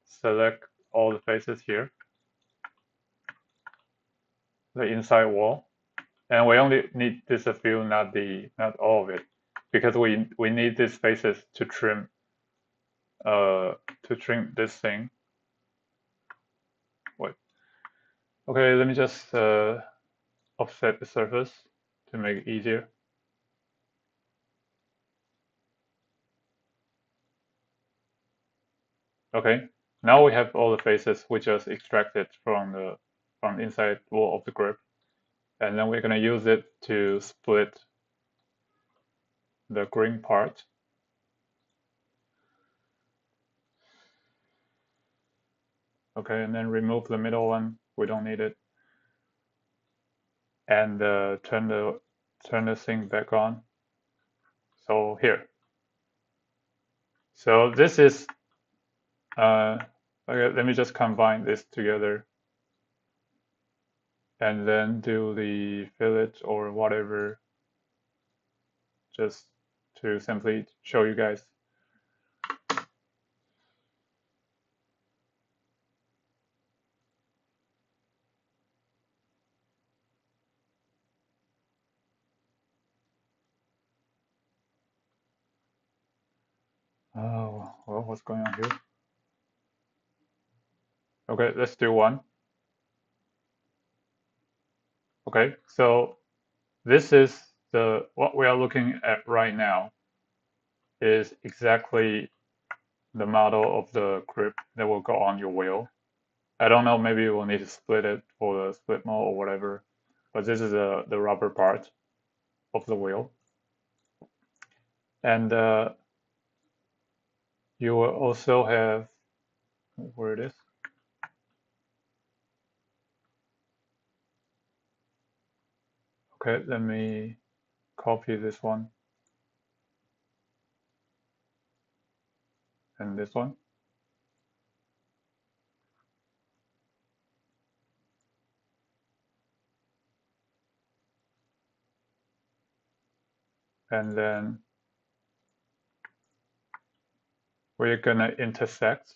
select all the faces here, the inside wall, and we only need this a few, not all of it, because we need these faces to trim this thing. Wait. Okay, let me just offset the surface to make it easier. Okay, now we have all the faces we just extracted from the inside wall of the grip, and then we're going to use it to split the green part. Okay, and then remove the middle one. We don't need it. And turn the thing back on. So here. So this is okay, let me just combine this together and then do the fillet or whatever, just to simply show you guys. Oh, well, what's going on here? Okay, let's do one. Okay, so this is what we are looking at right now is exactly the model of the grip that will go on your wheel. I don't know, maybe we'll need to split it for the split mode or whatever, but this is the rubber part of the wheel. And you will also have, where it is? Okay, let me copy this one and this one. And then we're gonna intersect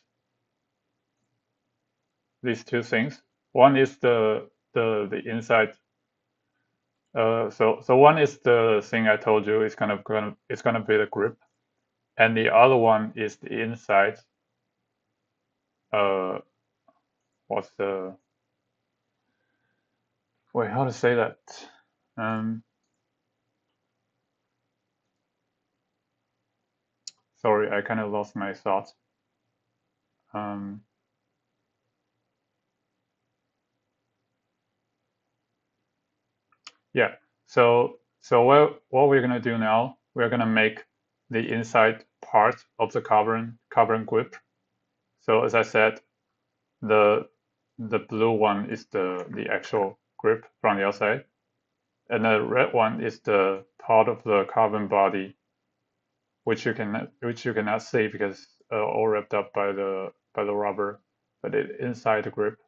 these two things. One is the inside. So one is the thing I told you is gonna be the grip, and the other one is the inside. What's the wait? How to say that? Sorry, I kind of lost my thoughts. Yeah. So what we're gonna do now? We're gonna make the inside part of the carbon grip. So as I said, the blue one is the actual grip from the outside, and the red one is the part of the carbon body, which you cannot see because all wrapped up by the rubber. But inside the grip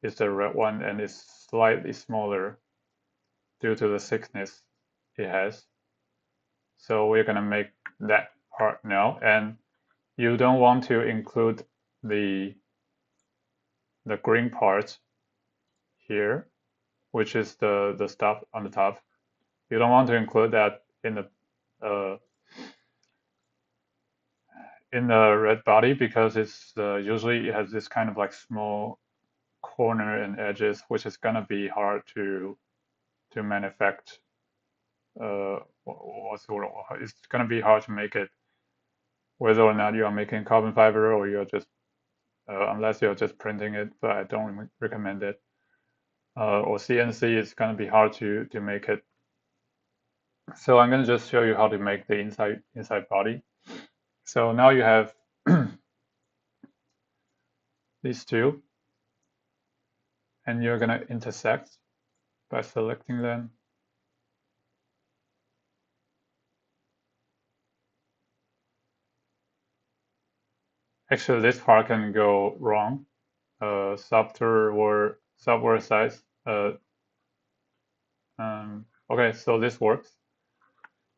is the red one, and it's slightly smaller due to the thickness it has. So we're gonna make that part now, and you don't want to include the green part here, which is the stuff on the top. You don't want to include that in the red body because it's usually it has this kind of like small corner and edges, which is gonna be hard to manufacture. It's gonna be hard to make it, whether or not you are making carbon fiber or you're just unless you're just printing it. But I don't recommend it. Or CNC, it's gonna be hard to make it. So I'm gonna just show you how to make the inside body. So now you have these two, and you're gonna intersect by selecting them. Actually, this part can go wrong. Software size. Okay, so this works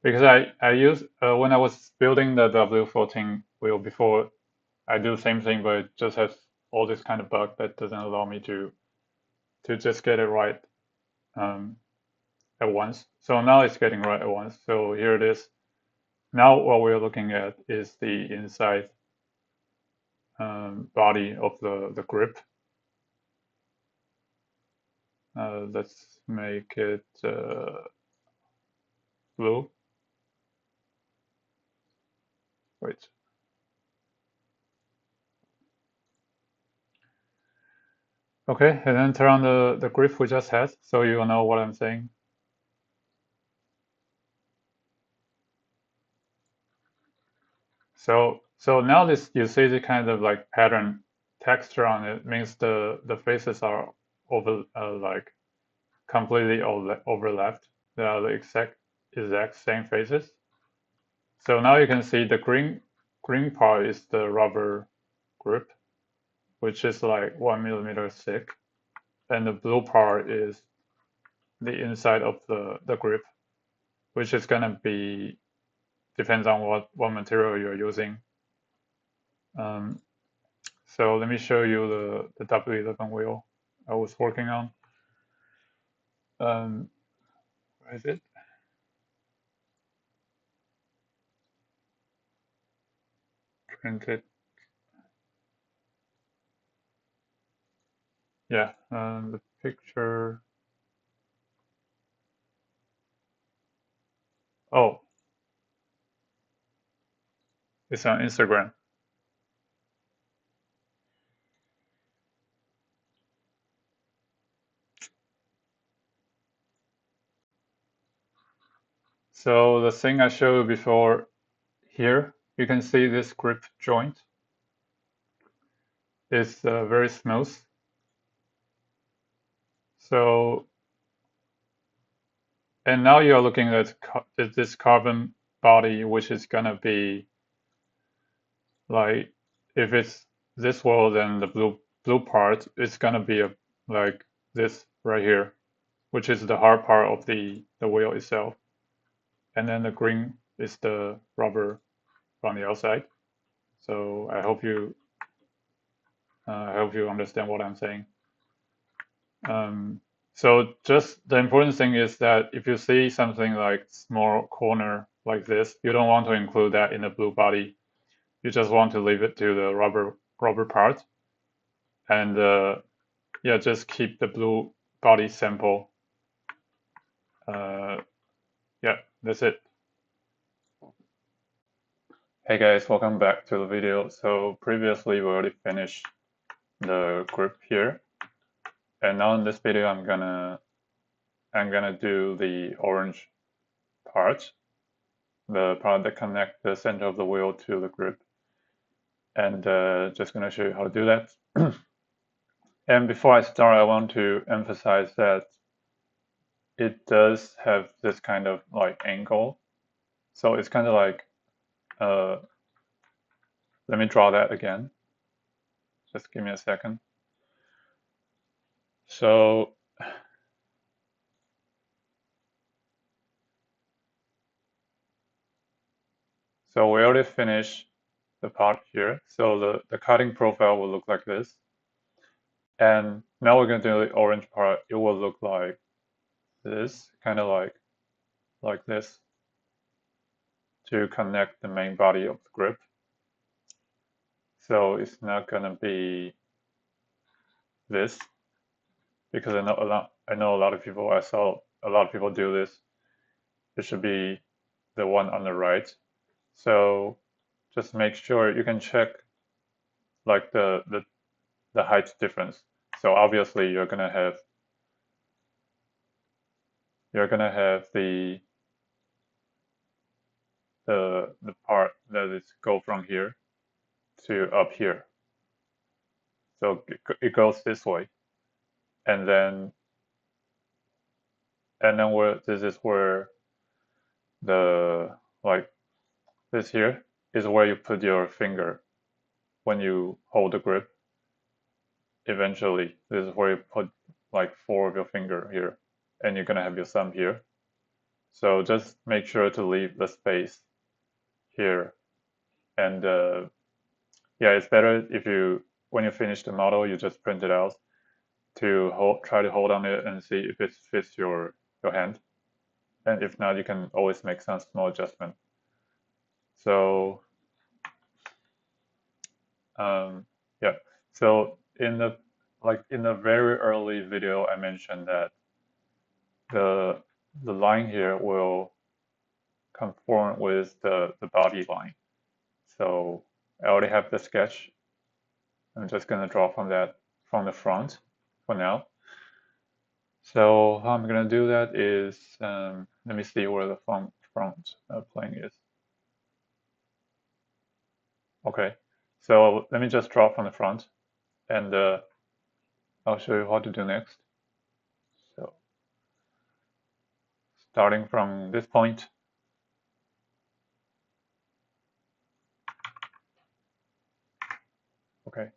because I used when I was building the W14 wheel before I do the same thing, but it just has all this kind of bug that doesn't allow me to just get it right um, at once. So now it's getting right at once. So here it is. Now what we're looking at is the inside body of the grip. Let's make it blue. Wait. Okay, and then turn on the grip we just had, so you'll know what I'm saying. So now this, you see the kind of like pattern texture on it, means the faces are like completely overlapped. They are the exact same faces. So now you can see the green part is the rubber grip, which is like 1 millimeter thick, and the blue part is the inside of the grip, which is gonna be, depends on what material you're using. Um, so let me show you the W11 wheel I was working on. Where is it? Printed. Yeah, the picture. Oh, it's on Instagram. So the thing I showed you before here, you can see this grip joint is very smooth. So, and now you're looking at this carbon body, which is gonna be like, if it's this wall, then the blue part is gonna be like this right here, which is the hard part of the wheel itself, and then the green is the rubber on the outside. So I hope you understand what I'm saying. So just the important thing is that if you see something like small corner like this, you don't want to include that in the blue body. You just want to leave it to the rubber part, and yeah, just keep the blue body simple. Yeah, that's it. Hey guys, welcome back to the video. So previously we already finished the grip here, and now in this video I'm gonna do the orange part, the part that connects the center of the wheel to the grip, and just gonna show you how to do that. And before I start, I want to emphasize that it does have this kind of like angle, so it's kind of like let me draw that again. Just give me a second. So we already finished the part here. So the cutting profile will look like this. And now we're going to do the orange part. It will look like this, kind of like this, to connect the main body of the grip. So it's not going to be this, because I know a lot of people, I saw a lot of people do this. It should be the one on the right. So just make sure you can check like the height difference. So obviously you're gonna have the part that is go from here to up here. So it goes this way, and then where this is where the like this here is where you put your finger when you hold the grip. Eventually, this is where you put like 4 of your finger here, and you're gonna have your thumb here. So just make sure to leave the space here, and yeah, it's better if when you finish the model, you just print it out to try to hold on it and see if it fits your hand. And if not, you can always make some small adjustment. So yeah, so in the very early video, I mentioned that the line here will conform with the body line. So I already have the sketch. I'm just gonna draw from the front for now. So how I'm gonna do that is let me see where the front plane is. Okay, so let me just draw from the front, and I'll show you what to do next. So starting from this point. Okay.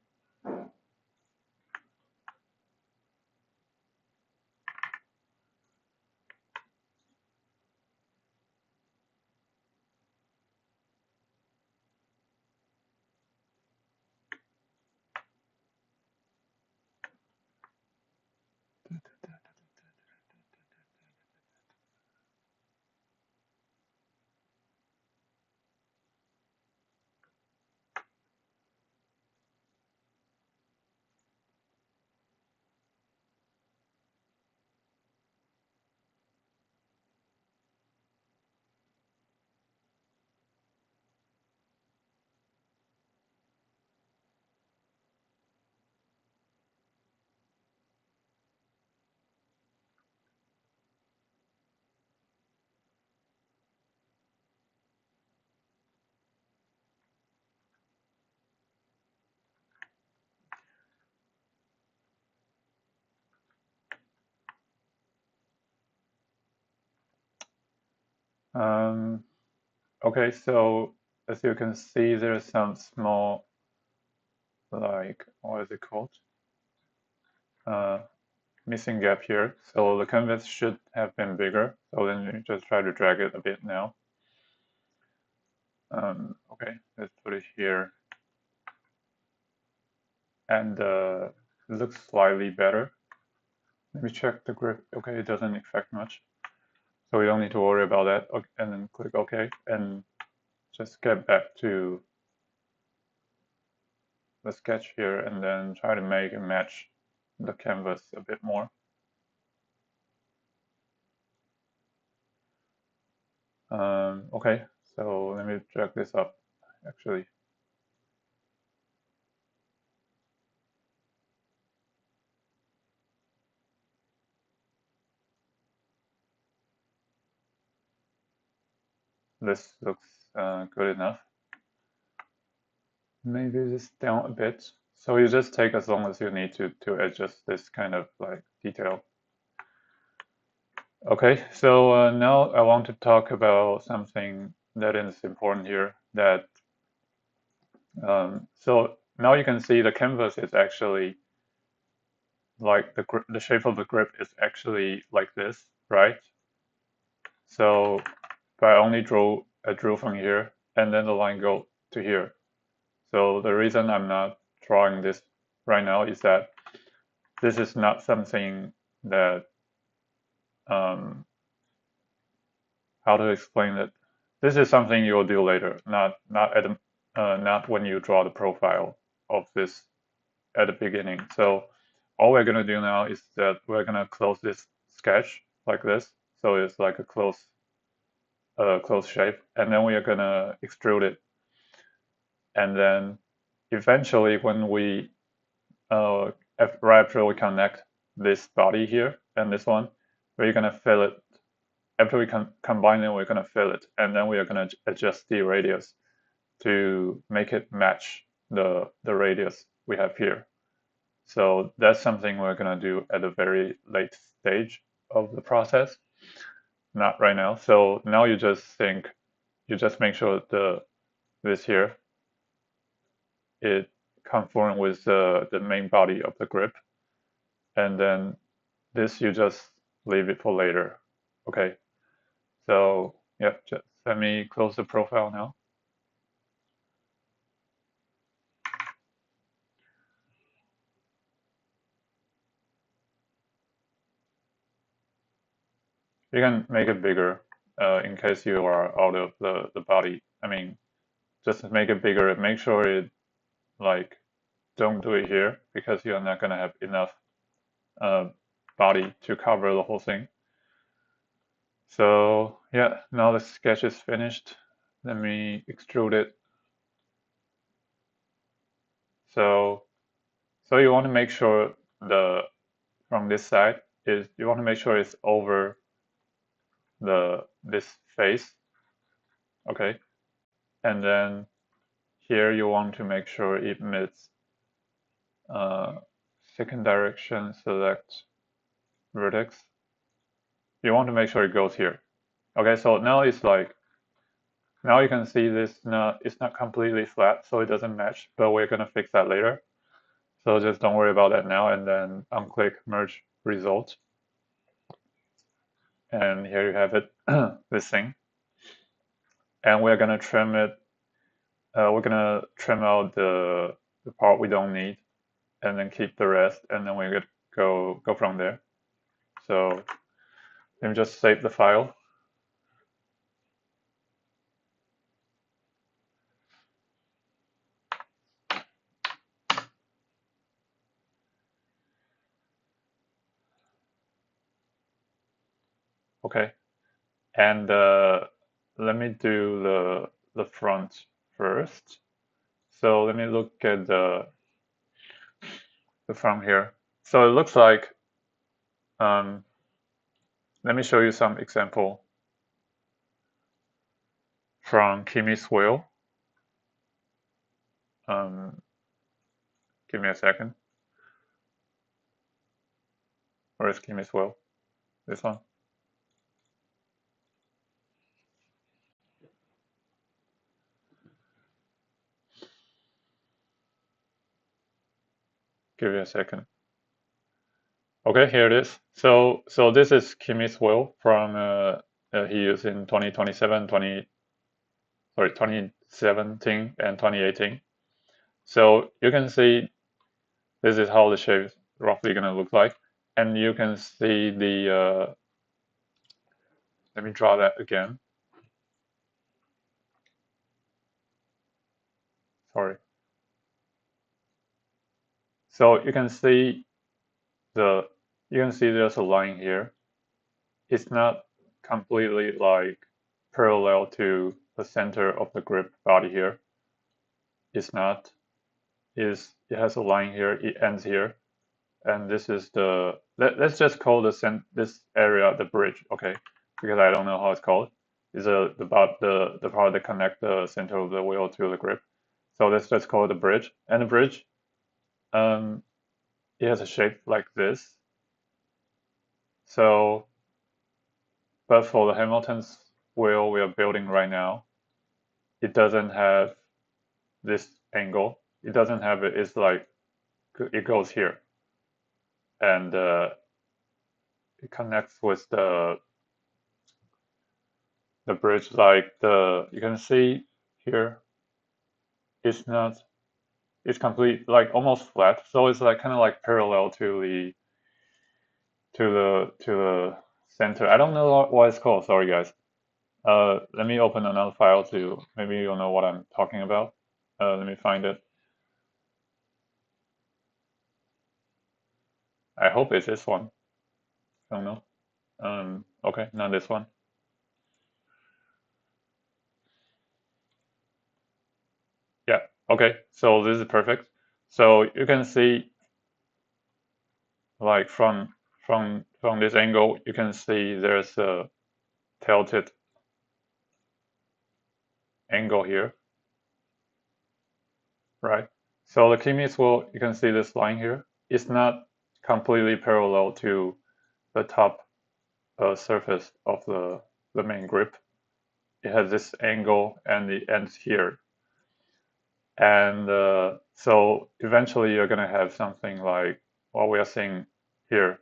Okay, so as you can see, there's some small, like, what is it called? Uh, Missing gap here. So the canvas should have been bigger. So then you just try to drag it a bit now. Okay, let's put it here. And it looks slightly better. Let me check the grip. Okay, it doesn't affect much. So we don't need to worry about that. Okay, and then click OK. And just get back to the sketch here and then try to make it match the canvas a bit more. Okay, so let me drag this up actually. This looks good enough. Maybe this down a bit. So you just take as long as you need to adjust this kind of like detail. Okay, so now I want to talk about something that is important here. So now you can see the canvas is actually like the shape of the grip is actually like this, right? So if I only drew from here, and then the line go to here. So the reason I'm not drawing this right now is that this is not something that how to explain it. This is something you'll do later, not when you draw the profile of this at the beginning. So all we're gonna do now is that we're gonna close this sketch like this, so it's like a closed shape, and then we are gonna extrude it, and then eventually when we right after we connect this body here and this one, we're gonna fill it. After we can combine it, we're gonna fill it, and then we are gonna adjust the radius to make it match the radius we have here. So that's something we're gonna do at a very late stage of the process, not right now. So now you just make sure this here it conform with the main body of the grip, and then this you just leave it for later. Okay, so yeah, just let me close the profile now. You can make it bigger in case you are out of the body. I mean, just make it bigger. Make sure it like don't do it here because you're not gonna have enough uh, body to cover the whole thing. So yeah, now the sketch is finished. Let me extrude it. So you want to make sure the from this side is you want to make sure it's over this face, okay? And then here you want to make sure it meets second direction, select vertex. You want to make sure it goes here. Okay, so now it's like now you can see this it's not completely flat, so it doesn't match, but we're gonna fix that later. So just don't worry about that now, and then unclick merge result. And here you have it, this thing. And we're gonna trim it. We're gonna trim out the part we don't need, and then keep the rest, and then we could go from there. So let me just save the file. Okay, and let me do the front first. So let me look at the front here. So it looks like let me show you some example from Kimi's wheel. Give me a second. Where is Kimi's wheel? This one. Give me a second. Okay, here it is. So this is Kimi's wheel from he used in 2017 and 2018. So you can see this is how the shape is roughly gonna look like, and you can see the let me draw that again. Sorry. So you can see there's a line here. It's not completely like parallel to the center of the grip body here. It's not. It has a line here. It ends here, and this is the let's just call this area the bridge, okay? Because I don't know how it's called. Is about the part that connect the center of the wheel to the grip. So let's just call it the bridge. And the bridge, it has a shape like this. So, but for the Hamilton's wheel we are building right now, it doesn't have this angle. It doesn't have it. It's like it goes here, and it connects with the bridge. Like you can see here, it's not. It's complete, like almost flat. So it's like kind of like parallel to the center. I don't know what it's called. Sorry, guys. Let me open another file to maybe you'll know what I'm talking about. Let me find it. I hope it's this one. I don't know. Okay, not this one. Yeah, okay, so this is perfect. So you can see like from this angle, you can see there's a tilted angle here, right? So the Kimi's wheel, you can see this line here. It's not completely parallel to the top surface of the main grip. It has this angle and it ends here. And so eventually you're going to have something like what we are seeing here,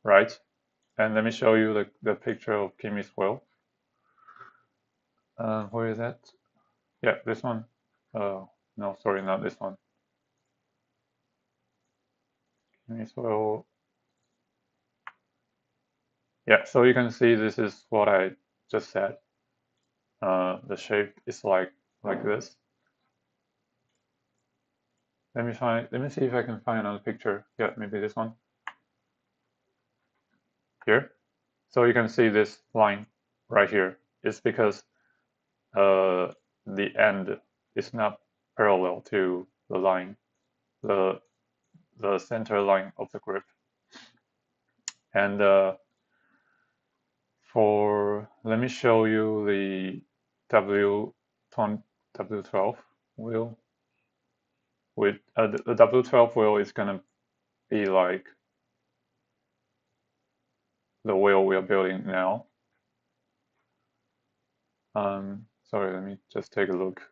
right? And let me show you the picture of Kimi's wheel. Where is that? Yeah, this one. No, sorry, not this one. Kimi's wheel. Yeah, so you can see this is what I just said. The shape is like this. Let me see if I can find another picture. Yeah, maybe this one. Here. So you can see this line right here. It's because the end is not parallel to the line, the center line of the grip. And let me show you the W12 wheel. With the W12 wheel is gonna be like the wheel we are building now. Sorry, let me just take a look.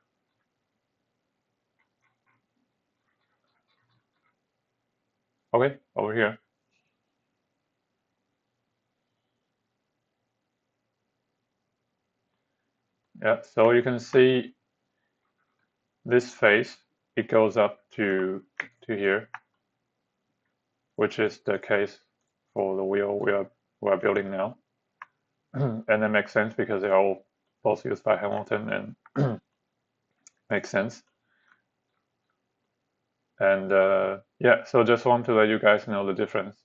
Okay, over here. Yeah, so you can see this face, it goes up to here, which is the case for the wheel we are building now. And it makes sense because they are all both used by Hamilton and makes sense. And yeah, so just want to let you guys know the difference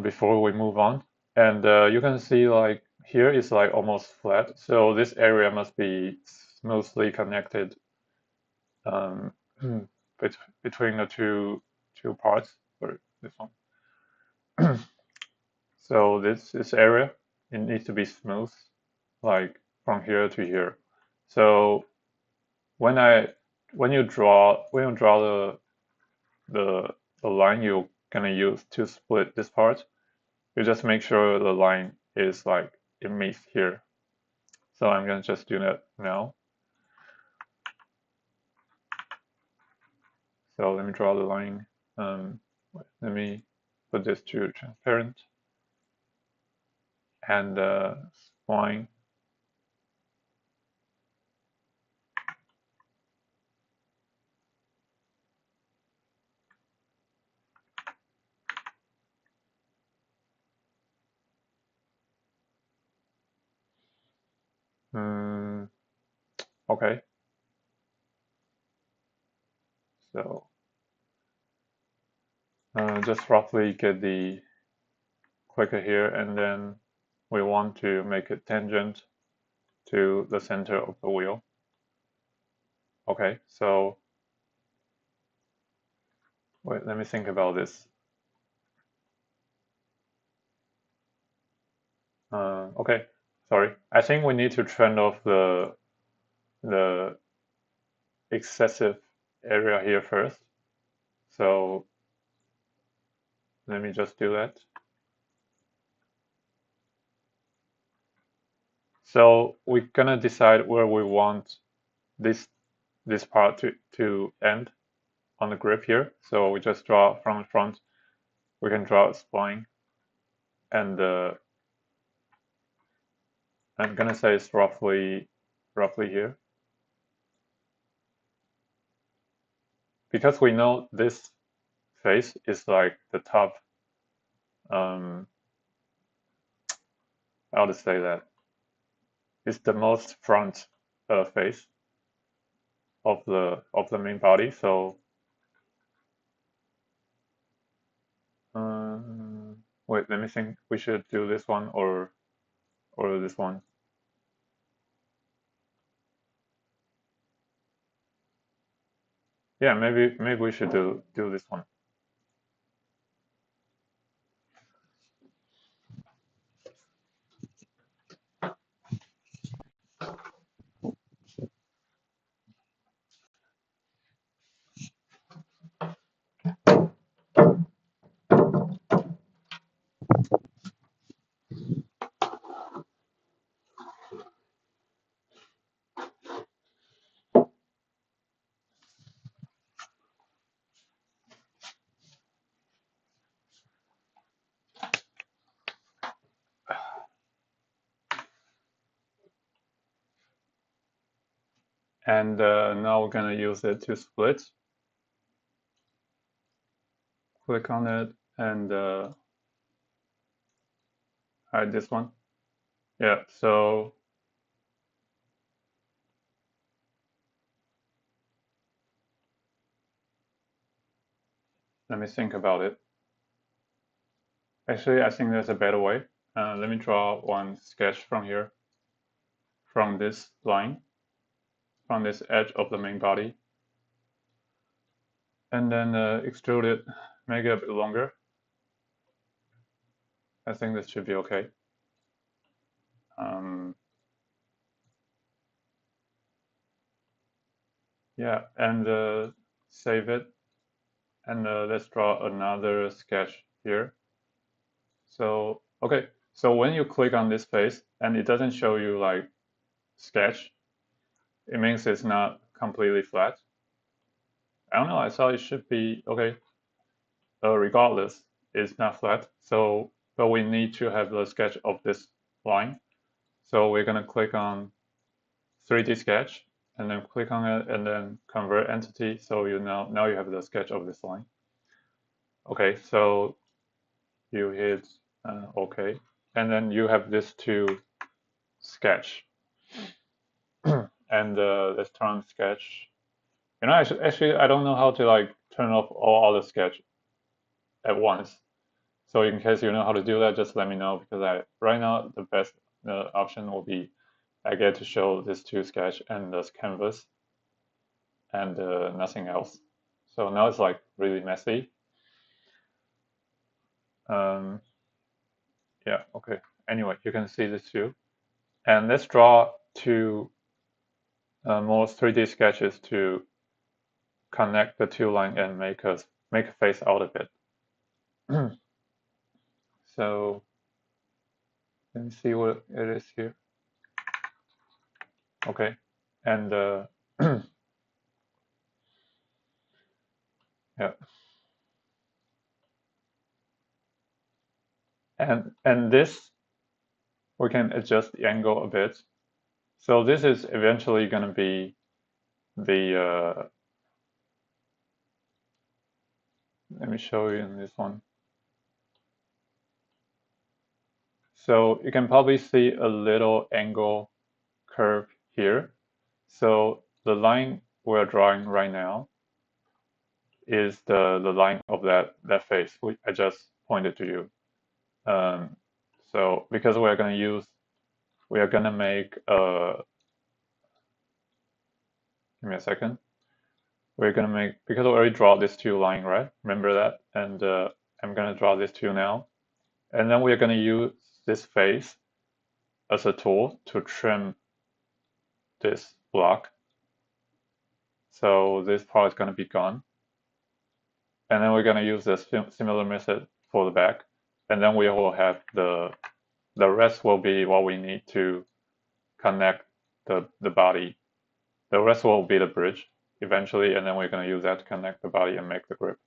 before we move on. And you can see like here is like almost flat, so this area must be smoothly connected um, between the two parts, or this one. So this area, it needs to be smooth, like from here to here. So when you draw the line you're gonna use to split this part, you just make sure the line is like it meets here. So I'm gonna just do that now. So let me draw the line. Let me put this to transparent and spline. Okay. So just roughly get the clicker here, and then we want to make it tangent to the center of the wheel. Okay, so wait, let me think about this. Okay, sorry. I think we need to turn off the excessive area here first. So let me just do that. So we're gonna decide where we want this part to end on the grip here. So we just draw from the front. We can draw a spline, and I'm gonna say it's roughly here, because we know this face is like the top. How to say that? It's the most front face of the main body. So wait, let me think. We should do this one or this one. Yeah, maybe we should do this one. And now we're gonna use it to split. Click on it, and hide this one. Yeah, so let me think about it. Actually, I think there's a better way. Let me draw one sketch from here, from this line, from this edge of the main body, and then extrude it, make it a bit longer. I think this should be okay. Yeah, and save it, and let's draw another sketch here. So, okay, so when you click on this face and it doesn't show you like sketch, it means it's not completely flat. I don't know, I thought it should be, okay, regardless, it's not flat. So, but we need to have the sketch of this line. So we're gonna click on 3D sketch and then click on it and then convert entity. So now you have the sketch of this line. Okay, so you hit OK, and then you have this to sketch. And let's turn sketch. You know, actually, I don't know how to like turn off all other sketch at once. So in case you know how to do that, just let me know because right now the best option will be I get to show this two sketch and this canvas and nothing else. So now it's like really messy. Yeah, okay. Anyway, you can see this too. And let's draw two more 3D sketches to connect the two lines and make a face out of it. So let me see what it is here. Okay, and yeah, and this we can adjust the angle a bit. So this is eventually going to be the let me show you in this one. So you can probably see a little angle curve here. So the line we're drawing right now is the line of that face which I just pointed to you. So because we are going to make give me a second. We're going to make, because we already draw this two line, right? Remember that? And I'm going to draw this two now. And then we're going to use this face as a tool to trim this block. So this part is going to be gone. And then we're going to use this similar method for the back. And then we will have the rest will be what we need to connect the body. The rest will be the bridge eventually, and then we're going to use that to connect the body and make the grip.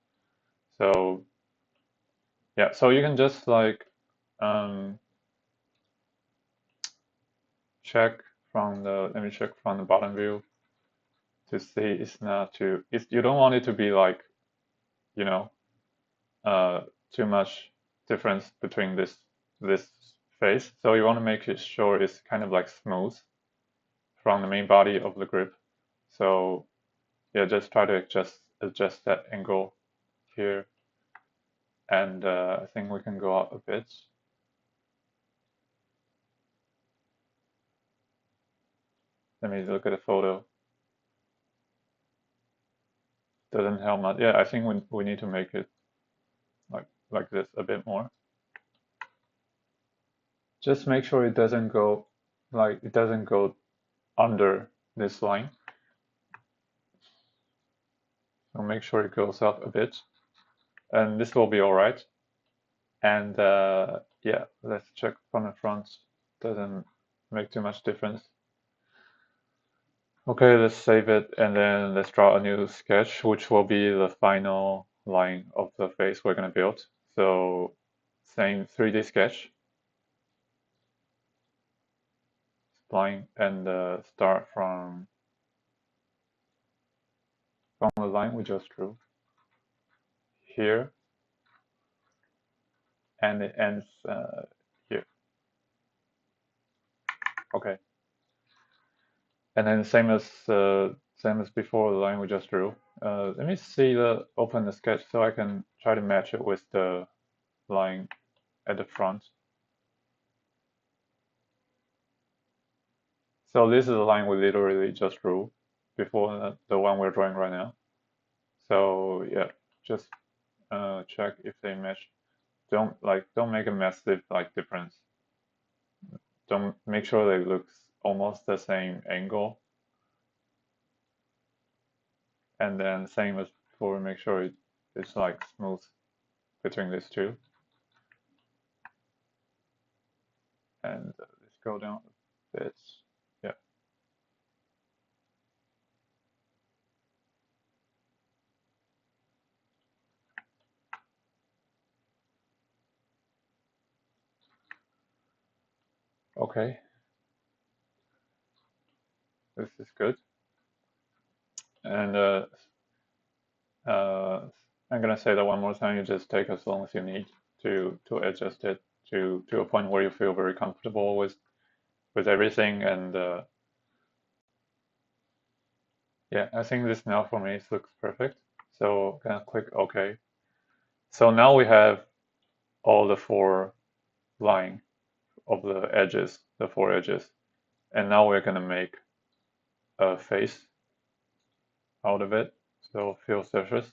So yeah, so you can just like check from the, let me check from the bottom view to see it's not too, you don't want it to be like, you know, too much difference between this face. So you want to make it sure it's kind of like smooth from the main body of the grip. So yeah, just try to adjust that angle here. And I think we can go up a bit. Let me look at the photo. Doesn't help much. Yeah, I think we need to make it like this a bit more. Just make sure it doesn't go under this line. So make sure it goes up a bit, and this will be all right. And yeah, let's check from the front. Doesn't make too much difference. Okay, let's save it, and then let's draw a new sketch, which will be the final line of the face we're going to build. So same 3D sketch, spline, and start from the line we just drew here, and it ends here. Okay. And then same as before, the line we just drew. Let me open the sketch so I can try to match it with the line at the front. So this is the line we literally just drew before the one we're drawing right now. So yeah, just check if they match. Don't make a massive difference. Don't make sure they look almost the same angle. And then same as before, make sure it's smooth between these two. And let's go down a bit. Yeah. Okay. This is good. And I'm gonna say that one more time. You just take as long as you need to adjust it to a point where you feel very comfortable with everything. And yeah, I think this now for me looks perfect. So gonna click OK. So now we have all the four line of the edges, the four edges, and now we're gonna make a face out of it. So fill surface.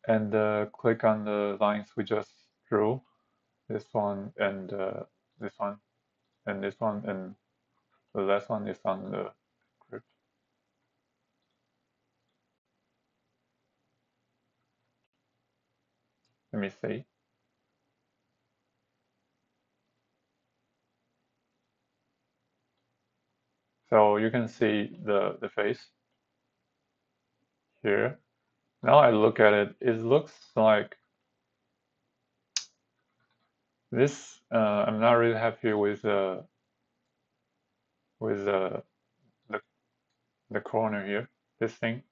And click on the lines we just drew, this one and this one and this one, and the last one is on the grip. Let me see. So you can see the face here. Now I look at it, it looks like this. I'm not really happy with the corner here, this thing,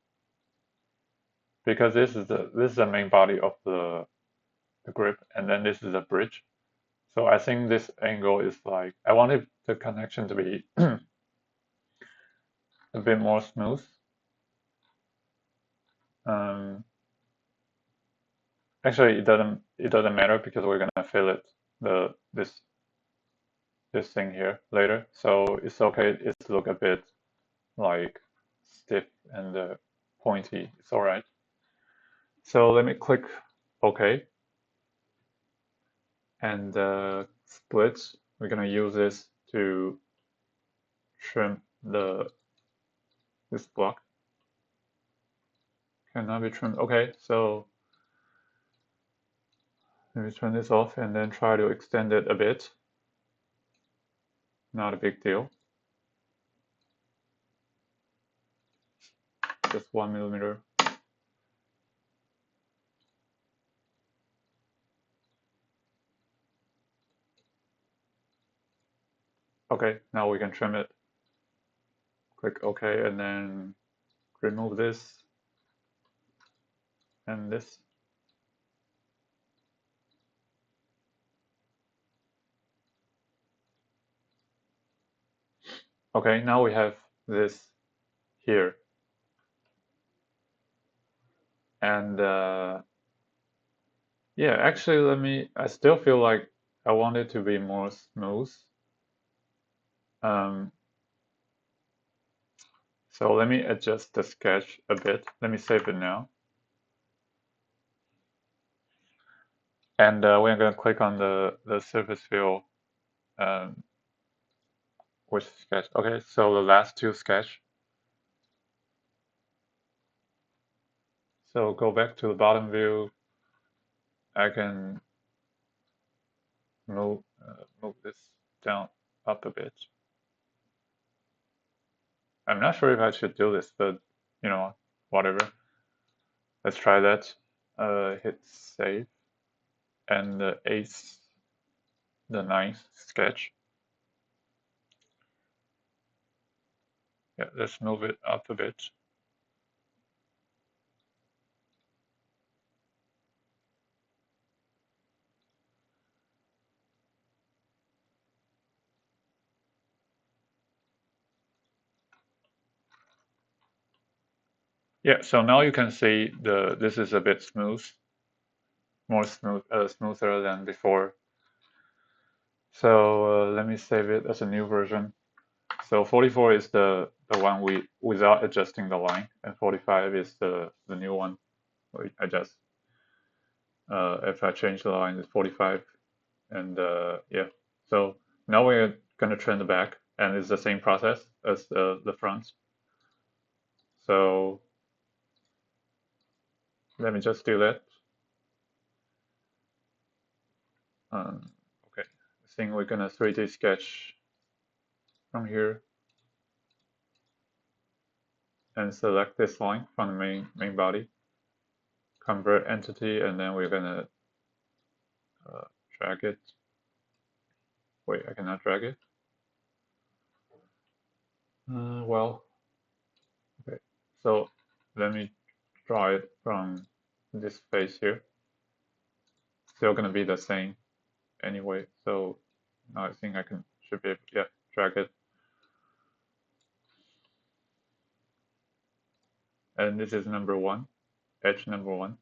because this is the main body of the grip, and then this is a bridge. So I think this angle is I wanted the connection to be a bit more smooth. Actually, it doesn't matter because we're gonna fill it this thing here later. So it's okay. It's look a bit stiff and pointy. It's all right. So let me click OK and split. We're gonna use this to trim this block. Cannot be trimmed. Okay, so let me turn this off and then try to extend it a bit. Not a big deal. Just 1 millimeter. Okay, now we can trim it. Click OK and then remove this and this. Okay, now we have this here. And yeah, actually I still feel like I want it to be more smooth. So let me adjust the sketch a bit. Let me save it now. And we're going to click on the surface fill which sketch. Okay, so the last two sketch. So go back to the bottom view. I can move this down up a bit. I'm not sure if I should do this, but you know, whatever. Let's try that. Hit save. And the ninth sketch. Yeah, let's move it up a bit. Yeah, so now you can see this is a bit smooth, more smoother than before. So let me save it as a new version. So 44 is the one without adjusting the line, and 45 is the new one. I just if I change the line, it's 45, and yeah. So now we're gonna turn the back, and it's the same process as the front. So let me just do that. Okay, I think we're gonna 3D sketch from here and select this line from the main body, convert entity, and then we're gonna drag it. Wait, I cannot drag it. Well, okay. So let me draw it from this face here. Still gonna be the same anyway. So now I think I should be able to, yeah, drag it. And this is number one, edge number one.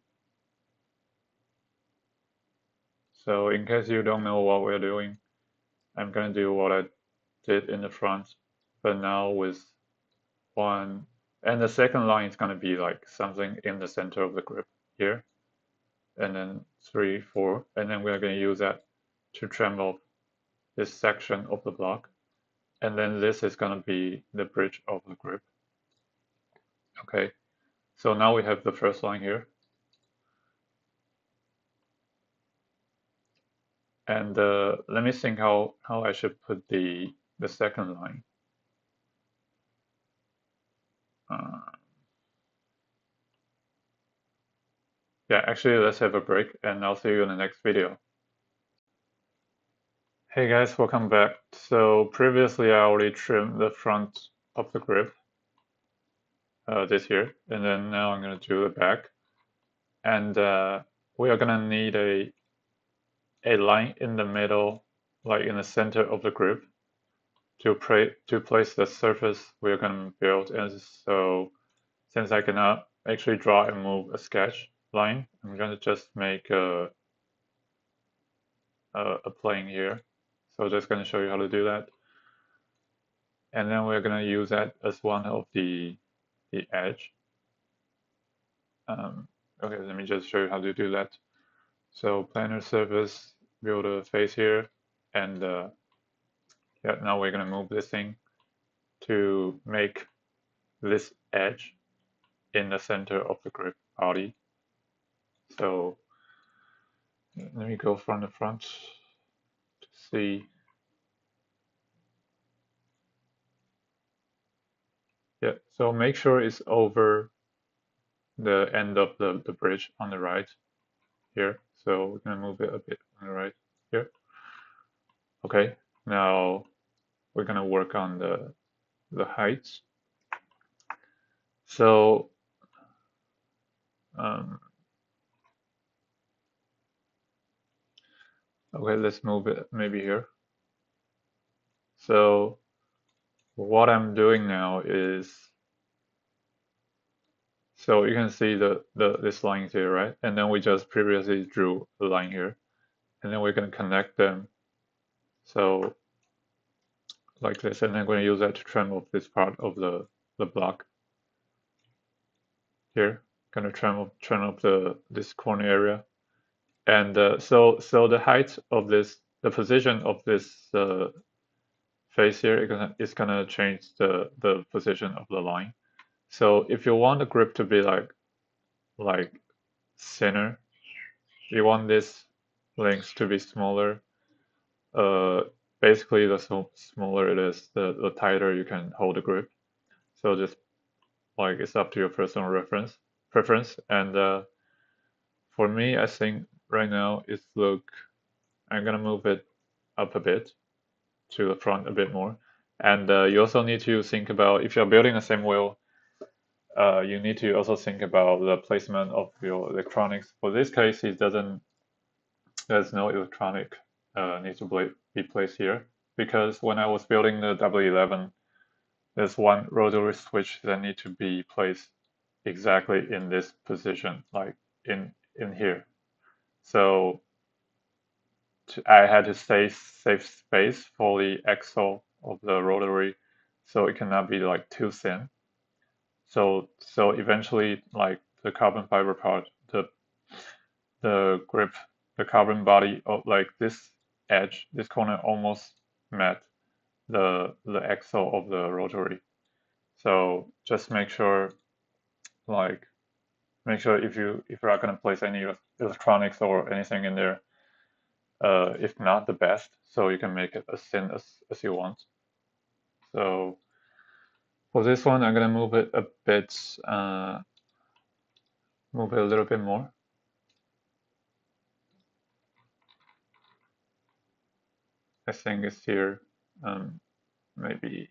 So in case you don't know what we're doing, I'm gonna do what I did in the front, but now with one, and the second line is gonna be like something in the center of the grip here, and then 3, 4, and then we're gonna use that to trim off this section of the block, and then this is gonna be the bridge of the grip. Okay, so now we have the first line here, and let me think how I should put the second line. Yeah, actually, let's have a break, and I'll see you in the next video. Hey guys, welcome back. So previously I already trimmed the front of the grip this here, and then now I'm going to do the back. And we are going to need a line in the middle, like in the center of the grip, to place the surface we're going to build. And so since I cannot actually draw and move a sketch line, I'm going to just make a plane here. So just going to show you how to do that. And then we're going to use that as one of the edge. Okay, let me just show you how to do that. So planar surface, build a face here, and yeah, now we're going to move this thing to make this edge in the center of the grip body. So let me go from the front to see. Yeah, so make sure it's over the end of the bridge on the right here. So we're going to move it a bit on the right here. Okay, now we're going to work on the heights. So okay, let's move it maybe here. So what I'm doing now is, so you can see this line here, right? And then we just previously drew a line here, and then we're going to connect them. So like this, and then I'm going to use that to trim off this part of the block here. Going to trim off this corner area, and so the height of this, the position of this face here is gonna change the position of the line. So if you want the grip to be like thinner, you want this length to be smaller. Basically, the smaller it is, the tighter you can hold the grip. So just like it's up to your personal preference. And for me, I think right now I'm gonna move it up a bit to the front a bit more. And you also need to think about, if you're building the same wheel, you need to also think about the placement of your electronics. For this case, there's no electronic needs to be placed here, because when I was building the W11, there's one rotary switch that need to be placed exactly in this position, like in here. So I had to save space for the axle of the rotary, so it cannot be like too thin. So eventually, like the carbon fiber part, the grip, the carbon body of like this edge, this corner almost met the axle of the rotary. So just like make sure if you're not gonna place any electronics or anything in there, if not the best, so you can make it as thin as you want. So for this one, I'm gonna move it a bit, move it a little bit more. I think it's here, um, maybe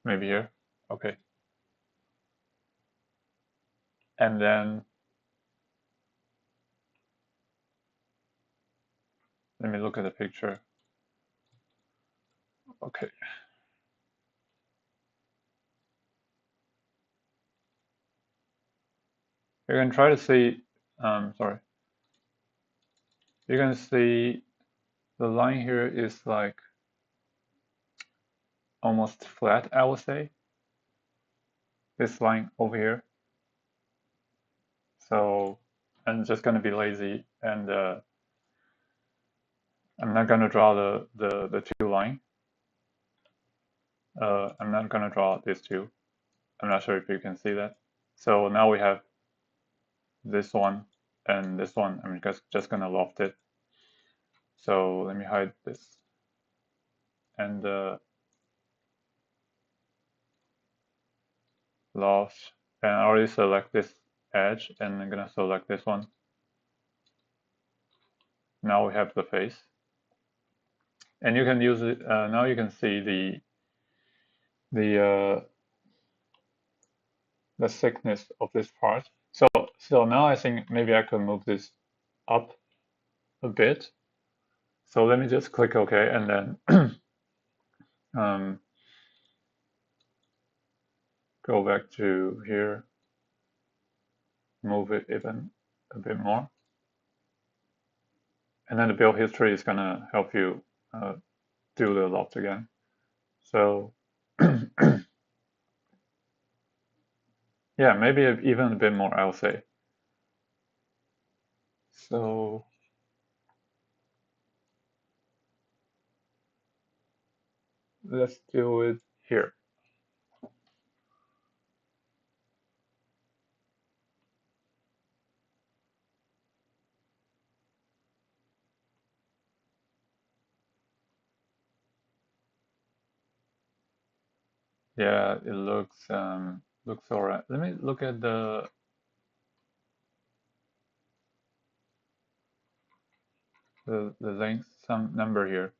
here. Okay, and then let me look at the picture. Okay, you can try to see. Sorry, you can see the line here is like almost flat, I would say. This line over here. So I'm just gonna be lazy and I'm not gonna draw the two line. I'm not gonna draw these two. I'm not sure if you can see that. So now we have this one and this one. I'm just gonna loft it. So let me hide this and loft. And I already select this edge and I'm gonna select this one. Now we have the face. And you can use it, now you can see the the thickness of this part. So now I think maybe I could move this up a bit. So let me just click OK and then go back to here, move it even a bit more. And then the build history is gonna help you do the loft again. So yeah, maybe even a bit more, I'll say. So let's do it here. Yeah, it looks alright. Let me look at the length, some number here.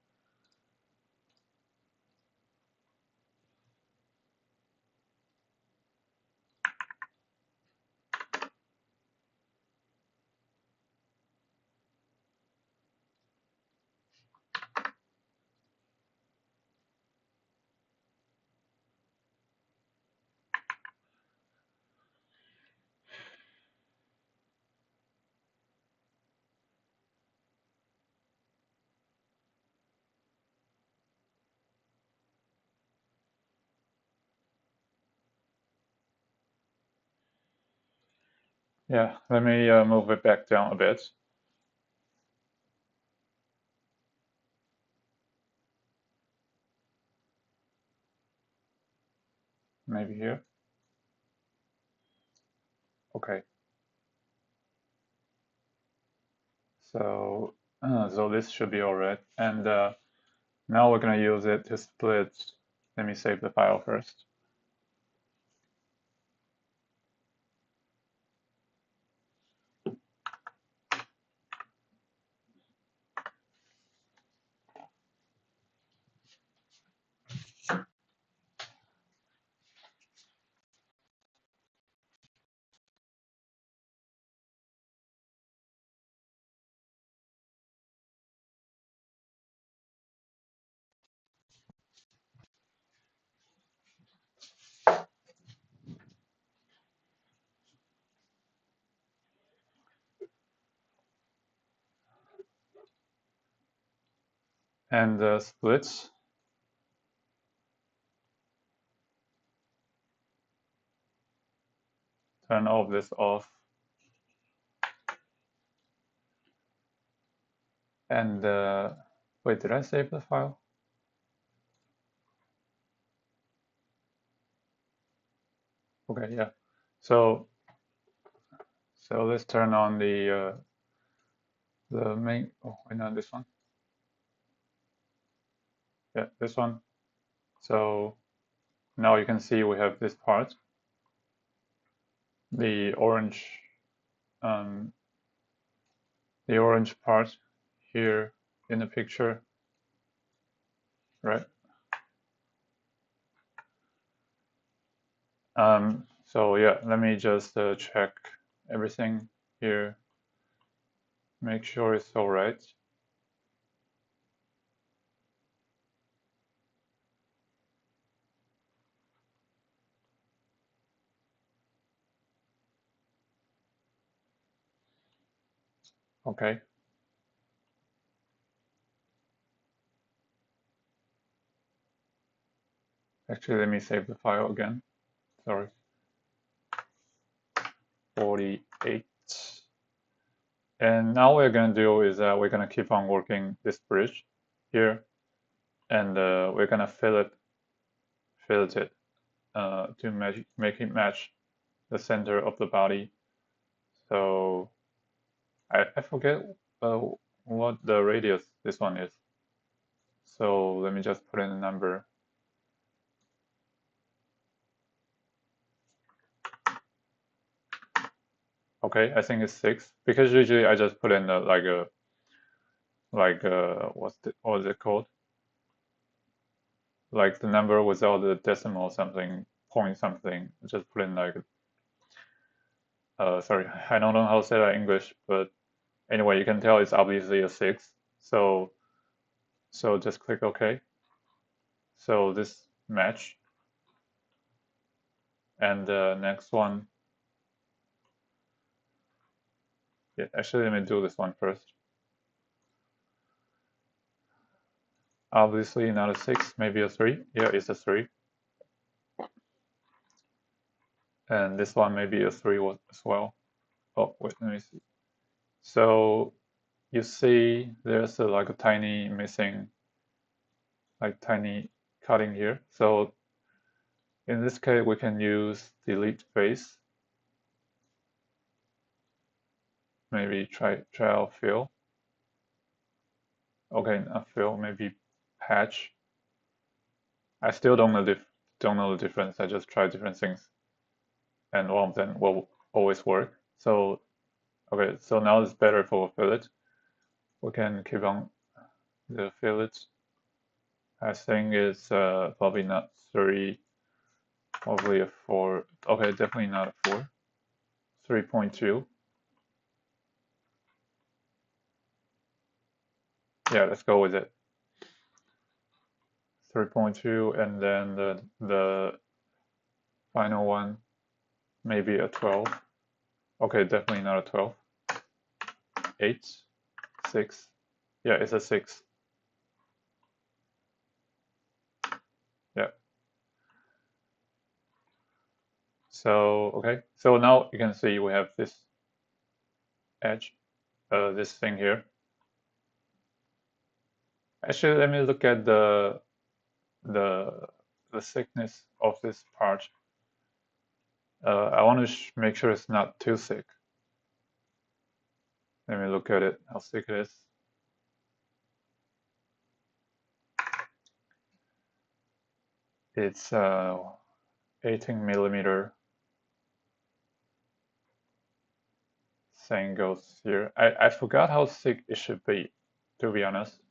Yeah, let me move it back down a bit. Maybe here. Okay. So so this should be alright. And now we're gonna use it to split. Let me save the file first. And the splits. Turn all of this off. And wait, did I save the file? Okay, yeah. So let's turn on the main. Oh, wait, not this one. Yeah, this one. So now you can see we have this part, the orange part here in the picture, right? So yeah, let me just check everything here, make sure it's all right. Okay. Actually, let me save the file again. Sorry. 48. And now what we're going to do is we're going to keep on working this bridge here, and we're going to fillet it to make it match the center of the body. So I forget what the radius this one is. So let me just put in a number. Okay, I think it's 6 because usually I just put in what is it called? Like the number without the decimal something, point something. Just put in like sorry, I don't know how to say that in English, but anyway, you can tell it's obviously a 6. So just click OK. So this match, and the next one. Yeah, actually, let me do this one first. Obviously not a 6, maybe a 3. Yeah, it's a 3. And this one may be a 3 as well. Oh, wait, let me see. So you see there's like a tiny missing, like tiny cutting here. So in this case, we can use delete face. Maybe try out fill. Okay, not fill, maybe patch. I still don't know the difference. I just try different things, and all of them will always work. So okay, so now it's better for fillet. We can keep on the fillet. I think it's probably not 3, probably a 4. Okay, definitely not a 4. 3.2. Yeah, let's go with it. 3.2, and then the final one, maybe a 12. Okay, definitely not a 12. 8, 6. Yeah, it's a 6. Yeah. So, okay. So now you can see we have this edge, this thing here. Actually, let me look at the thickness of this part. I want to make sure it's not too thick. Let me look at it, how thick it is. It's 18 millimeter. Thing goes here. I forgot how thick it should be, to be honest.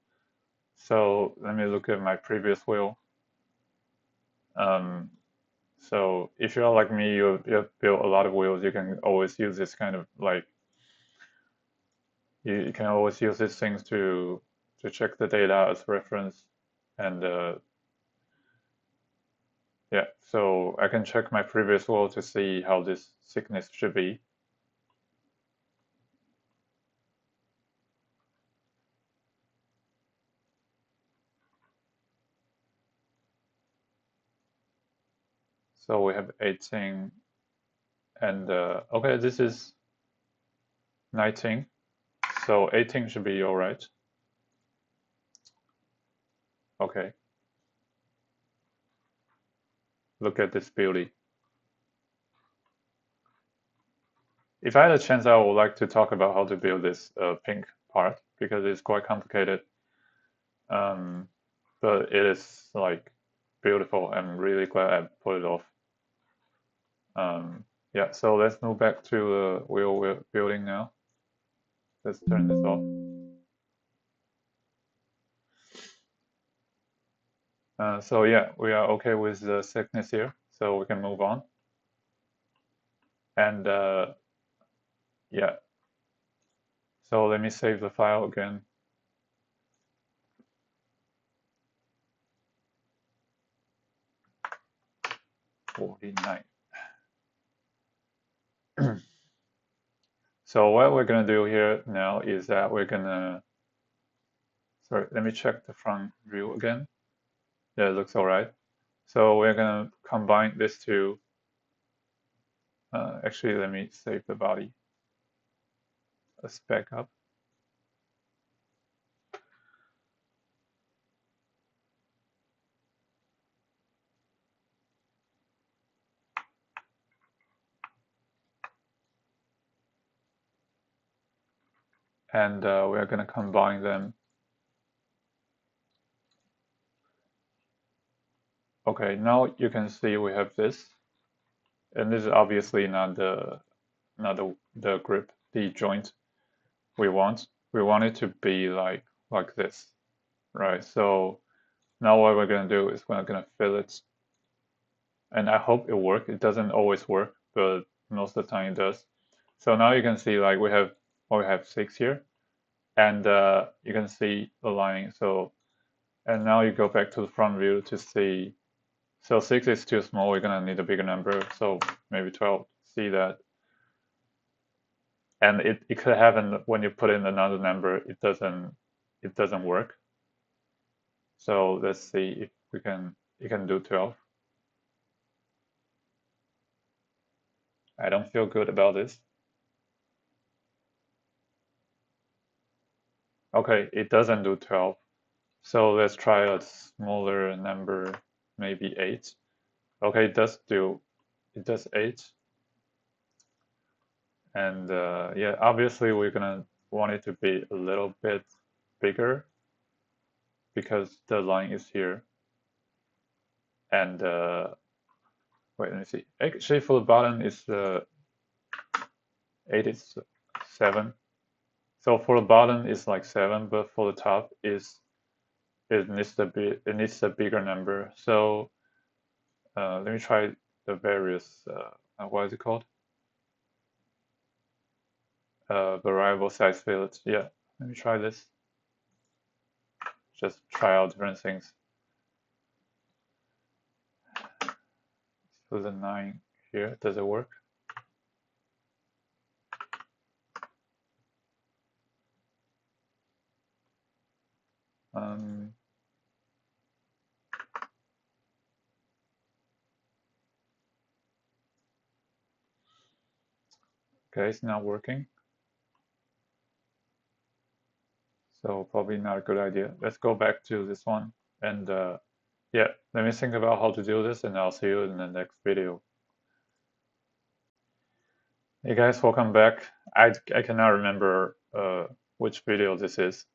So let me look at my previous wheel. So if you're like me, you have built a lot of wheels, you can always use this kind of like, you can always use these things to check the data as reference. And yeah, so I can check my previous wheel to see how this thickness should be. So we have 18 and okay, this is 19. So 18 should be all right. Okay. Look at this beauty. If I had a chance, I would like to talk about how to build this pink part because it's quite complicated. Um, but it is like beautiful. I'm really glad I put it off. Yeah, so let's move back to the wheel we're building now. Let's turn this off. So yeah, we are okay with the thickness here, so we can move on. And yeah, so let me save the file again. $49. So what we're gonna do here now is that we're gonna, sorry, let me check the front view again. Yeah, it looks all right. So we're gonna combine these two. Actually, let me save the body. Let's back up. And we're gonna combine them. Okay, now you can see we have this, and this is obviously not the grip, the joint we want. We want it to be like this, right? So now what we're gonna do is we're gonna fill it, and I hope it works. It doesn't always work, but most of the time it does. So now you can see like we have 6 here, and you can see the line. So and now you go back to the front view to see. So 6 is too small. We're gonna need a bigger number. So maybe 12. See that? And it could happen when you put in another number, it doesn't work. So let's see if you can do 12. I don't feel good about this. Okay, it doesn't do 12. So let's try a smaller number, maybe 8. Okay, it does 8. And yeah, obviously we're gonna want it to be a little bit bigger because the line is here. And wait, let me see. Actually, for the bottom is 8 is 7. So for the bottom is like 7, but for the top is it needs a bigger number. So let me try the various what is it called? Variable size fields. Yeah, let me try this. Just try out different things. So the 9 here, does it work? Okay, it's not working. So probably not a good idea. Let's go back to this one. And yeah, let me think about how to do this and I'll see you in the next video. Hey guys, welcome back. I cannot remember which video this is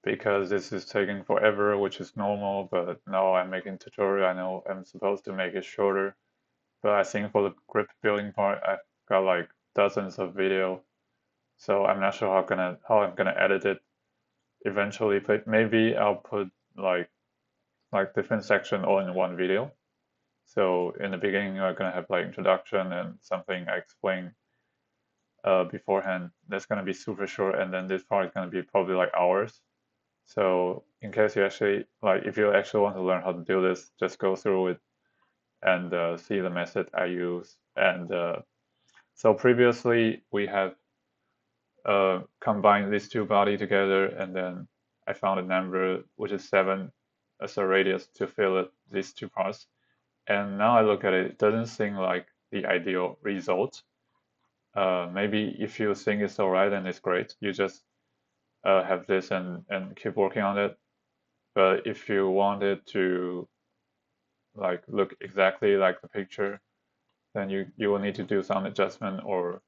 because this is taking forever, which is normal, but now I'm making tutorial. I know I'm supposed to make it shorter, but I think for the grip building part, I've got like dozens of video, so I'm not sure how I'm gonna edit it eventually, but maybe I'll put like different section all in one video. So in the beginning, you're gonna have like introduction and something I explain beforehand. That's gonna be super short, and then this part is gonna be probably like hours. So in case you actually like, if you actually want to learn how to do this, just go through it and see the method I use. And so previously we have combined these two body together, and then I found a number which is 7 as a radius to fill it, these two parts. And now I look at it, it doesn't seem like the ideal result. Maybe if you think it's all right, then it's great. You just have this and keep working on it. But if you want it to like look exactly like the picture, then you will need to do some adjustment or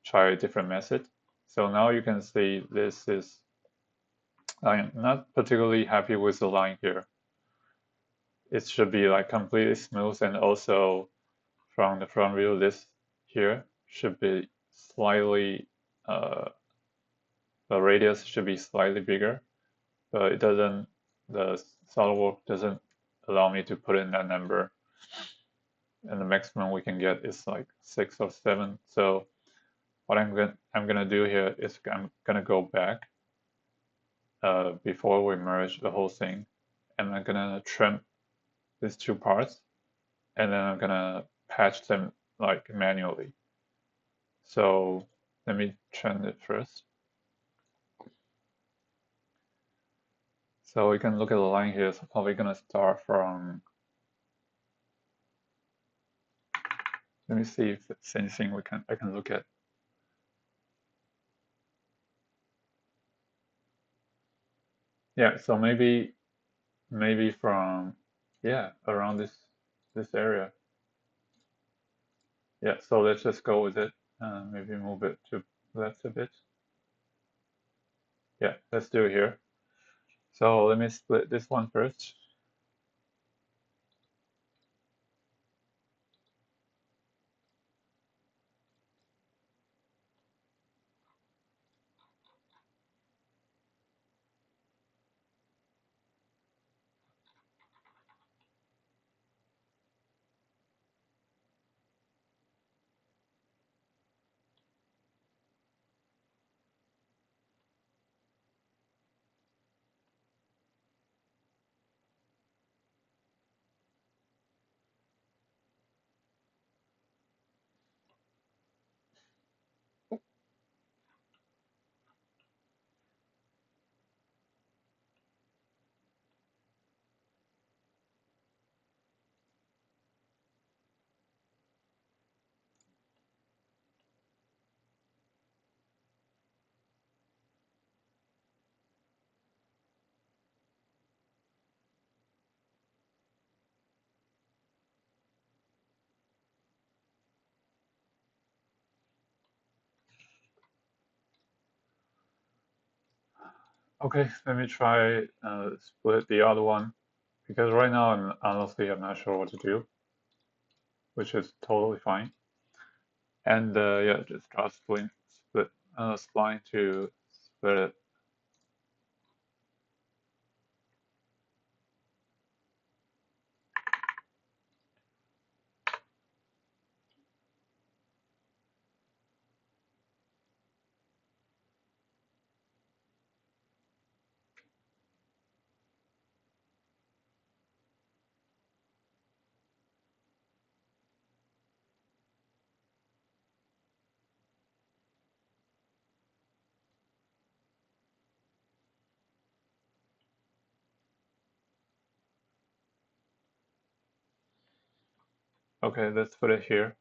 try a different method. So now you can see this is, I'm not particularly happy with the line here. It should be like completely smooth, and also from the front view, this here should be slightly, the radius should be slightly bigger, but it doesn't, the SolidWorks doesn't allow me to put in that number. And the maximum we can get is like 6 or 7. So what I'm gonna do here is I'm gonna go back before we merge the whole thing, and I'm gonna trim these two parts, and then I'm gonna patch them like manually. So let me trim it first. So we can look at the line here. So probably gonna start from, let me see if it's anything I can look at. Yeah, so maybe from, yeah, around this area. Yeah, so let's just go with it. Maybe move it to left a bit. Yeah, let's do it here. So let me split this one first. Okay, let me try split the other one, because right now I'm not sure what to do, which is totally fine. And yeah, just try spline to split it. Okay, let's put it here.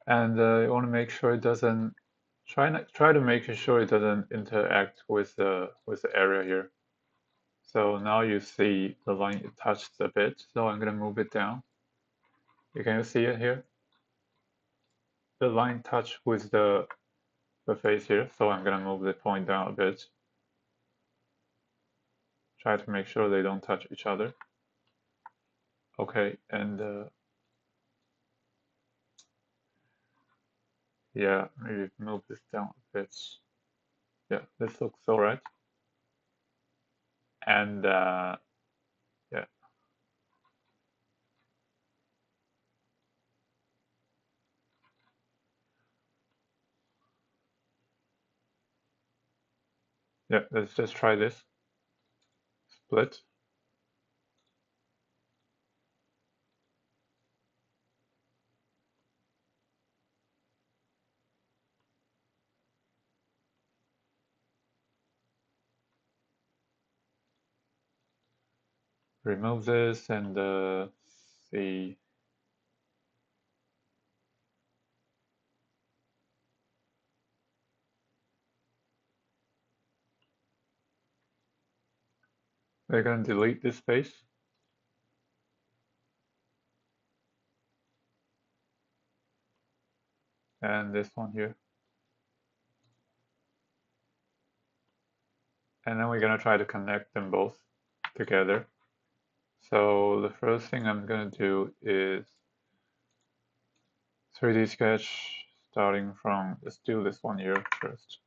And you want to make sure it doesn't, try to make sure it doesn't interact with the area here. So now you see the line it touched a bit, so I'm gonna move it down. Can you see it here? The line touched with the face here, so I'm gonna move the point down a bit. Try to make sure they don't touch each other. Okay, and yeah, maybe move this down a bit. Yeah, this looks all right. And yeah, yeah, let's just try this. Split. Remove this and see. We're going to delete this space. And this one here. And then we're going to try to connect them both together. So the first thing I'm going to do is 3D sketch starting from, let's do this one here first.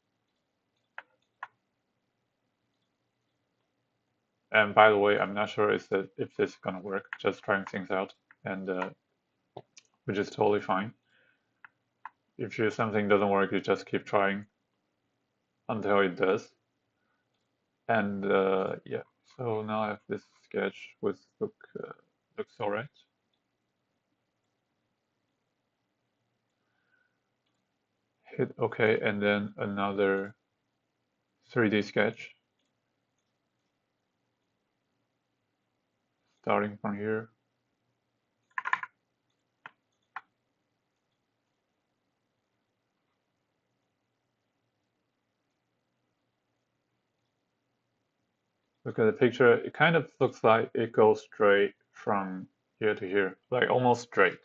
And by the way, I'm not sure if this is going to work, just trying things out, and which is totally fine. If something doesn't work, you just keep trying until it does. And yeah, so now I have this sketch with looks all right. Hit OK, and then another 3D sketch starting from here. Look at the picture, it kind of looks like it goes straight from here to here, like almost straight.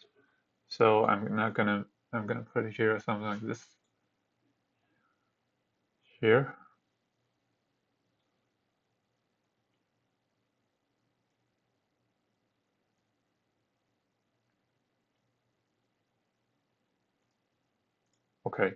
So I'm gonna put it here, something like this. Here. Okay.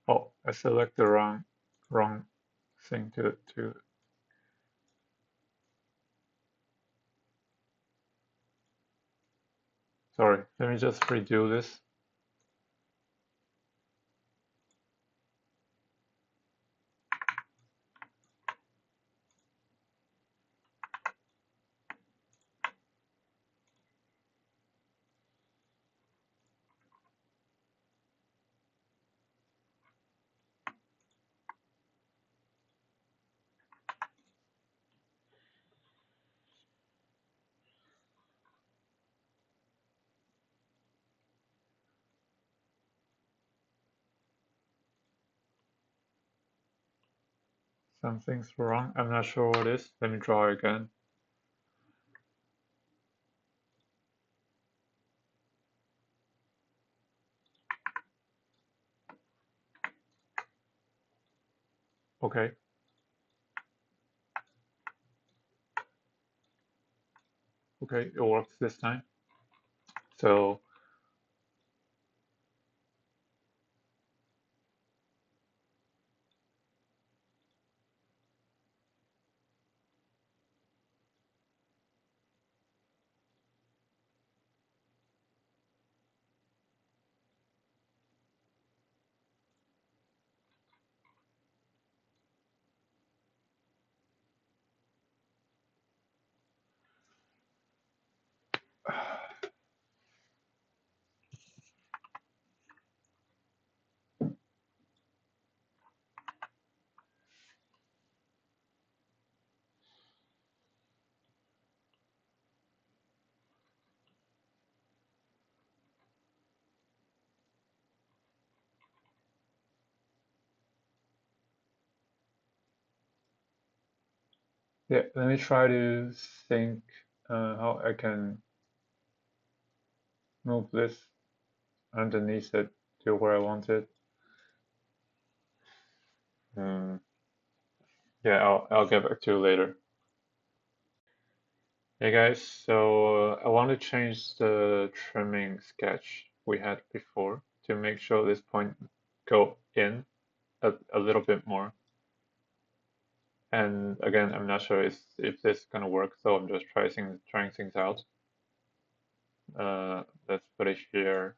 Oh, I select the wrong thing to sorry, let me just redo this. Something's wrong. I'm not sure what it is. Let me draw again. Okay. Okay, it works this time. So yeah, let me try to think how I can move this underneath it to where I want it. Yeah, I'll get back to you later. Hey guys, so I want to change the trimming sketch we had before to make sure this point go in a little bit more. And again, I'm not sure if this is gonna work, so I'm just trying things out. Let's put it here.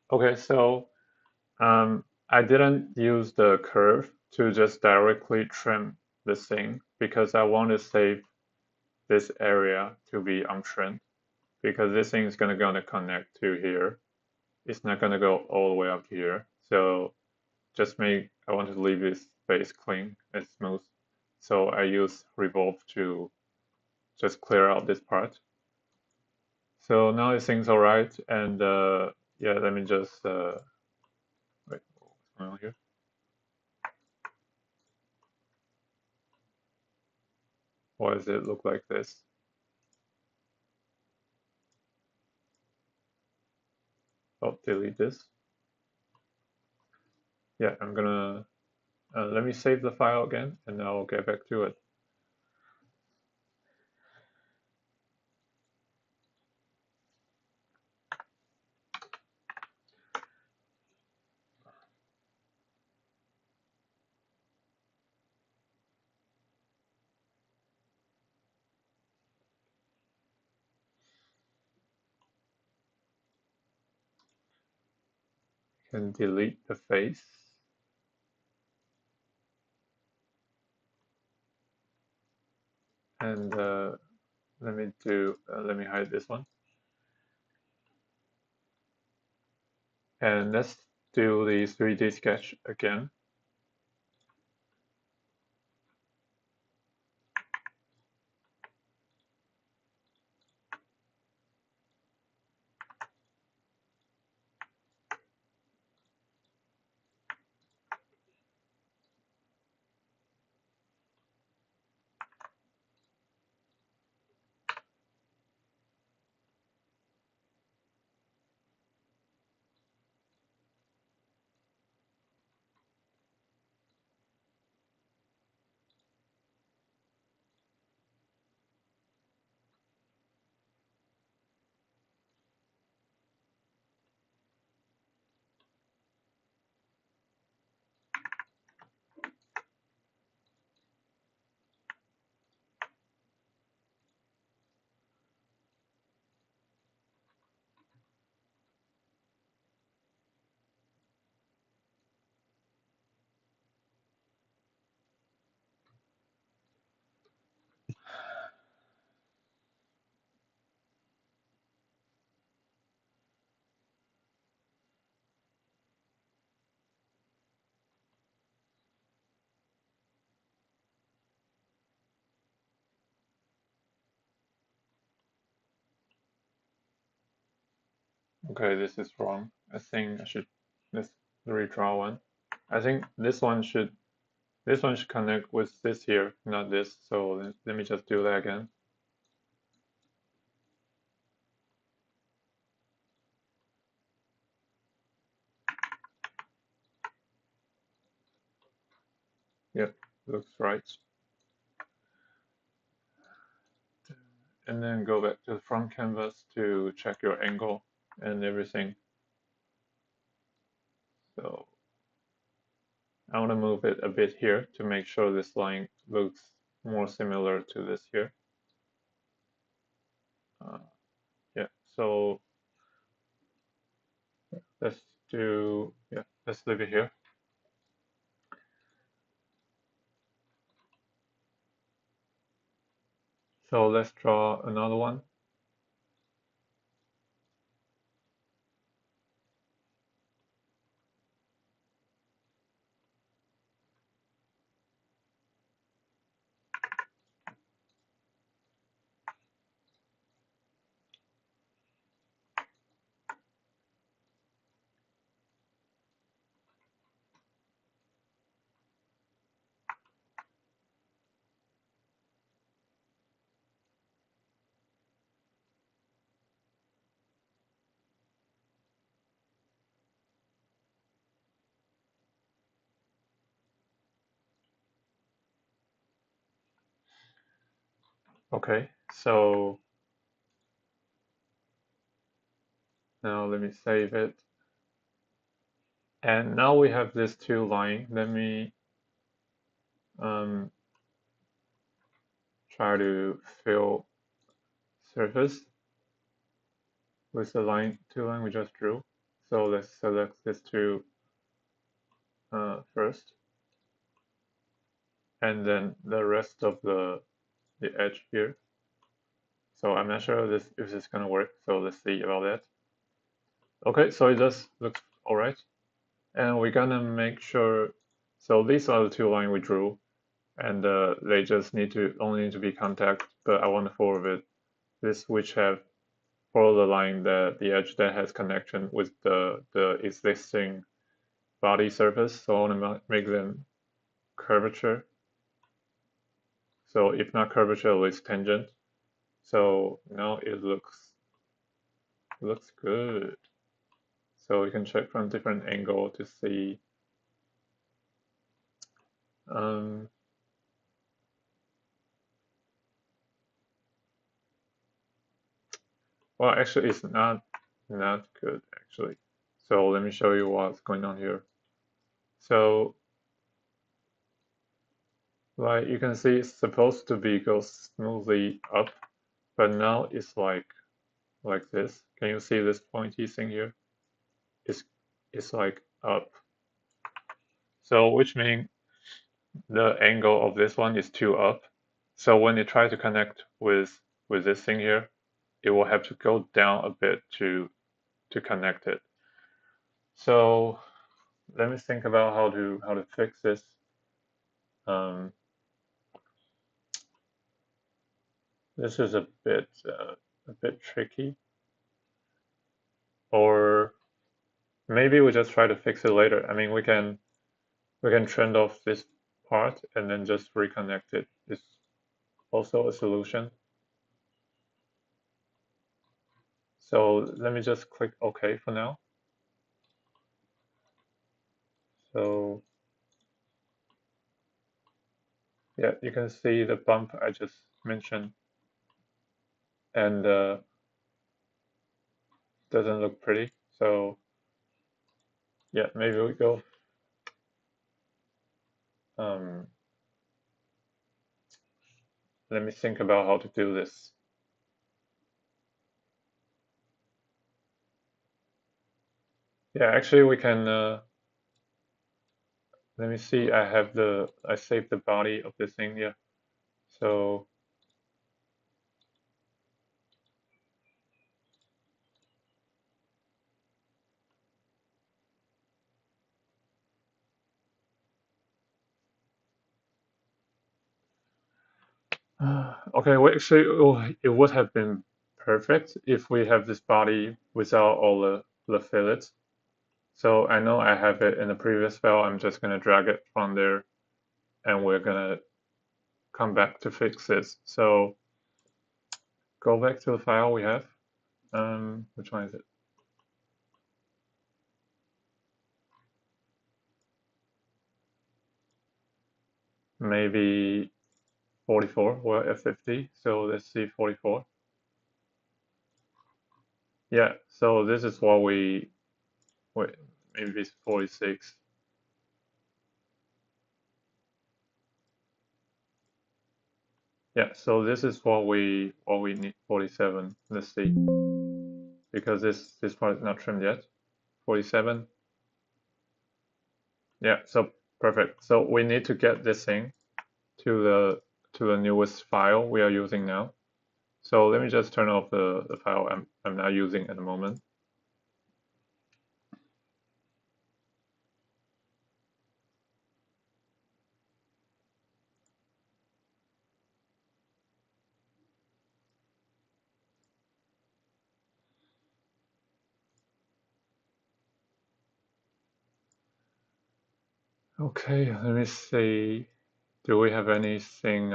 Okay, so I didn't use the curve to just directly trim this thing because I want to save this area to be untrimmed because this thing is gonna connect to here. It's not gonna go all the way up here. So I want to leave this space clean and smooth. So I use revolve to just clear out this part. So now it seems all right. And yeah, let me just wait, what's going on here? Why does it look like this? Oh, delete this. Yeah, I'm gonna let me save the file again, and I'll get back to it. Can delete the face. And let me hide this one. And let's do the 3D sketch again. Okay, this is wrong. I think I should let's redraw one. I think this one should connect with this here, not this. So let me just do that again. Yep, looks right. And then go back to the front canvas to check your angle and everything. So I want to move it a bit here to make sure this line looks more similar to this here. Uh, yeah, so let's let's leave it here. So let's draw another one. Okay, so now let me save it. And now we have these two lines. Let me try to fill surface with the two line we just drew. So let's select these two first, and then the rest of the edge here. So I'm not sure if this is gonna work. So let's see about that. Okay, so it does look all right, and we're gonna make sure. So these are the two lines we drew, and they just only need to be contact. But I want to forward this which have follow the line that the edge that has connection with the existing body surface. So I want to make them curvature. So if not curvature, at least tangent. So now it looks good. So you can check from different angle to see. Um, well, actually, it's not good actually. So let me show you what's going on here. So like you can see, it's supposed to be go smoothly up, but now it's like this. Can you see this pointy thing here? It's like up. So which means the angle of this one is too up. So when you try to connect with this thing here, it will have to go down a bit to connect it. So let me think about how to fix this. Um, this is a bit tricky, or maybe we just try to fix it later. I mean, we can trend off this part and then just reconnect it. It's also a solution. So let me just click OK for now. So yeah, you can see the bump I just mentioned, and doesn't look pretty. So yeah, maybe we go. Um, let me think about how to do this. Yeah, actually we can. Let me see. I saved the body of this thing. Yeah. So okay, well, actually, it would have been perfect if we have this body without all the fillets. So I know I have it in the previous file. I'm just gonna drag it from there, and we're gonna come back to fix this. So go back to the file we have. Which one is it? Maybe 44 or F50. So let's see 44. Yeah. So this is what we wait. Maybe it's 46. Yeah. So this is what we need 47. Let's see, because this part is not trimmed yet. 47. Yeah. So perfect. So we need to get this thing to the newest file we are using now. So let me just turn off the file I'm not using at the moment. Okay, let me see. Do we have anything?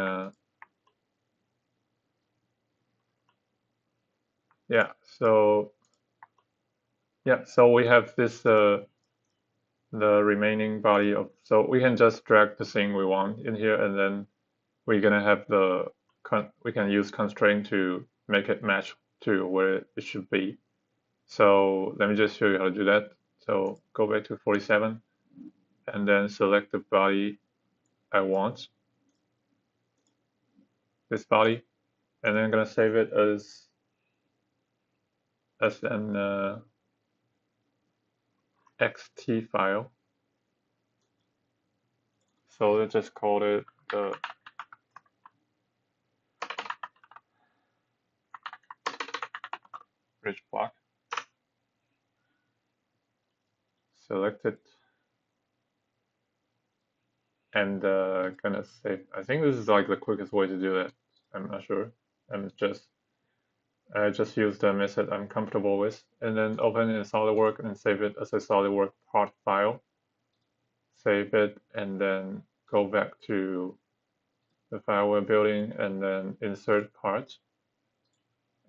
Yeah. So we have this the remaining body of. So we can just drag the thing we want in here, and then we're gonna have we can use constraint to make it match to where it should be. So let me just show you how to do that. So go back to 47 and then select the body I want, this body, and then I'm gonna save it as an xt file. So let's just call it the bridge block. Select it. And gonna save. I think this is like the quickest way to do that. I'm not sure. I just use the method I'm comfortable with, and then open it in SolidWorks and save it as a SolidWorks part file. Save it, and then go back to the file we're building, and then insert part,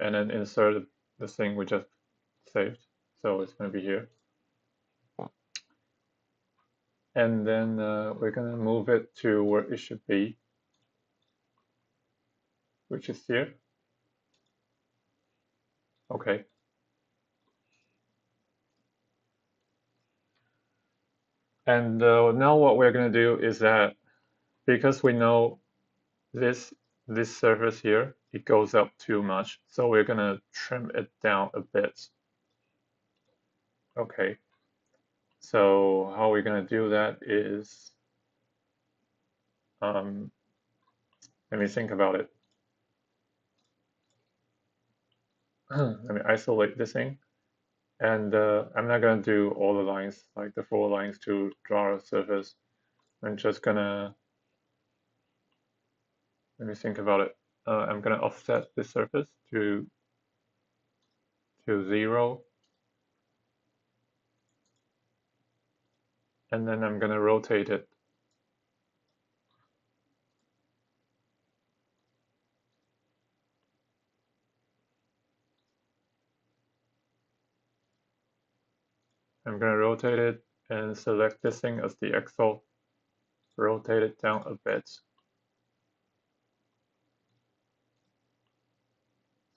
and then insert the thing we just saved. So it's going to be here. And then we're going to move it to where it should be, which is here. Okay. And now what we're going to do is that because we know this surface here, it goes up too much, so we're going to trim it down a bit. Okay. So how we're going to do that is, let me think about it. Let me isolate this thing. And I'm not going to do all the lines, like the 4 lines to draw a surface. I'm just going to, let me think about it. I'm going to offset this surface to 0. And then I'm going to rotate it. I'm going to rotate it and select this thing as the axle. Rotate it down a bit.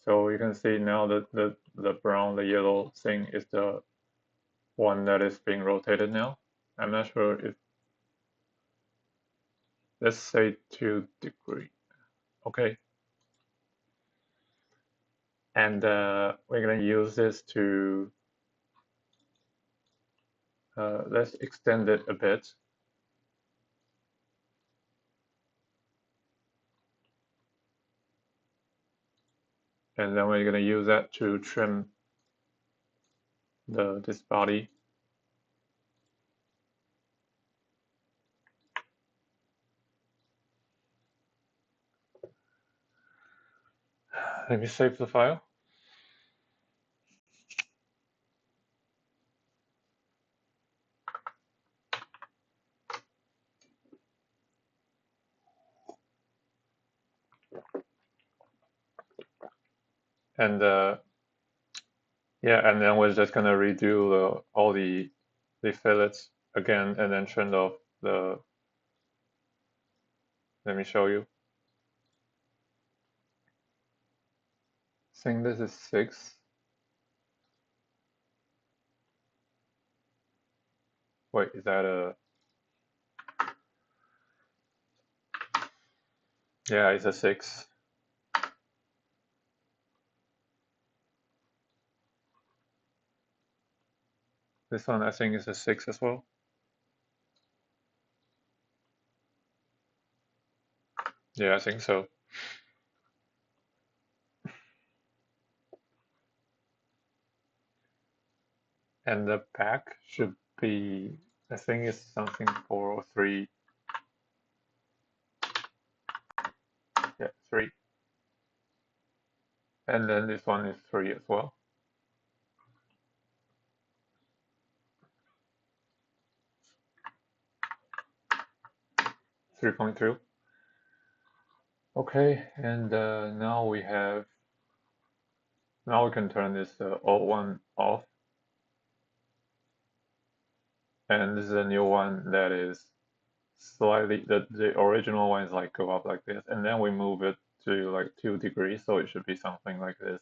So you can see now that the brown, the yellow thing is the one that is being rotated now. I'm not sure if, let's say 2 degrees. Okay. And we're going to use this to, let's extend it a bit. And then we're going to use that to trim this body. Let me save the file. And yeah, and then we're just going to redo all the fillets again, and then trim off the, let me show you. I think this is 6. Wait, is that a, yeah, it's a 6. This one I think is a 6 as well. Yeah, I think so. And the back should be, I think it's something 4 or 3. Yeah, 3. And then this one is 3 as well. 3.2. Okay, and now we can turn this old one off. And this is a new one that is slightly, the original one is like go up like this, and then we move it to like 2 degrees, so it should be something like this.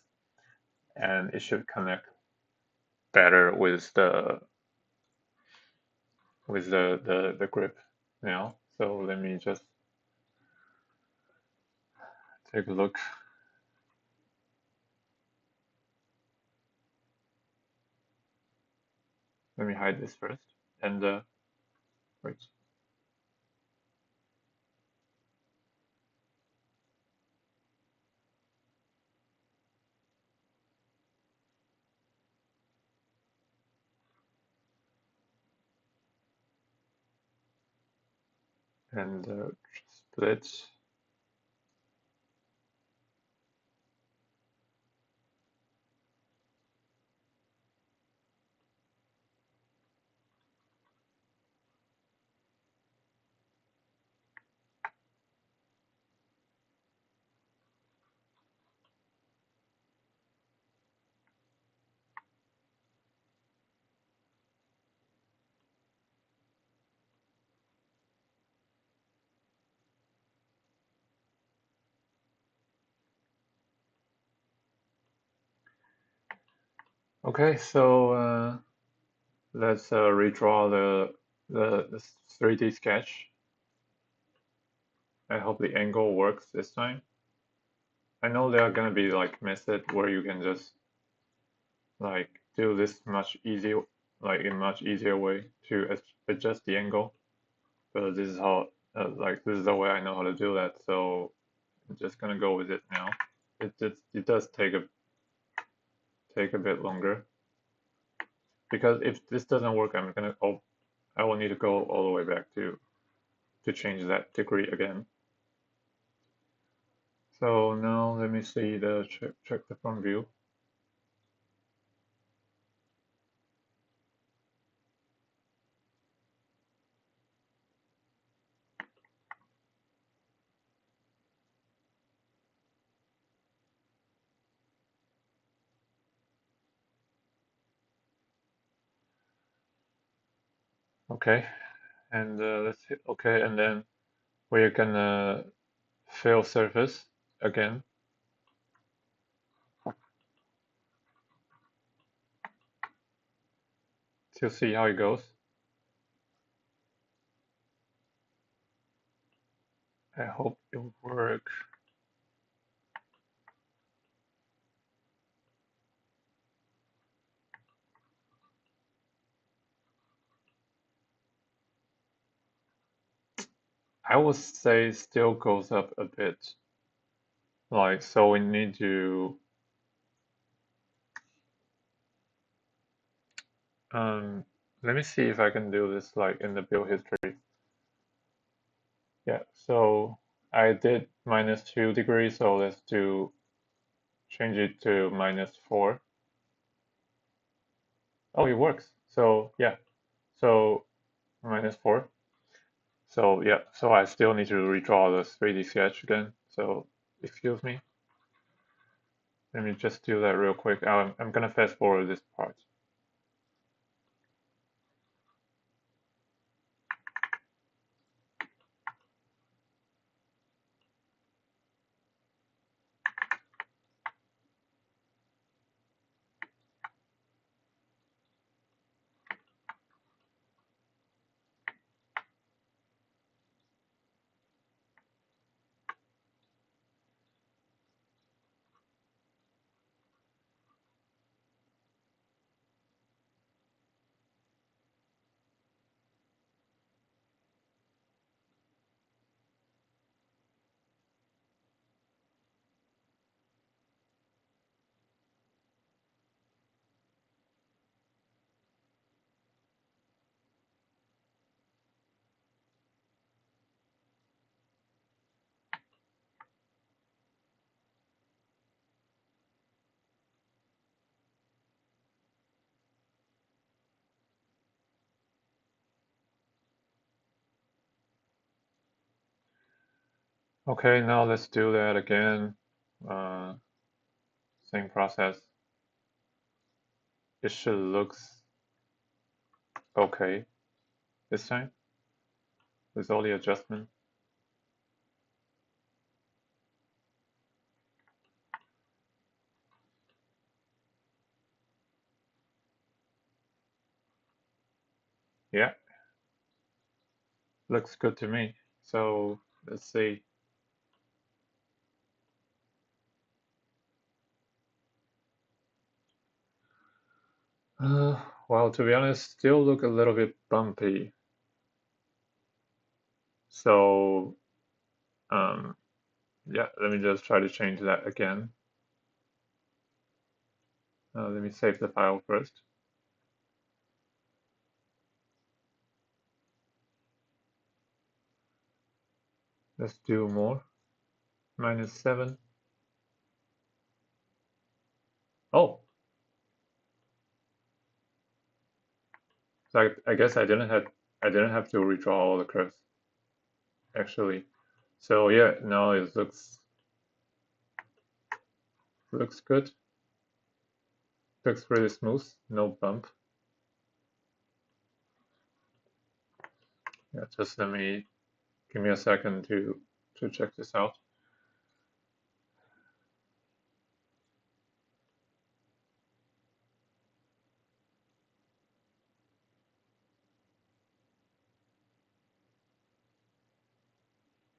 And it should connect better with the grip now. So let me just take a look. Let me hide this first. And wait. And split. Okay, so let's redraw the 3D sketch. I hope the angle works this time. I know there are gonna be like methods where you can just like do this much easier, like in much easier way to adjust the angle. But this is how, like this is the way I know how to do that. So I'm just gonna go with it now. It does take a bit longer because if this doesn't work, I will need to go all the way back to change that degree again. So now let me see the check the front view. Okay, and let's hit OK, and then we're gonna fill surface again to see how it goes. I hope it will work. I would say still goes up a bit. Like, so we need to, let me see if I can do this like in the build history. Yeah, so I did -2 degrees, so let's change it to -4. Oh, it works. So yeah, so -4. So yeah, so I still need to redraw the 3D sketch again. So excuse me. Let me just do that real quick. I'm gonna fast forward this part. Okay, now let's do that again. Uh, Same process. It should look okay this time with all the adjustment. Yeah, looks good to me. So let's see. Uh, Well, to be honest, still look a little bit bumpy. So, yeah, let me just try to change that again. Let me save the file first. Let's do more. -7. Oh, so I guess I didn't have to redraw all the curves actually. So yeah, now it looks good. Looks really smooth, no bump. Yeah, just give me a second to check this out.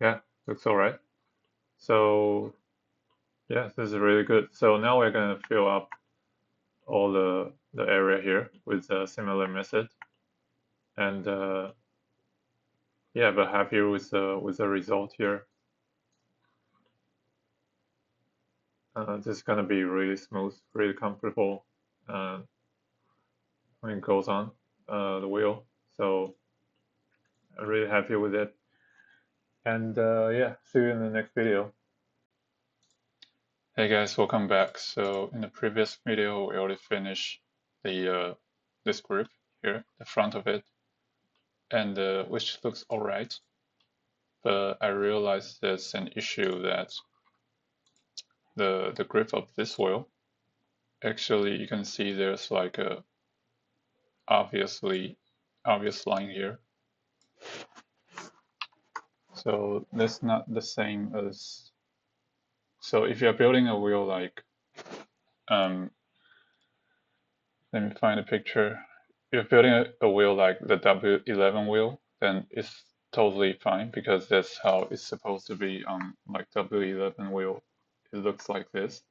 Yeah, looks all right. So yeah, this is really good. So now we're gonna fill up all the area here with a similar method, and yeah, but happy with the result here. This is gonna be really smooth, really comfortable when it goes on the wheel. So I'm really happy with it. And yeah, see you in the next video. Hey guys, welcome back. So in the previous video, we already finished the this grip here, the front of it, and which looks alright. But I realized there's an issue that the grip of this wheel, actually you can see there's like a obvious line here. So that's not the same as, so if you're building a wheel like let me find a picture. If you're building a wheel like the W11 wheel, then it's totally fine because that's how it's supposed to be on like W11 wheel. It looks like this.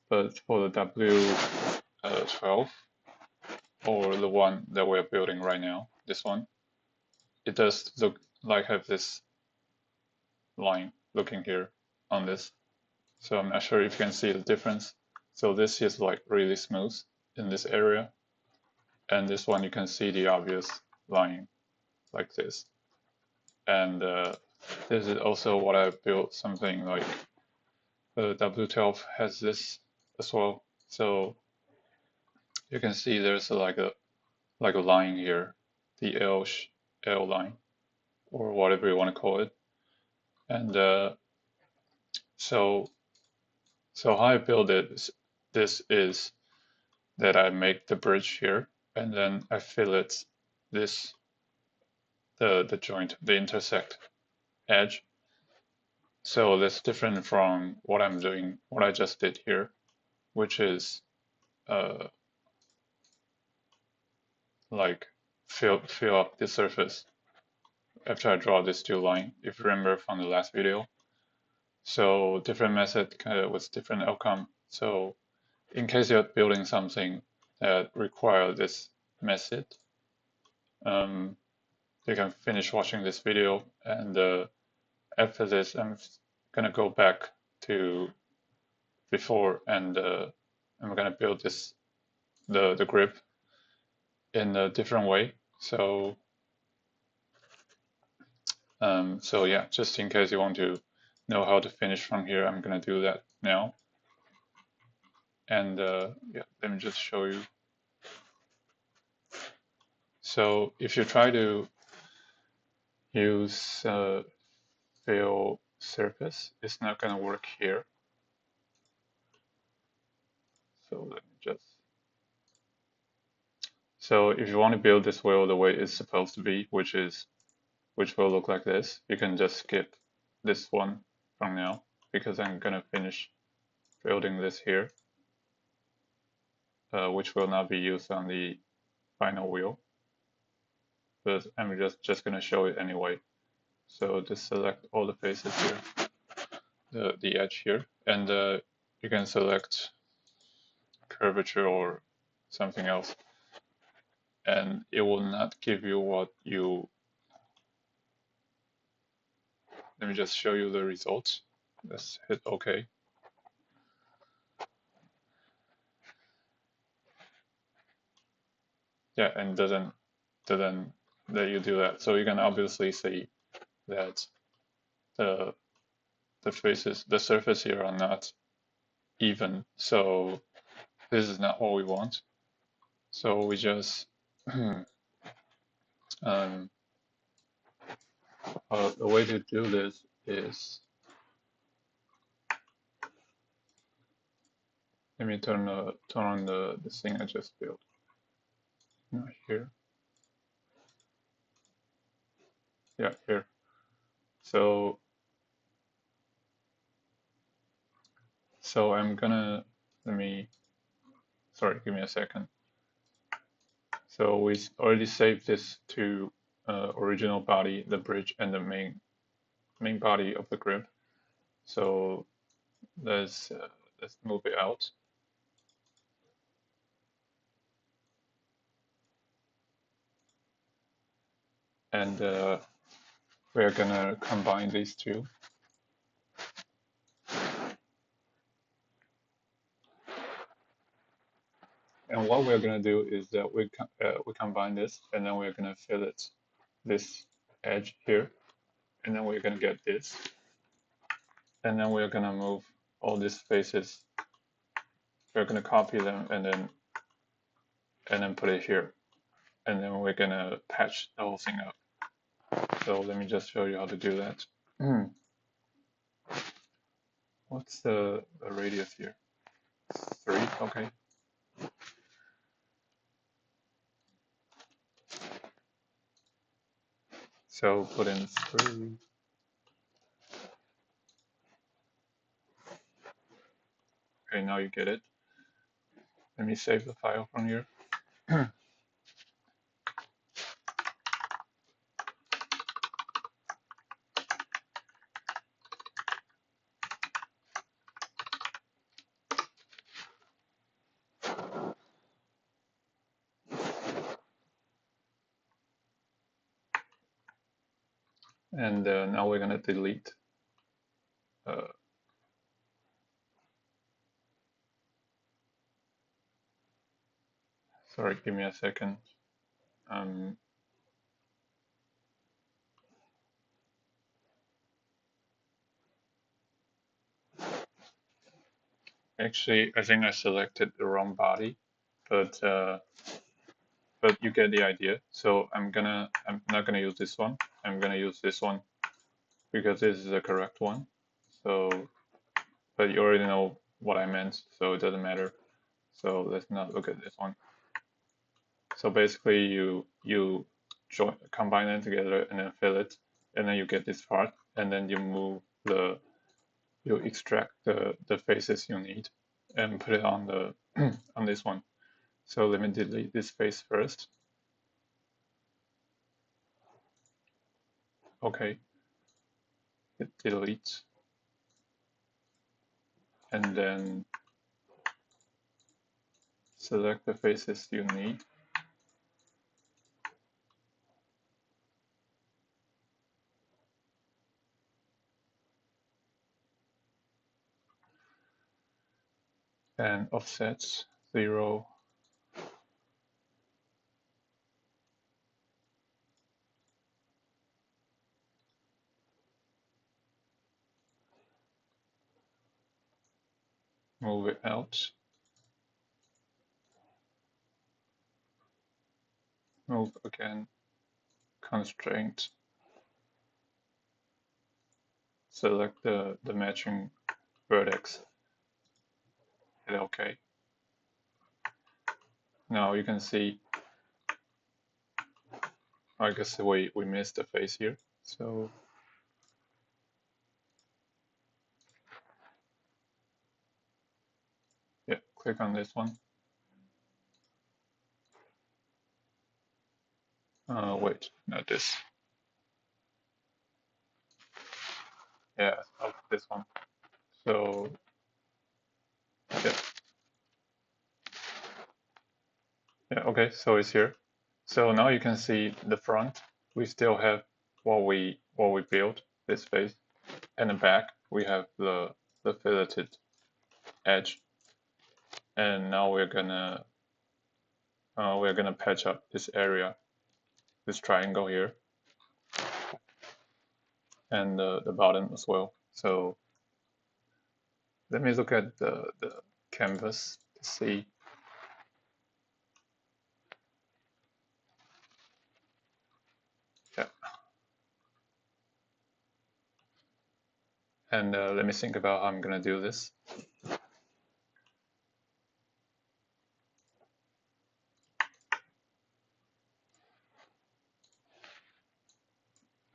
But for the W12 or the one that we're building right now, this one, it does look like have this line looking here on this. So I'm not sure if you can see the difference. So this is like really smooth in this area. And this one you can see the obvious line like this. And this is also what I built, something like the W12 has this as well. So you can see there's like a line here, the L line, or whatever you want to call it. And so how I build it, this is that I make the bridge here, and then I fillet this the joint, the intersect edge. So that's different from what I'm doing, what I just did here, which is like fill up the surface after I draw this two line, if you remember from the last video. So different method with different outcome. So in case you're building something that require this method, you can finish watching this video, and after this I'm gonna go back to before, and I'm gonna build this the grip in a different way. So so yeah, just in case you want to know how to finish from here, I'm gonna do that now. And yeah, let me just show you. So if you try to use fill surface, it's not gonna work here. So let me just. So if you want to build this wheel the way it's supposed to be, which will look like this, you can just skip this one from now, because I'm gonna finish building this here, which will not be used on the final wheel, but I'm just gonna show it anyway. So just select all the faces here, the edge here, and you can select curvature or something else, and it will not give you what you. Let me just show you the results. Let's hit OK. Yeah, and doesn't let you do that. So you can obviously see that the the surface here are not even. So this is not what we want. So we just the way to do this is, let me turn on the thing I just built. Not here. Yeah, here. So I'm gonna sorry, give me a second. So we already saved this to original body, the bridge, and the main body of the grip. So let's move it out. And we're gonna combine these two. And what we're gonna do is that we combine this, and then we're gonna fillet this edge here, and then we're gonna get this, and then we're gonna move all these faces. We're gonna copy them and then put it here, and then we're gonna patch the whole thing up. So let me just show you how to do that. What's the radius here? 3, okay. So put in 3. Okay, now you get it. Let me save the file from here. And now we're gonna delete sorry, give me a second. Actually, I think I selected the wrong body, but you get the idea. So I'm not gonna use this one. I'm gonna use this one because this is the correct one. So, but you already know what I meant, so it doesn't matter. So let's not look at this one. So basically, you combine them together and then fill it, and then you get this part, and then you extract the faces you need and put it on the on this one. So let me delete this face first. Okay, it deletes, and then select the faces you need. And offsets 0. Move it out. Move again. Constraint. Select the matching vertex. Hit OK. Now you can see, I guess we missed the face here. So yeah, click on this one. Wait, not this. Yeah, this one. So yeah. okay, so it's here. So now you can see the front. We still have what we built, this face, and the back we have the filleted edge. And now we're gonna patch up this area, this triangle here, and the bottom as well. So let me look at the canvas to see. Yeah. And let me think about how I'm gonna do this.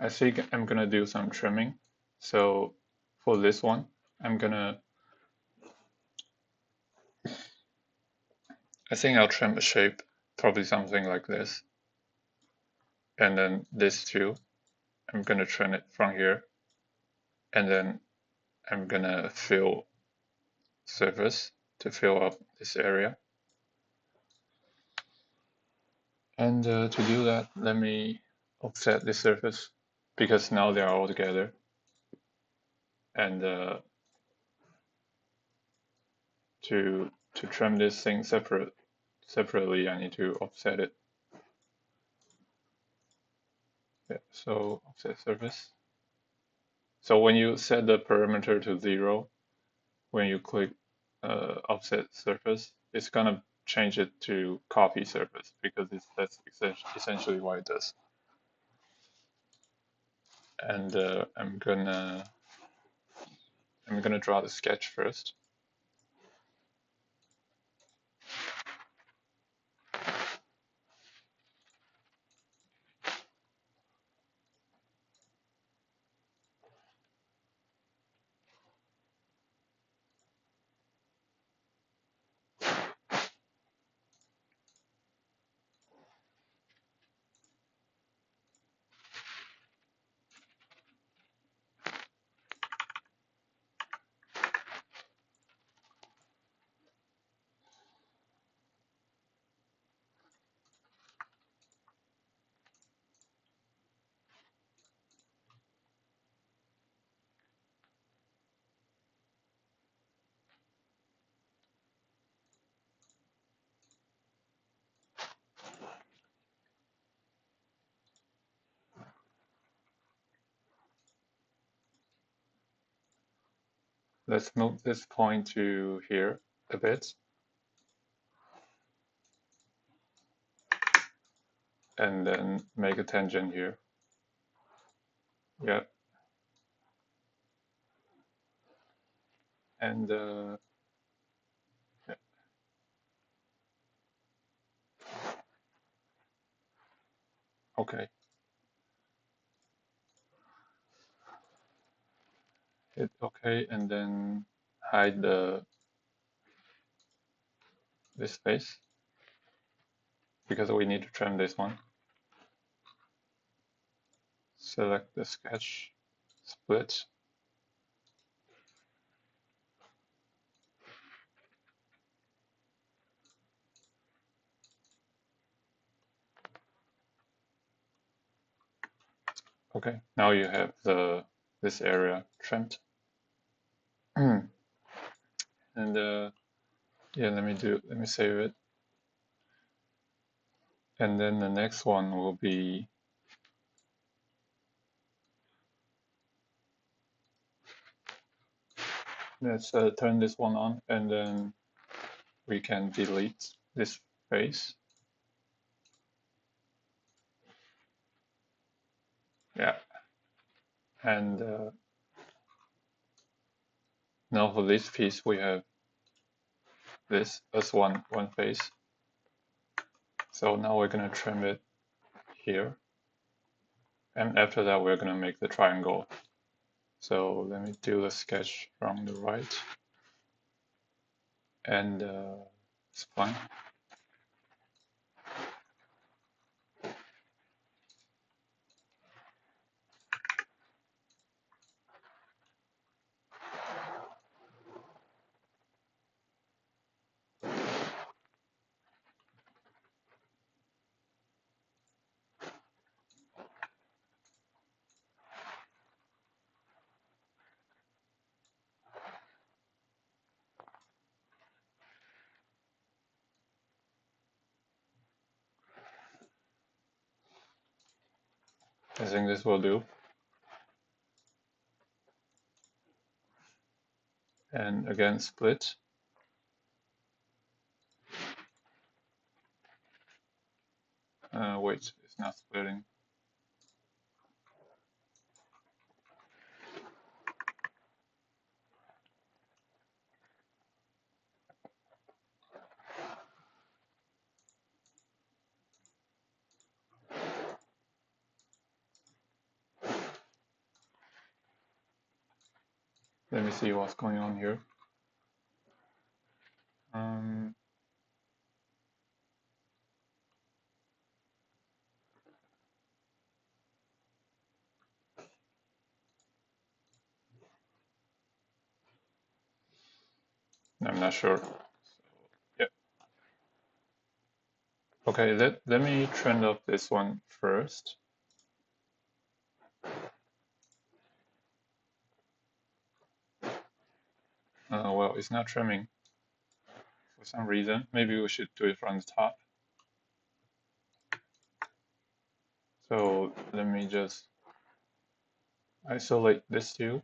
I think I'm gonna do some trimming. So for this one, I think I'll trim the shape, probably something like this. And then this too, I'm gonna trim it from here. And then I'm gonna fill surface to fill up this area. And to do that, let me offset this surface because now they are all together. And to trim this thing separately, I need to offset it. Yeah, so offset surface. So when you set the parameter to 0, when you click offset surface, it's gonna change it to copy surface because that's essentially what it does. And I'm gonna draw the sketch first. Let's move this point to here a bit. And then make a tangent here. Yeah. And yeah. Okay. Hit OK, and then hide this face because we need to trim this one. Select the sketch, split. Okay, now you have this area trimmed. And yeah, let me save it. And then the next one will be let's turn this one on, and then we can delete this face. Yeah. And now for this piece, we have this as one face. So now we're gonna trim it here. And after that, we're gonna make the triangle. So let me do the sketch from the right. And it's fine. I think this will do. And again, split. Wait, it's not splitting. Let me see what's going on here. I'm not sure. Yeah. Okay, let me trend up this one first. Well, it's not trimming for some reason. Maybe we should do it from the top. So let me just isolate this two.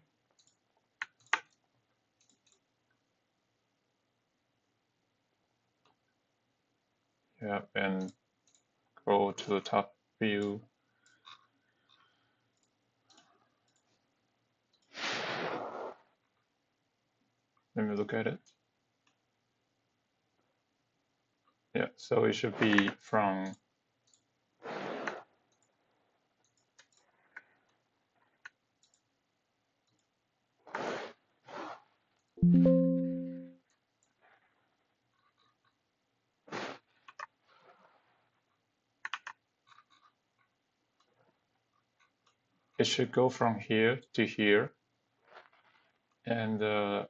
Yeah, and go to the top view. Let me look at it. Yeah, so it should be from it should go from here to here. And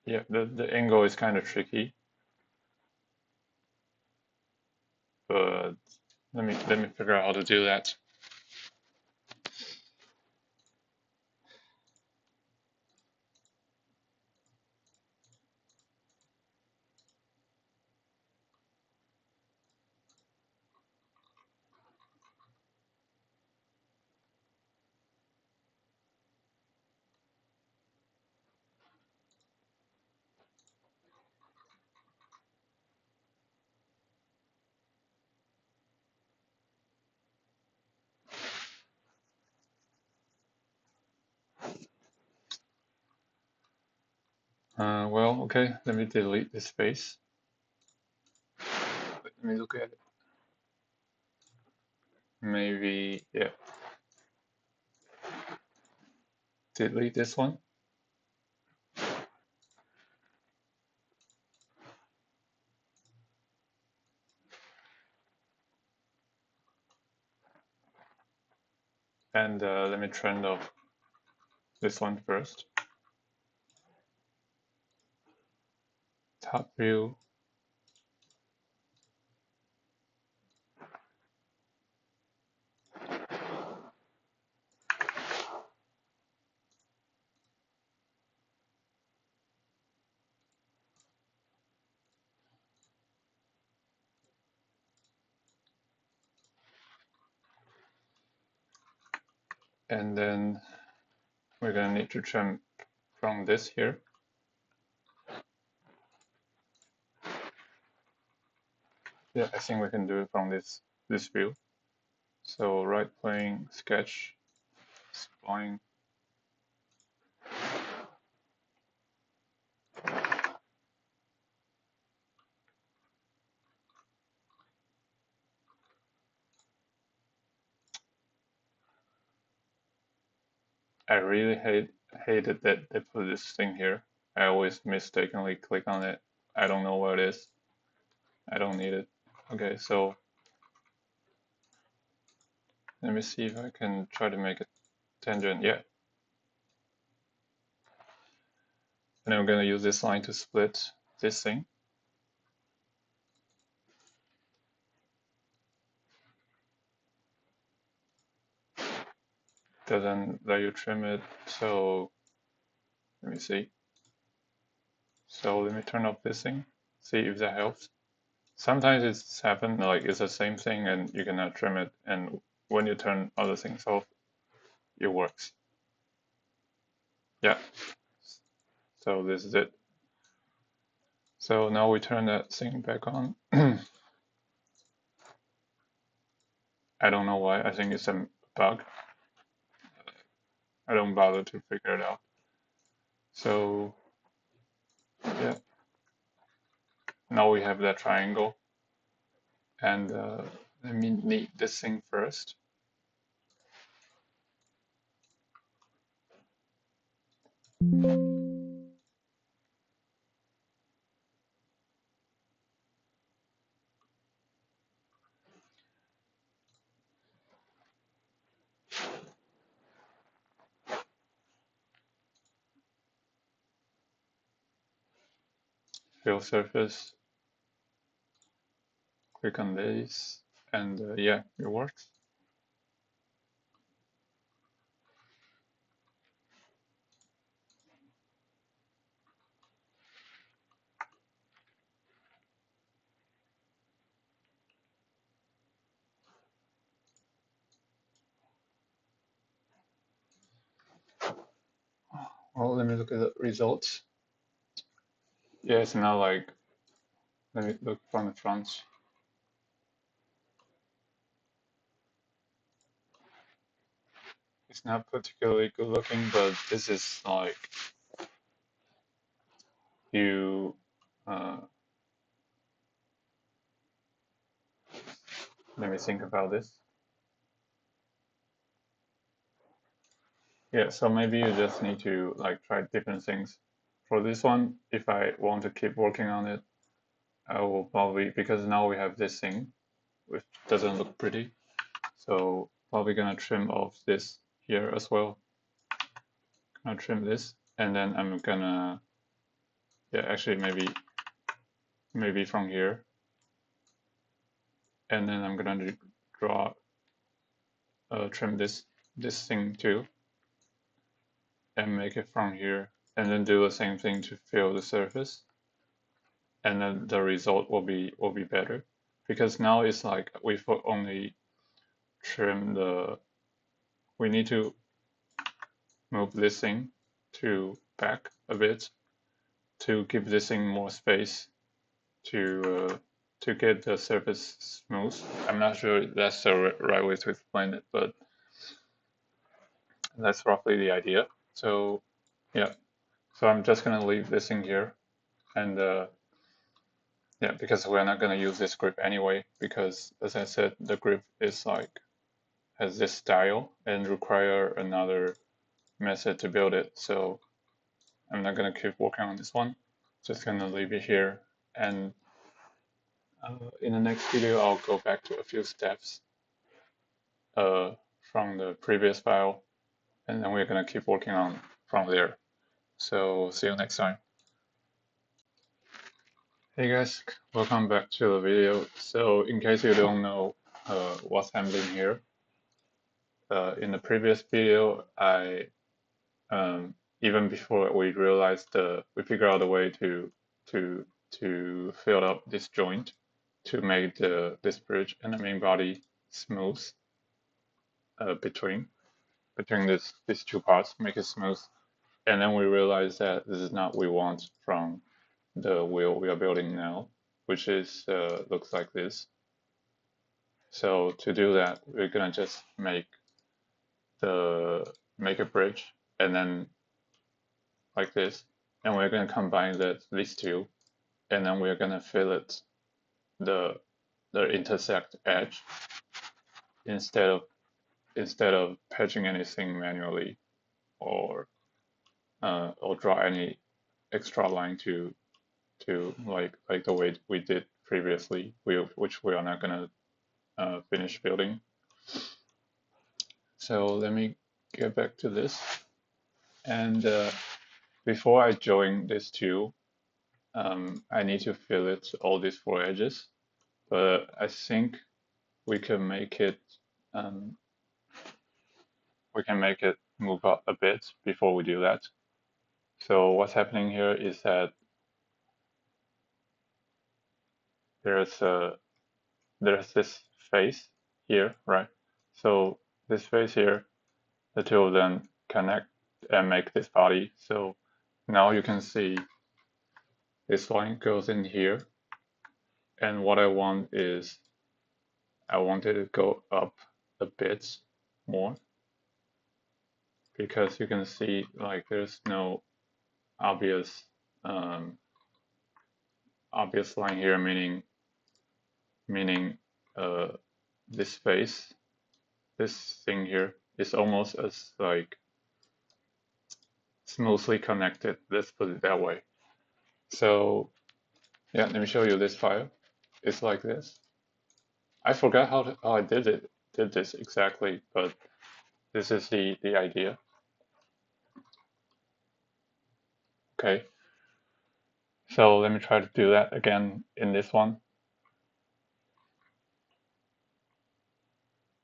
yeah, the angle is kind of tricky, but let me figure out how to do that. Well, okay, let me delete this space. Let me look at it. Maybe, yeah. Delete this one. And let me trend off this one first. Top view. And then we're gonna need to trim from this here. Yeah, I think we can do it from this view. So right plane, sketch, spline. I really hated that they put this thing here. I always mistakenly click on it. I don't know what it is. I don't need it. Okay, so let me see if I can try to make a tangent. Yeah. And I'm gonna use this line to split this thing. Doesn't let you trim it, so let me see. So let me turn off this thing, see if that helps. Sometimes it's happen like it's the same thing and you cannot trim it, and when you turn other things off, it works. Yeah. So this is it. So now we turn that thing back on. I don't know why. I think it's a bug. I don't bother to figure it out. So yeah, now we have that triangle. And let me need this thing first. Fill surface. Click on this, and yeah, it works. Well, let me look at the results. Yeah, it's now like, let me look from the front. It's not particularly good looking, but this is like you let me think about this. Yeah, so maybe you just need to like try different things. For this one, if I want to keep working on it, I will probably, because now we have this thing, which doesn't look pretty, so probably gonna trim off this here as well. Gonna trim this, and then I'm gonna, yeah, actually maybe from here, and then I'm gonna draw, trim this thing too, and make it from here, and then do the same thing to fill the surface, and then the result will be better, because now it's like we've only trim the, we need to move this thing to back a bit to give this thing more space to get the surface smooth. I'm not sure that's the right way to explain it, but that's roughly the idea. So yeah, so I'm just gonna leave this in here, and yeah, because we're not gonna use this grip anyway, because as I said, the grip is like has this style and require another method to build it. So I'm not gonna keep working on this one. Just gonna leave it here, and in the next video, I'll go back to a few steps from the previous file, and then we're gonna keep working on from there. So see you next time. Hey guys, welcome back to the video. So in case you don't know what's happening here, in the previous video, I even before we realized we figured out a way to fill up this joint to make this bridge and the main body smooth between these two parts, make it smooth. And then we realized that this is not what we want from the wheel we are building now, which is looks like this. So to do that, we're gonna just make a bridge, and then like this, and we're gonna combine these two, and then we're gonna fillet the intersect edge instead of patching anything manually or draw any extra line to like the way we did previously, which we are not gonna finish building. So let me get back to this, and before I join these two, I need to fillet all these four edges, but I think we can make it move up a bit before we do that. So what's happening here is that there's this face here, right? So this face here, the two of them connect and make this body. So now you can see this line goes in here. And what I want is I want it to go up a bit more, because you can see like there's no obvious obvious line here, meaning this face, this thing here is almost as like smoothly connected. Let's put it that way. So yeah, let me show you this file. It's like this. I forgot how I did this exactly, but this is the idea. Okay, so let me try to do that again in this one.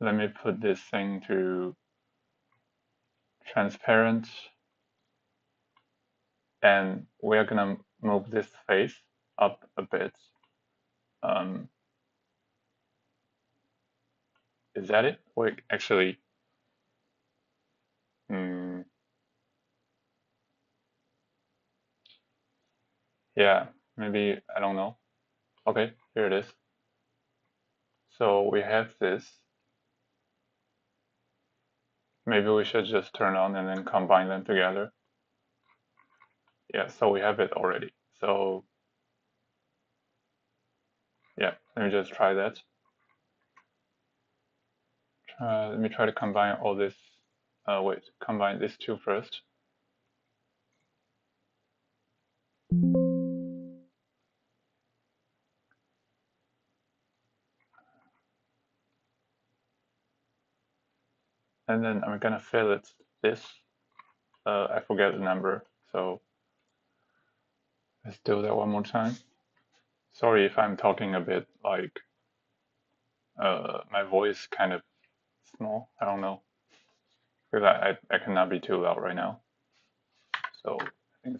Let me put this thing to transparent, and we're gonna move this face up a bit. Is that it? Wait, actually, yeah, maybe, I don't know. Okay, here it is. So we have this. Maybe we should just turn on and then combine them together. Yeah, so we have it already. So yeah, let me just try that. Let me try to combine all this. Wait, combine these two first. And then I'm gonna fill it this. I forget the number, so let's do that one more time. Sorry if I'm talking a bit like my voice kind of small. I don't know, because I cannot be too loud right now. So I think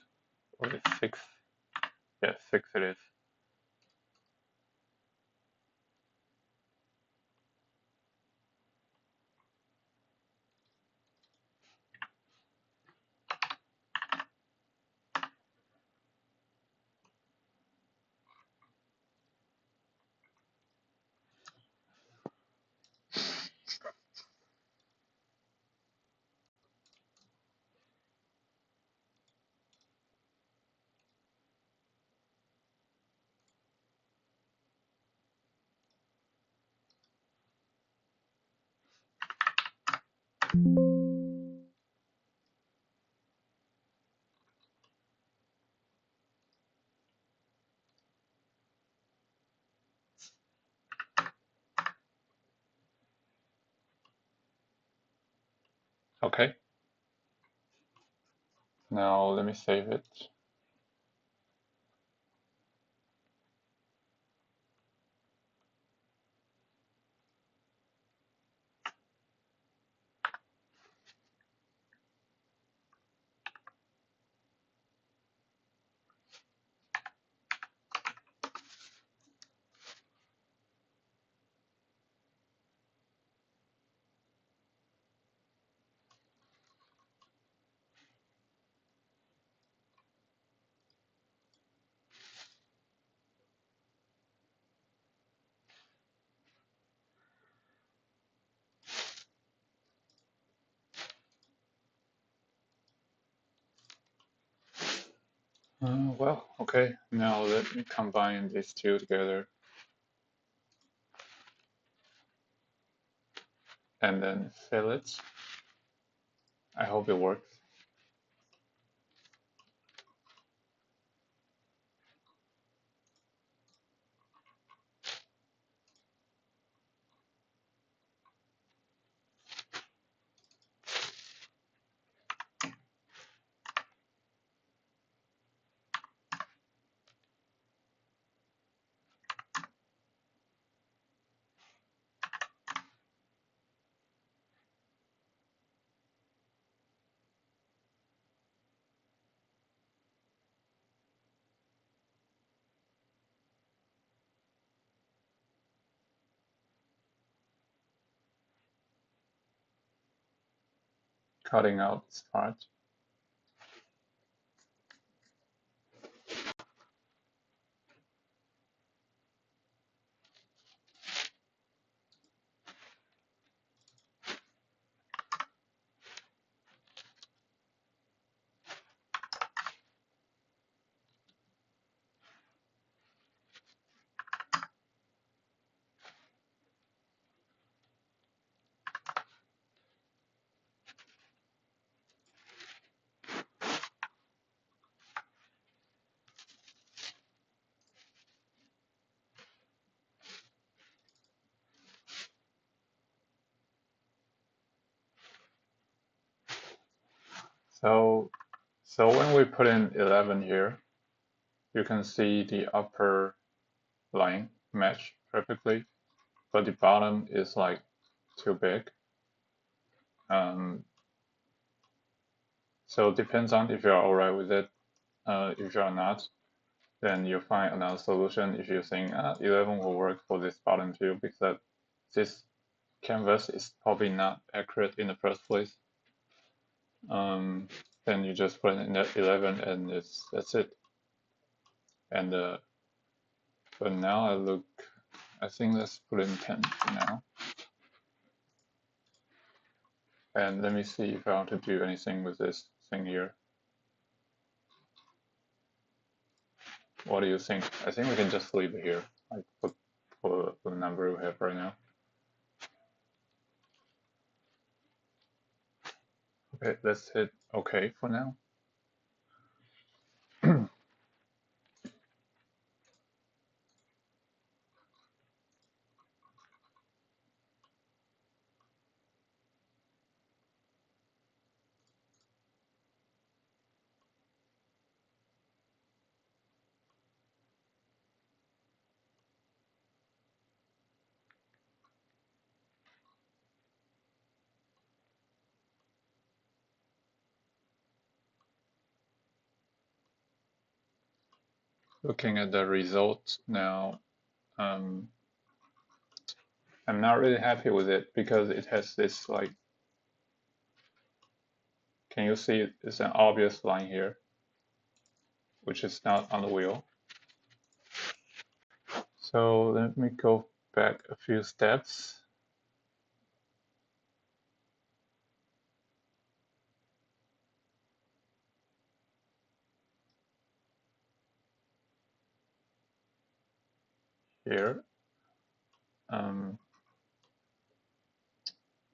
it's 6. Yeah, 6 it is. Okay. Now let me save it. Well, okay. Now let me combine these two together. And then fill it. I hope it works. cutting out this part. So when we put in 11 here, you can see the upper line match perfectly, but the bottom is like too big. So it depends on if you're alright with it. If you're not, then you'll find another solution if you think 11 will work for this bottom view, because this canvas is probably not accurate in the first place. Then you just put in 11 and that's it. And but now I think let's put in 10 for now. And let me see if I want to do anything with this thing here. What do you think? I think we can just leave it here, like for the number we have right now. Okay, let's hit OK for now. Looking at the results now, I'm not really happy with it because it has this like, can you see it? It's an obvious line here, which is not on the wheel. So let me go back a few steps. Here.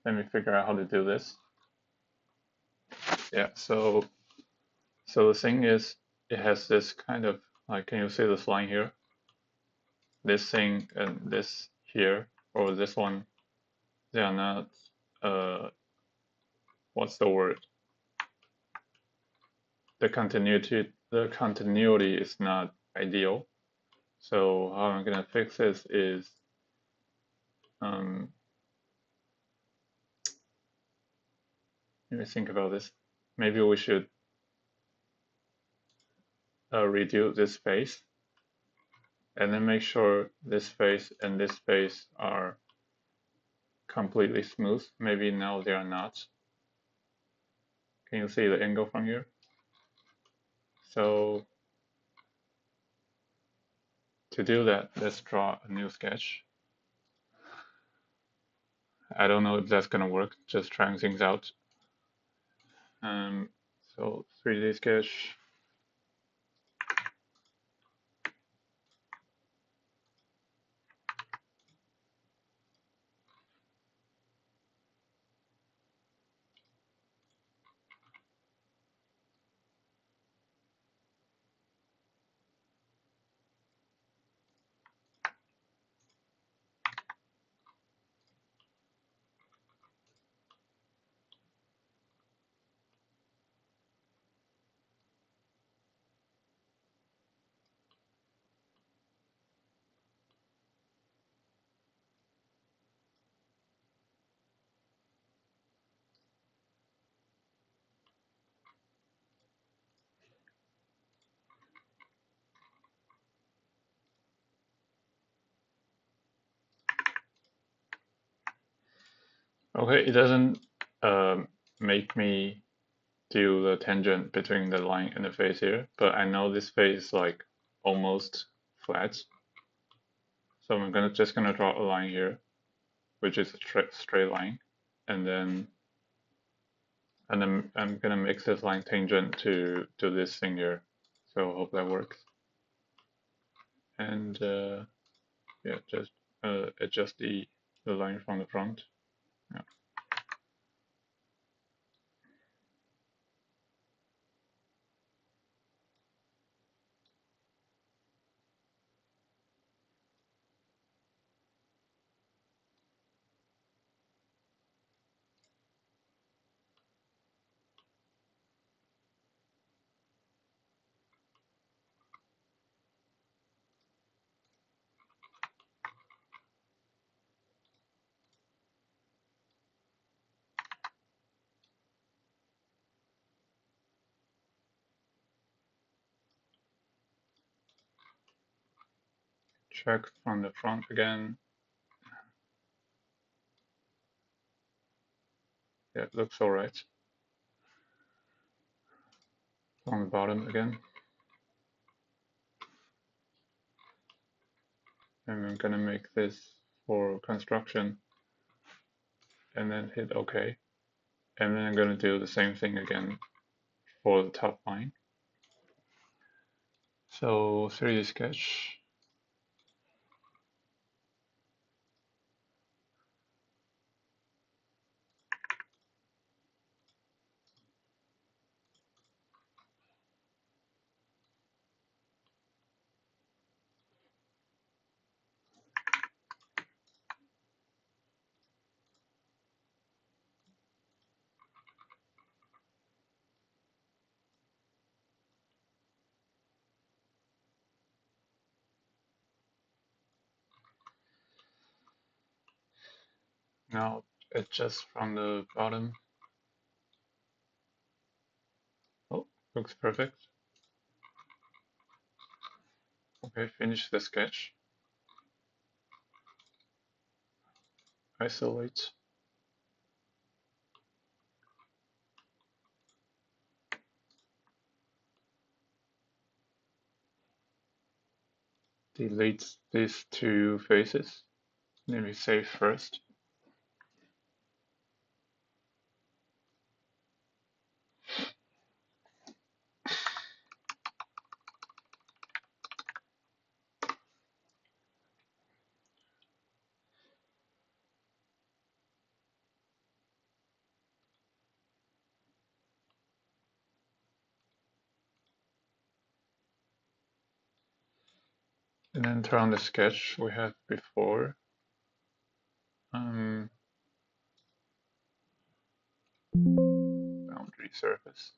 Let me figure out how to do this. Yeah, so the thing is, it has this kind of, like, can you see this line here? This thing and this here, or this one, they are not, what's the word? The continuity is not ideal. So how I'm gonna fix this is, let me think about this. Maybe we should reduce this space, and then make sure this face and this face are completely smooth. Maybe now they are not. Can you see the angle from here? So to do that, let's draw a new sketch. I don't know if that's gonna work, just trying things out. So 3D sketch. Okay, it doesn't make me do the tangent between the line and the face here, but I know this face is like almost flat. So I'm just gonna draw a line here, which is a straight line, and then I'm gonna make this line tangent to this thing here. So hope that works. And yeah, just adjust the line from the front. Yeah. Check from the front again. Yeah, it looks all right. From the bottom again. And I'm gonna make this for construction and then hit OK. And then I'm gonna do the same thing again for the top line. So 3D sketch. Now adjust from the bottom. Oh, looks perfect. Okay, finish the sketch. Isolate. Delete these two faces. Let me save first. And then turn on the sketch we had before. Boundary surface.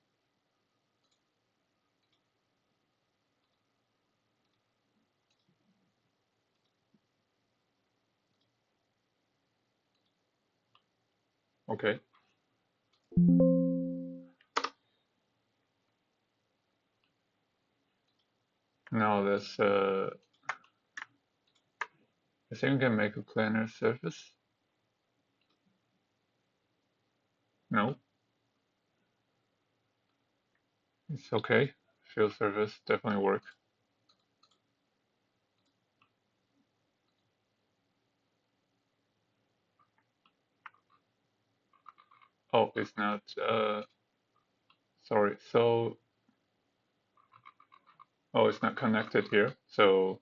Okay. Now let's I think we can make a planar surface. No. It's okay. Field surface definitely work. Oh, it's not sorry. So oh, it's not connected here. So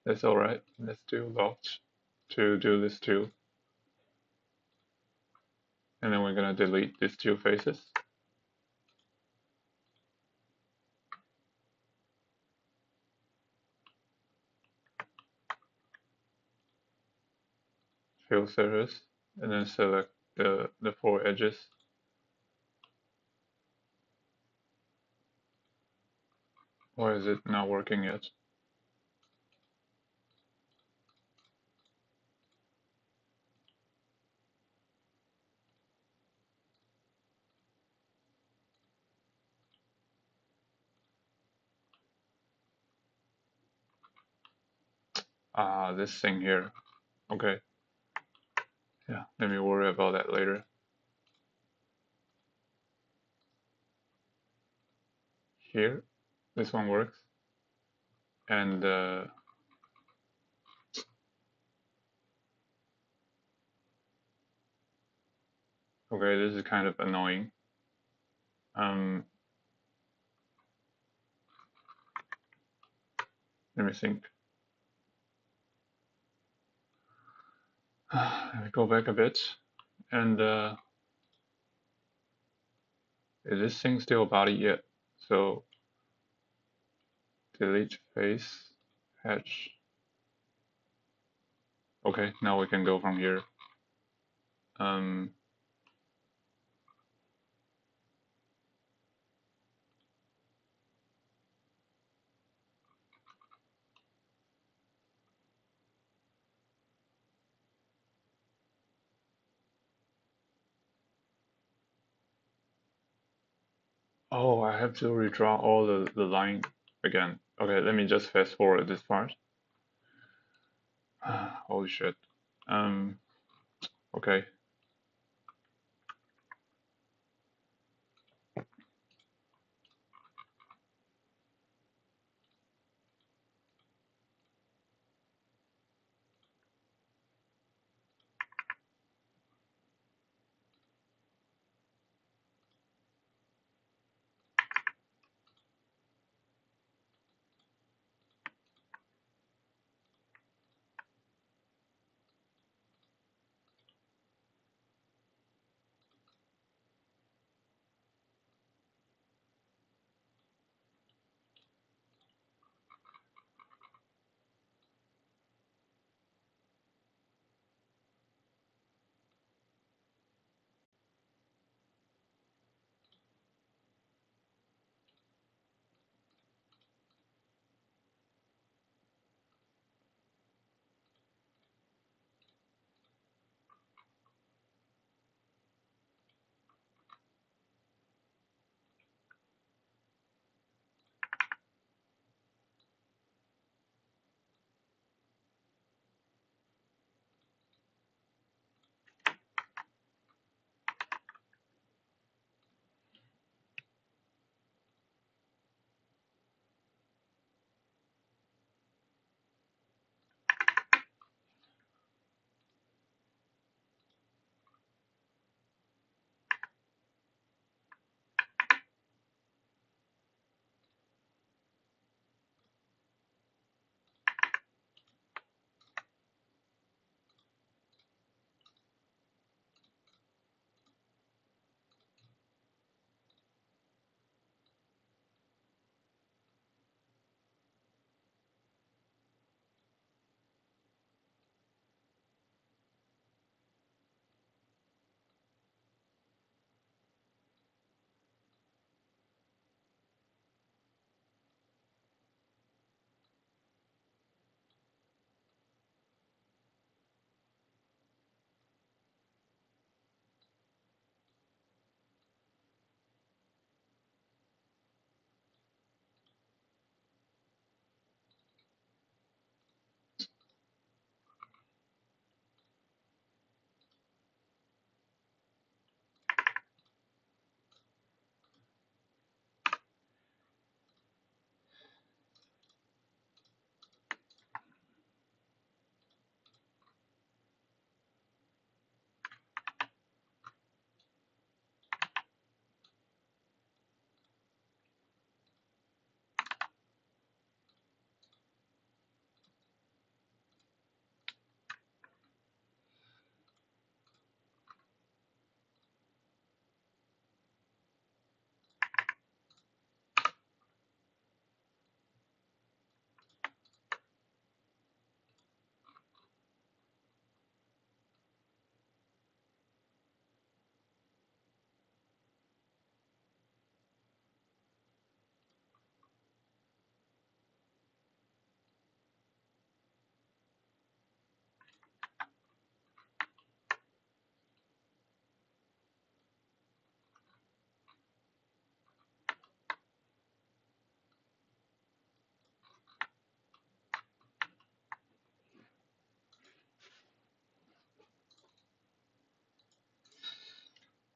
that's all right. Let's do locked to do this too. And then we're gonna delete these two faces. Field surface, and then select the four edges. Why is it not working yet? Ah, this thing here. Okay. Yeah, let me worry about that later. here. This one works. And okay, this is kind of annoying. Let me think. Let me go back a bit. And is this thing still a body yet? So delete face, hatch. Okay, now we can go from here. Oh, I have to redraw all the line again. Okay, let me just fast forward this part. Holy shit. Okay.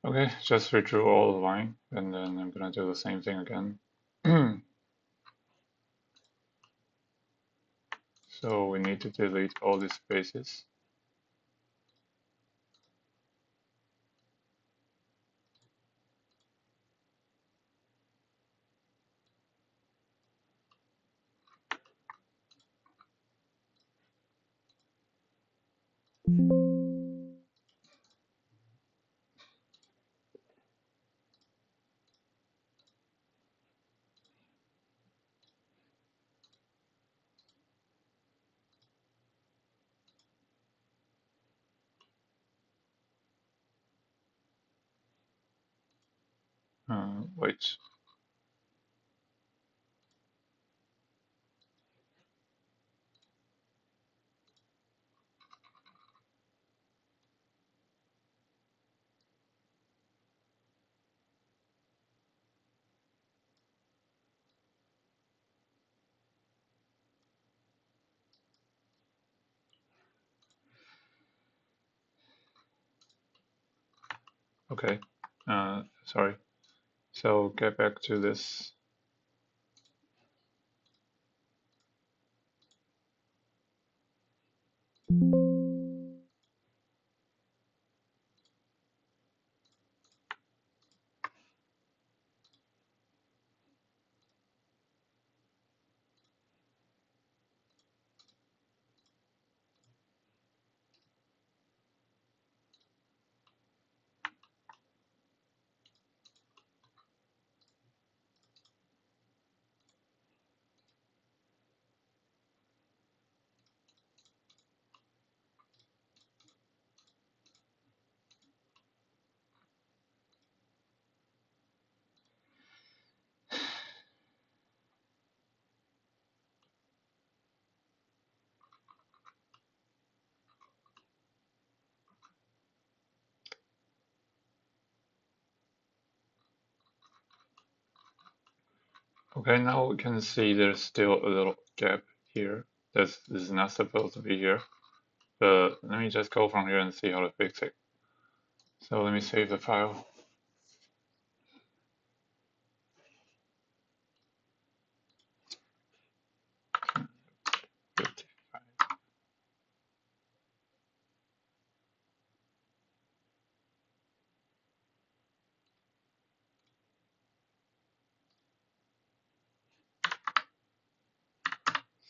Okay, just redrew all the line, and then I'm gonna do the same thing again. So we need to delete all these spaces. Wait. Okay. Sorry. So get back to this. Okay, now we can see there's still a little gap here. This is not supposed to be here. But let me just go from here and see how to fix it. So let me save the file.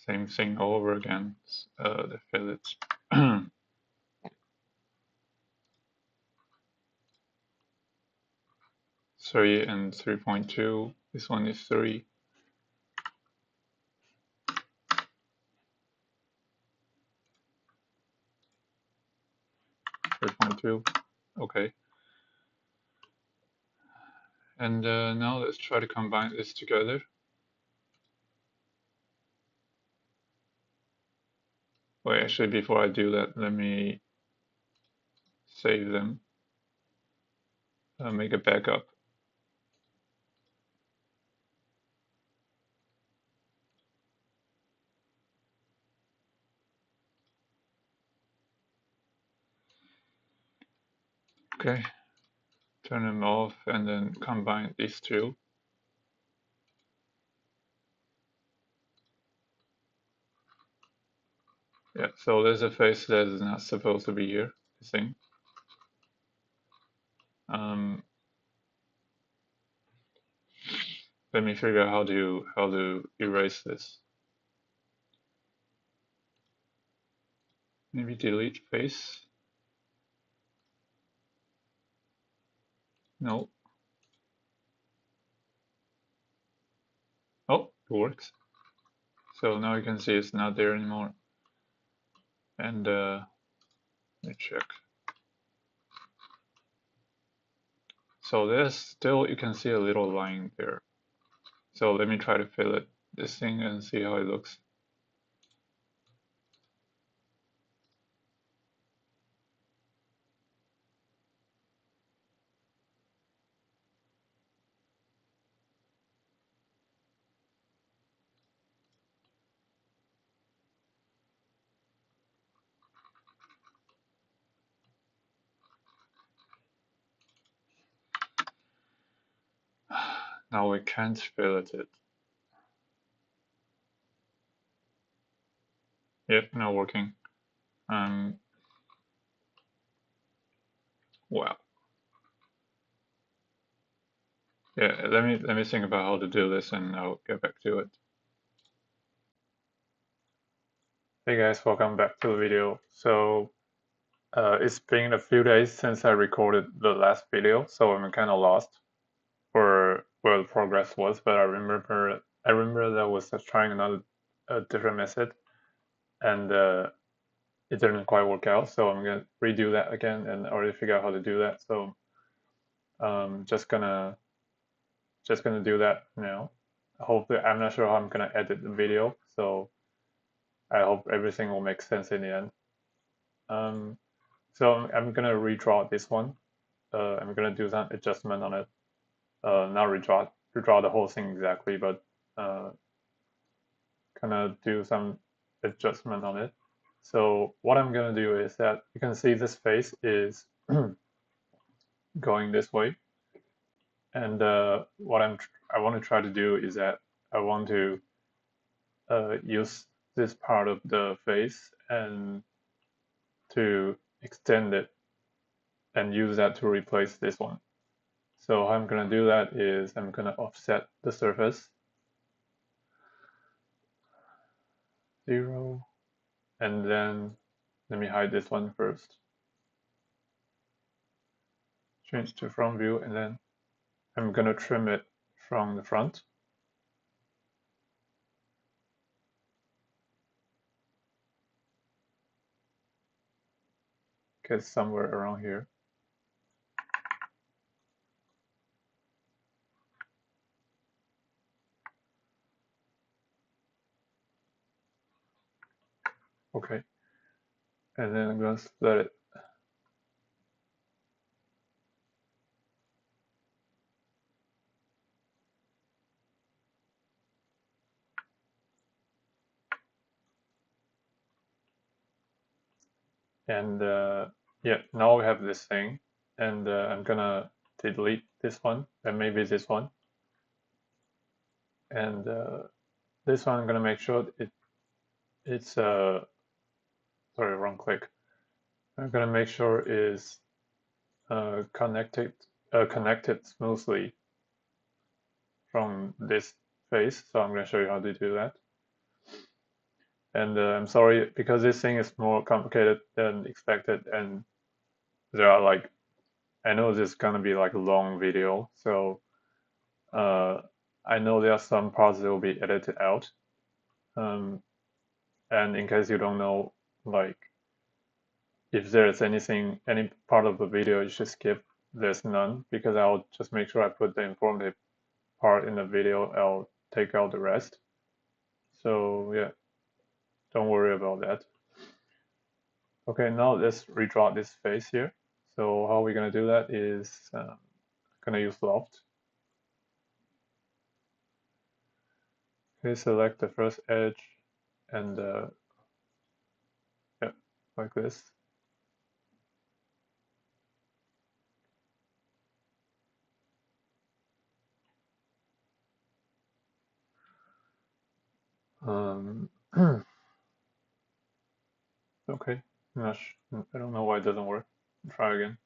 Same thing all over again. The fillet. 3 and 3.2. This one is 3. 3.2. Okay. And now let's try to combine this together. Wait, actually, before I do that, let me save them. Make a backup. Okay. Turn them off and then combine these two. Yeah, so there's a face that is not supposed to be here, this thing. Let me figure out how to erase this. Maybe delete face. No. Oh, it works. So now you can see it's not there anymore. And let me check. So there's still, you can see a little line there. So let me try to fill it this thing and see how it looks. Now we can't fillet it. Yep, not working. Well, yeah, let me think about how to do this and I'll get back to it. Hey guys, welcome back to the video. So it's been a few days since I recorded the last video, so I'm kind of lost for where the progress was. But I remember that I was just trying a different method, and it didn't quite work out. So I'm gonna redo that again and already figure out how to do that. So just gonna do that now. Hopefully, I'm not sure how I'm gonna edit the video, so I hope everything will make sense in the end. So I'm gonna redraw this one. I'm gonna do some adjustment on it. Not redraw the whole thing exactly, but gonna do some adjustment on it. So what I'm gonna do is that you can see this face is going this way, and what I want to try to do is that I want to use this part of the face and to extend it and use that to replace this one. So how I'm gonna do that is I'm gonna offset the surface 0, and then let me hide this one first. Change to front view, and then I'm gonna trim it from the front. Get somewhere around here. Okay, and then I'm gonna split it. And yeah, now we have this thing, and I'm gonna delete this one and maybe this one, and this one I'm gonna make sure it's sorry, wrong click. I'm gonna make sure is connected smoothly from this face. So I'm gonna show you how to do that. And I'm sorry because this thing is more complicated than expected, and there are like I know this is gonna be like a long video, so I know there are some parts that will be edited out. And in case you don't know, like if there's any part of the video you should skip, there's none because I'll just make sure I put the informative part in the video. I'll take out the rest. So yeah, don't worry about that. Okay, now let's redraw this face here. So how we're gonna do that is gonna use loft. Okay, select the first edge and yeah, like this. Okay, I don't know why it doesn't work. Try again.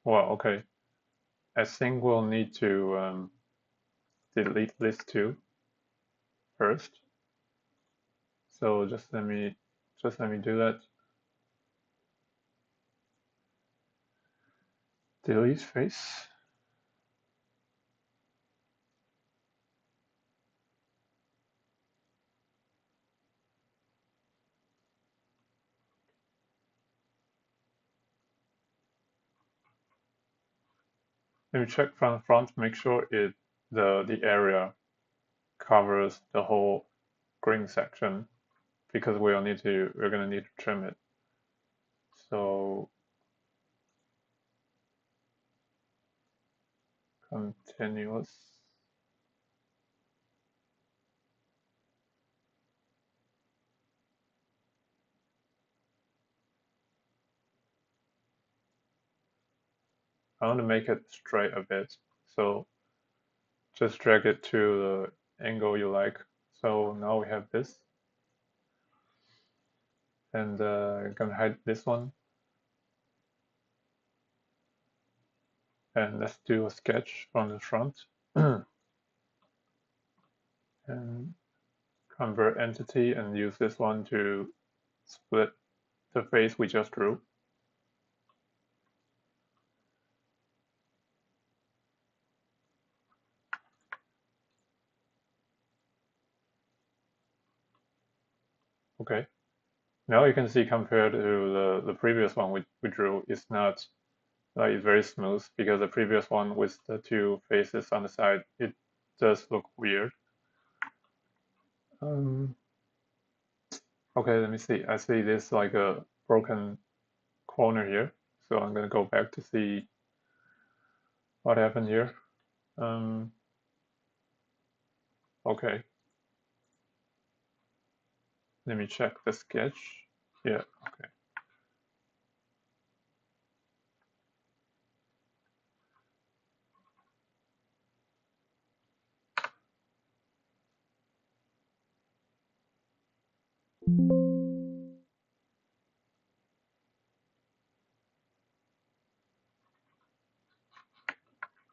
Well, okay. I think we'll need to delete this too first. So just let me do that. Delete face. Let me check from the front, make sure the area covers the whole green section because we're gonna need to trim it. So continuous. I want to make it straight a bit. So just drag it to the angle you like. So now we have this. And I'm gonna hide this one. And let's do a sketch from the front. And convert entity and use this one to split the face we just drew. Okay. Now you can see compared to the previous one we drew, it's not like very smooth because the previous one with the two faces on the side, it does look weird. Okay, let me see. I see this like a broken corner here. So I'm gonna go back to see what happened here. Okay. Let me check the sketch. Yeah, okay.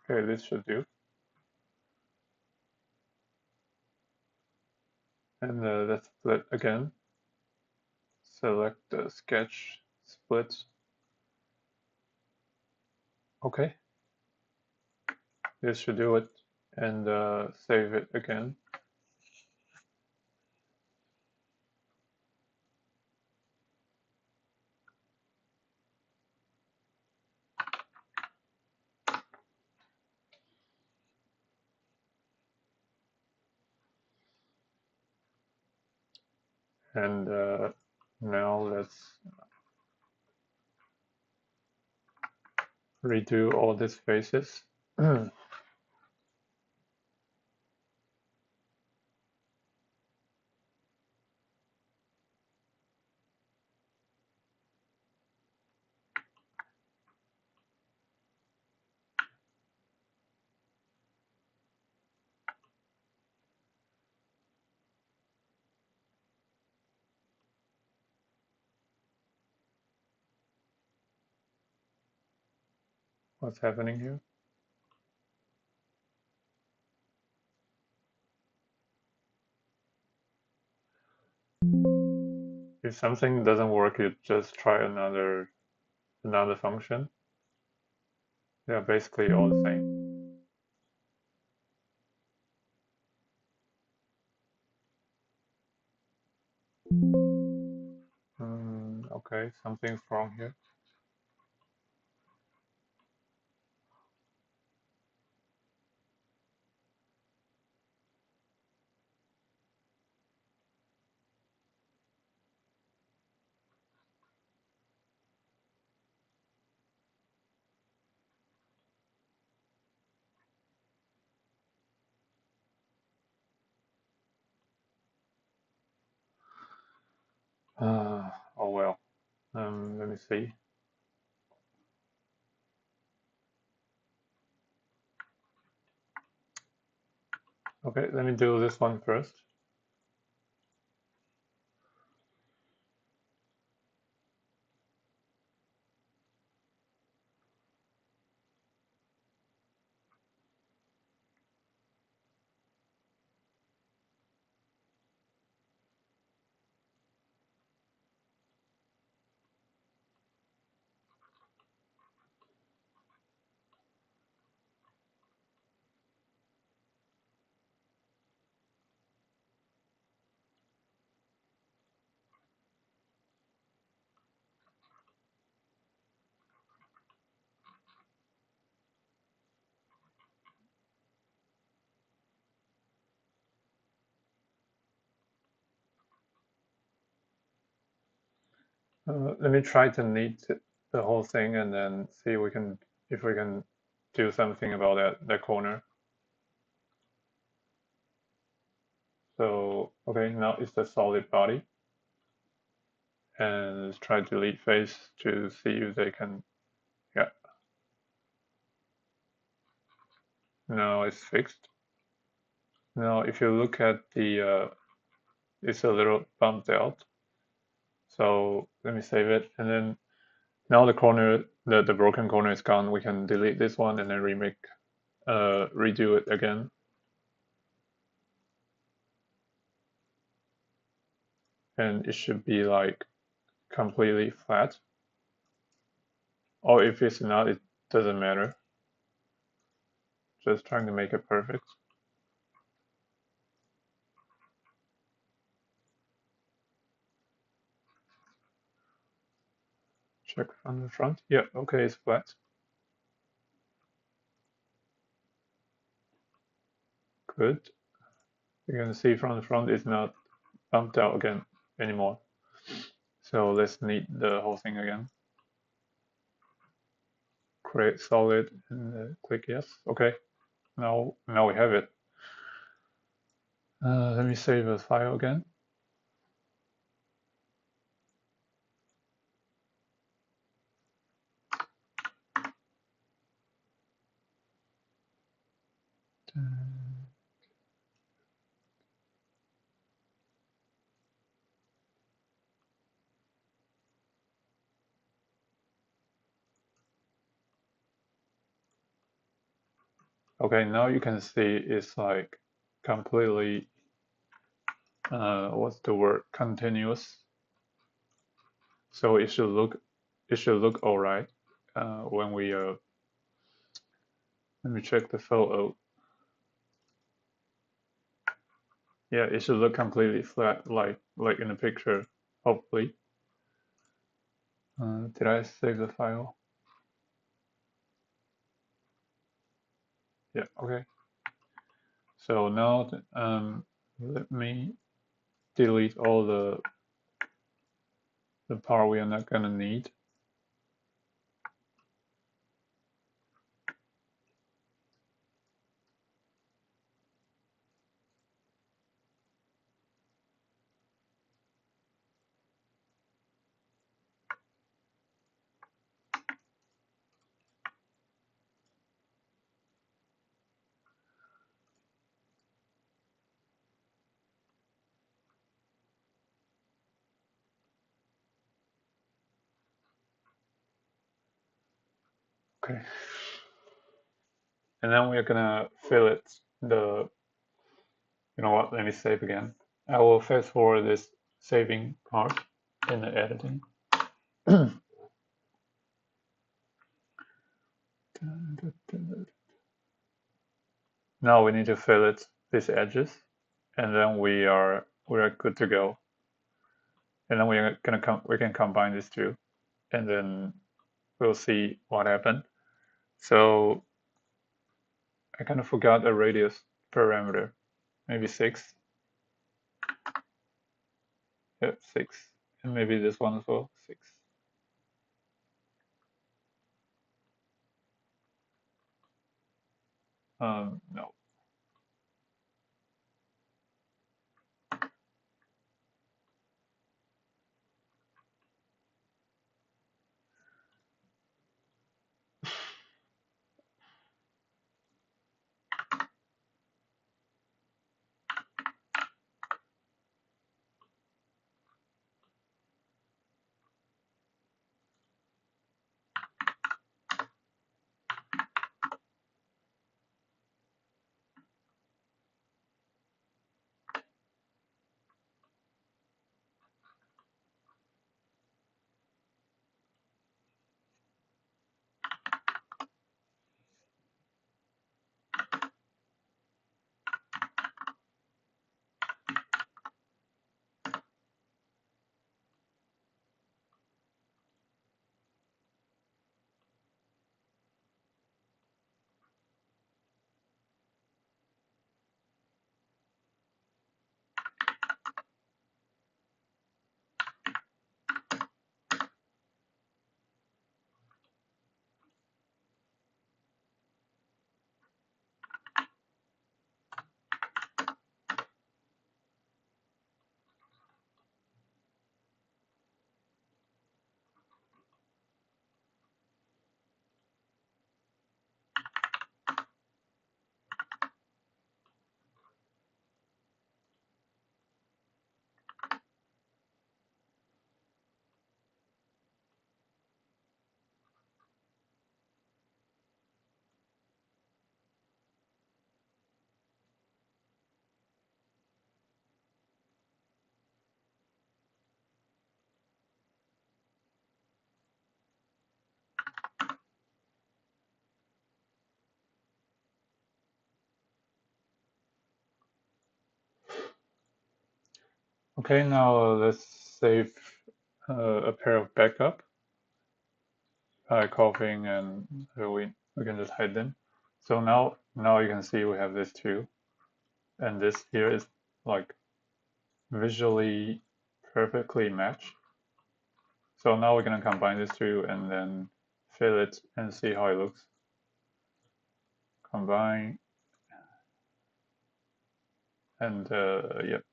Okay, this should do. And let's split again. Select the sketch, split. Okay, this should do it. And save it again. And now let's redo all these faces. What's happening here? If something doesn't work, you just try another function. They're basically all the same. Okay, something's wrong here. Oh well. Let me see. Okay, let me do this one first. Let me try to knit the whole thing and then see if we can do something about that corner. So okay, now it's the solid body, and let's try to delete face to see if they can. Yeah. Now it's fixed. Now if you look at the, it's a little bumped out. So let me save it, and then now the corner, the broken corner is gone. We can delete this one and then redo it again. And it should be like completely flat. Or if it's not, it doesn't matter. Just trying to make it perfect. Check from the front. Yeah, okay, it's flat. Good. You can see from the front it's not bumped out again anymore. So let's knit the whole thing again. Create solid and click yes. Okay. Now we have it. Let me save the file again. Okay, now you can see it's like completely, what's the word? Continuous. So it should look all right when we let me check the photo. Yeah, it should look completely flat, like in the picture. Hopefully. Did I save the file? Yeah. Okay. So now let me delete all the part we are not gonna need. Okay. And then we're gonna fill it. You know what? Let me save again. I will fast forward this saving part in the editing. Now we need to fill it these edges, and then we are good to go. And then we can combine these two, and then we'll see what happened. So I kind of forgot the radius parameter, maybe 6. Yep, 6, and maybe this one as well, 6. No. Okay, now let's save a pair of backup by copying, and we can just hide them. So now you can see we have this two, and this here is like visually perfectly matched. So now we're gonna combine these two and then fill it and see how it looks. Combine, and yep,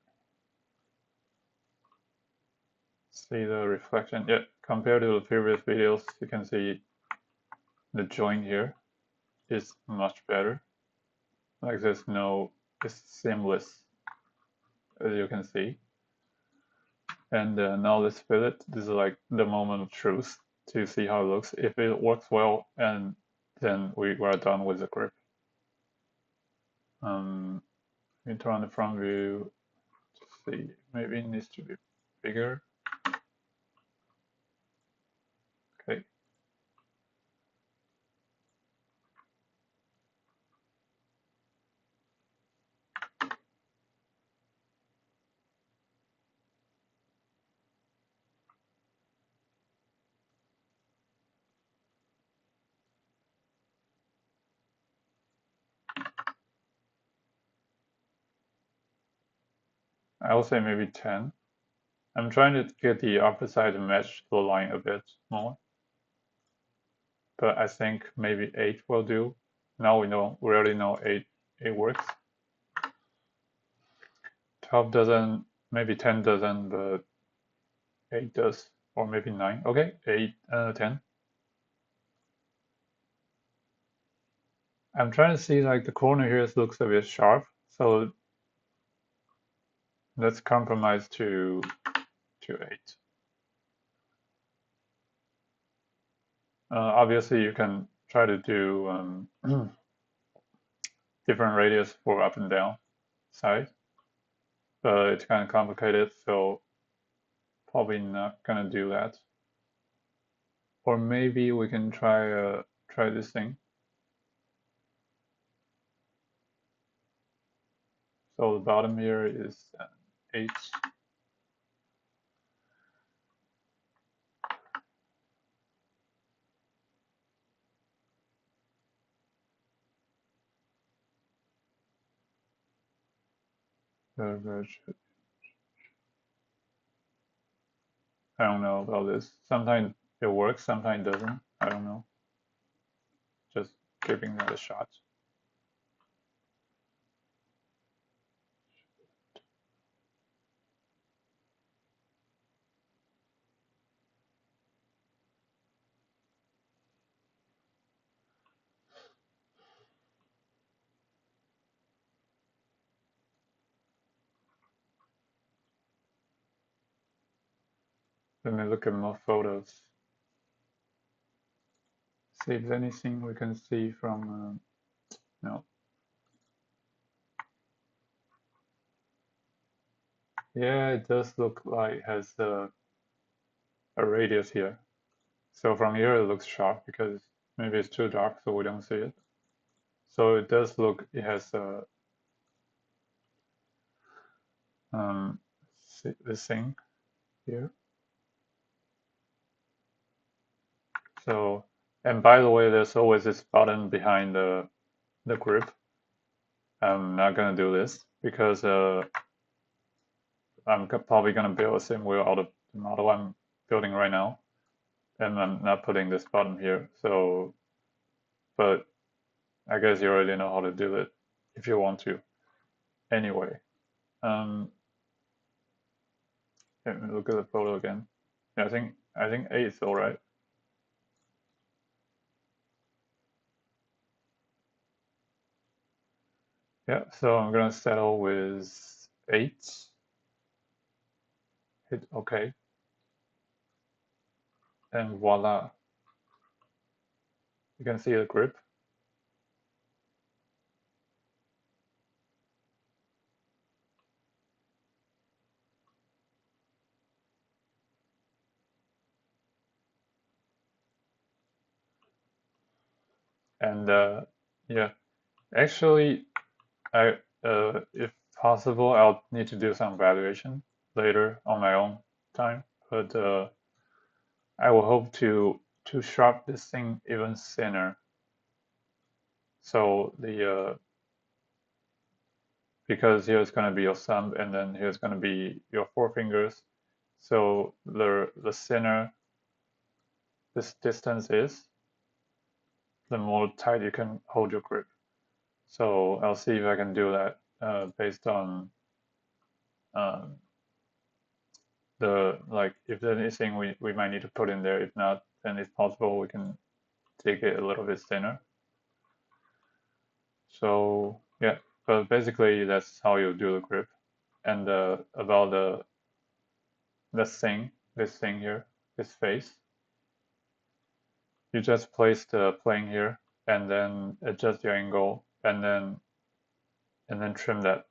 see the reflection. Yep, compared to the previous videos, you can see the joint here is much better. Like there's no, it's seamless, as you can see. And now let's fill it. This is like the moment of truth to see how it looks. If it works well, and then we are done with the grip. We turn on the front view to see. Maybe it needs to be bigger. Okay. I will say maybe 10. I'm trying to get the upper side to match the line a bit more, but I think maybe 8 will do. Now we already know 8 works. Top doesn't, maybe 10 doesn't, but 8 does, or maybe 9. Okay, 8, 10. I'm trying to see like the corner here looks a bit sharp, so let's compromise to 8. Obviously, you can try to do different radius for up and down side, but it's kind of complicated, so probably not gonna do that. Or maybe we can try this thing. So the bottom here is 8. I don't know about this. Sometimes it works, sometimes it doesn't. I don't know. Just giving that a shot. Let me look at more photos. See if there's anything we can see from. No. Yeah, it does look like it has a radius here. So from here it looks sharp because maybe it's too dark so we don't see it. So it does look, it has a this thing here. So, and by the way, there's always this button behind the grip. I'm not gonna do this because I'm probably gonna build a sim wheel out of the model I'm building right now, and I'm not putting this button here. So, but I guess you already know how to do it if you want to. Anyway, let me look at the photo again. Yeah, I think 8 is all right. Yeah, so I'm gonna settle with 8. Hit OK, and voila, you can see the grip. And yeah, actually, if possible, I'll need to do some evaluation later on my own time, but I will hope to sharp this thing even thinner. So the because here's going to be your thumb and then here's going to be your forefingers. So the thinner this distance is, the more tight you can hold your grip. So I'll see if I can do that based on um, if there's anything we might need to put in there. If not, then it's possible we can take it a little bit thinner. So yeah, but basically that's how you do the grip. And about this thing here, this face, you just place the plane here and then adjust your angle and then trim that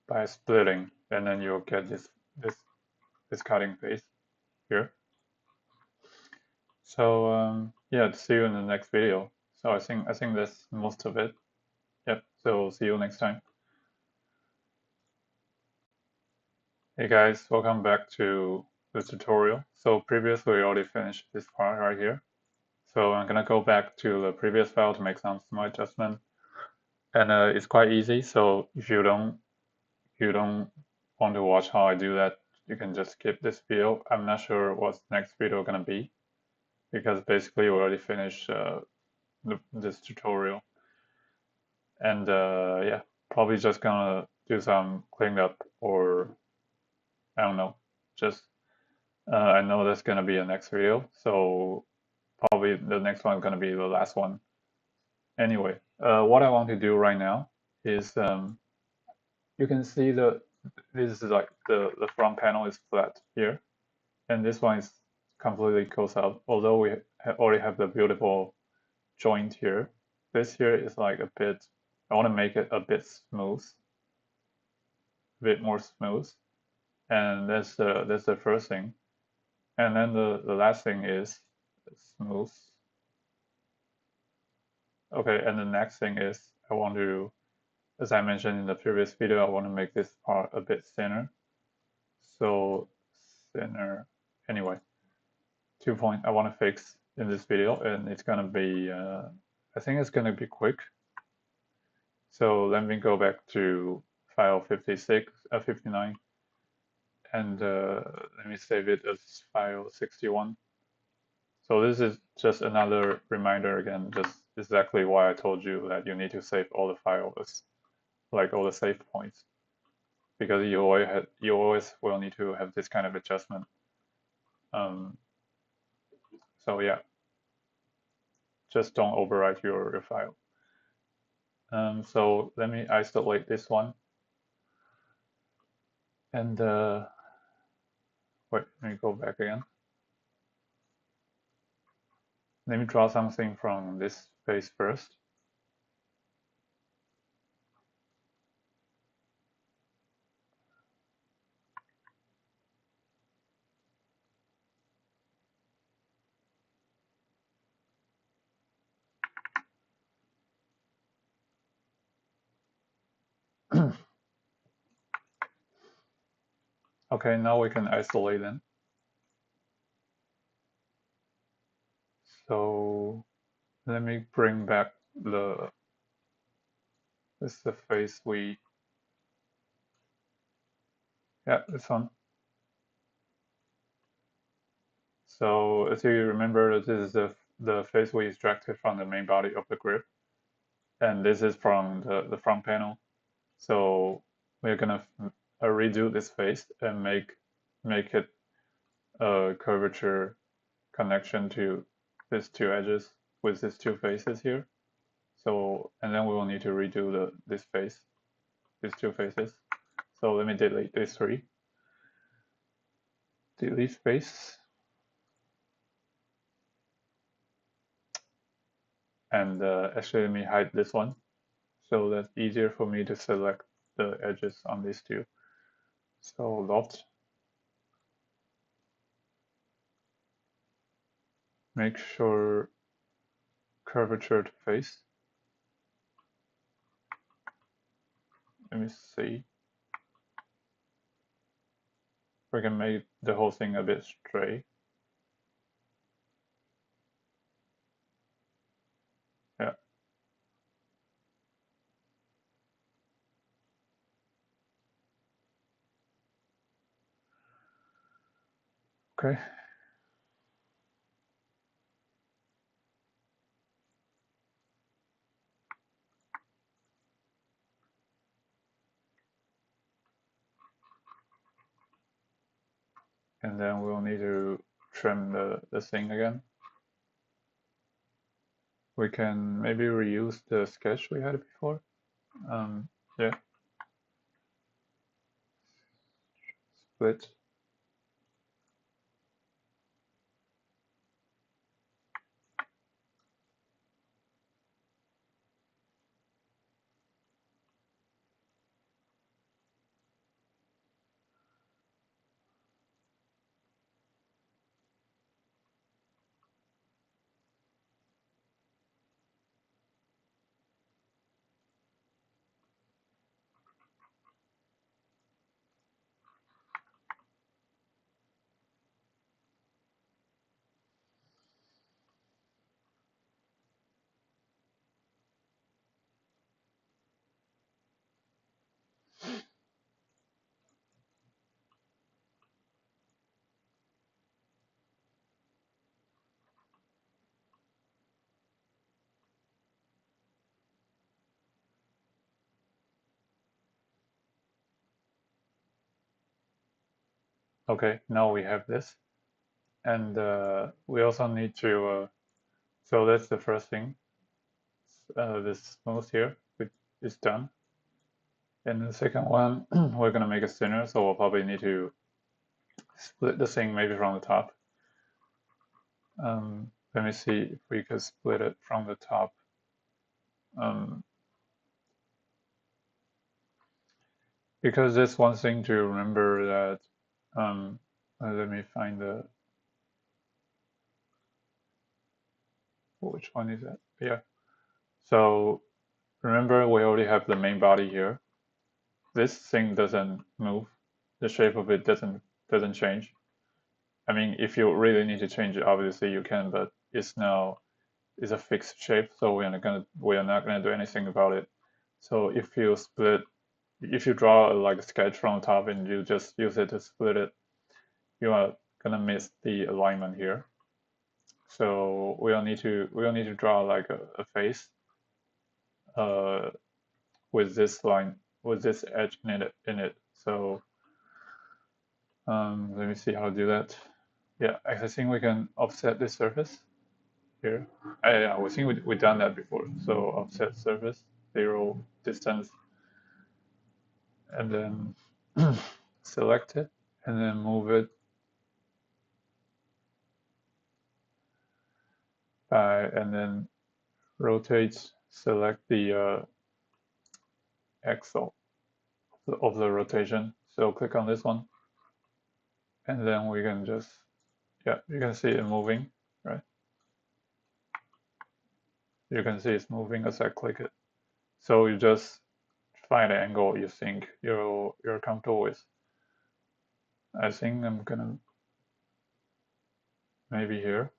by splitting, and then you'll get this cutting face here. So yeah, see you in the next video. So I think that's most of it. Yep. So see you next time. Hey guys, welcome back to the tutorial. So previously we already finished this part right here. So I'm gonna go back to the previous file to make some small adjustment, and it's quite easy. So if you don't want to watch how I do that, you can just skip this video. I'm not sure what's next video gonna be, because basically we already finished this tutorial, and yeah, probably just gonna do some cleanup, or I don't know, just I know there's gonna be a next video, so probably the next one is gonna be the last one. Anyway, what I want to do right now is you can see this is like the front panel is flat here, and this one is completely closed out. Although we already have the beautiful joint here, this here is like a bit. I want to make it a bit smooth, a bit more smooth, and that's the first thing. And then the last thing is smooth. Okay, and the next thing is I want to, as I mentioned in the previous video, I want to make this part a bit thinner. So thinner. Anyway, 2 point I want to fix in this video, and it's gonna be I think it's gonna be quick. So let me go back to file 59, and let me save it as file 61. So this is just another reminder again, just exactly why I told you that you need to save all the files, like all the save points, because you always will need to have this kind of adjustment. So yeah, just don't overwrite your file. So let me isolate this one, and wait, let me go back again. Let me draw something from this face first. Okay, now we can isolate them. So let me bring back this is the face yeah, this one. So as you remember, this is the face we extracted from the main body of the grip, and this is from the front panel. So we're gonna redo this face and make it a curvature connection to these two edges with these two faces here. So, and then we will need to redo this face, these two faces. So let me delete these three. Delete face. And actually let me hide this one, so that's easier for me to select the edges on these two. So loft. Make sure curvature to face. Let me see. we can make the whole thing a bit straight. Yeah. Okay. And then we'll need to trim the thing again. We can maybe reuse the sketch we had before. Yeah. Split. Okay, now we have this. And we also need to, so that's the first thing. This smooth here, which is done. And the second one, we're gonna make it thinner, so we'll probably need to split the thing maybe from the top. Let me see if we could split it from the top. Because there's one thing to remember that, let me find which one is that? Yeah. So remember we already have the main body here. This thing doesn't move. The shape of it doesn't change. I mean, if you really need to change it, obviously you can, but it's a fixed shape, so we are not gonna do anything about it. So if you draw like a sketch from the top and you just use it to split it, you are gonna miss the alignment here. So we'll need to draw like a face uh, with this line, with this edge in it. So let me see how to do that. Yeah, I think we can offset this surface here. Yeah, we think we done that before. So offset surface, 0 distance, and then select it, and then move it and then rotate, select the axle of the rotation. So click on this one, and then we can just, yeah, you can see it moving, right? You can see it's moving as I click it. So you just find an angle you think you're comfortable with. I think I'm gonna maybe here.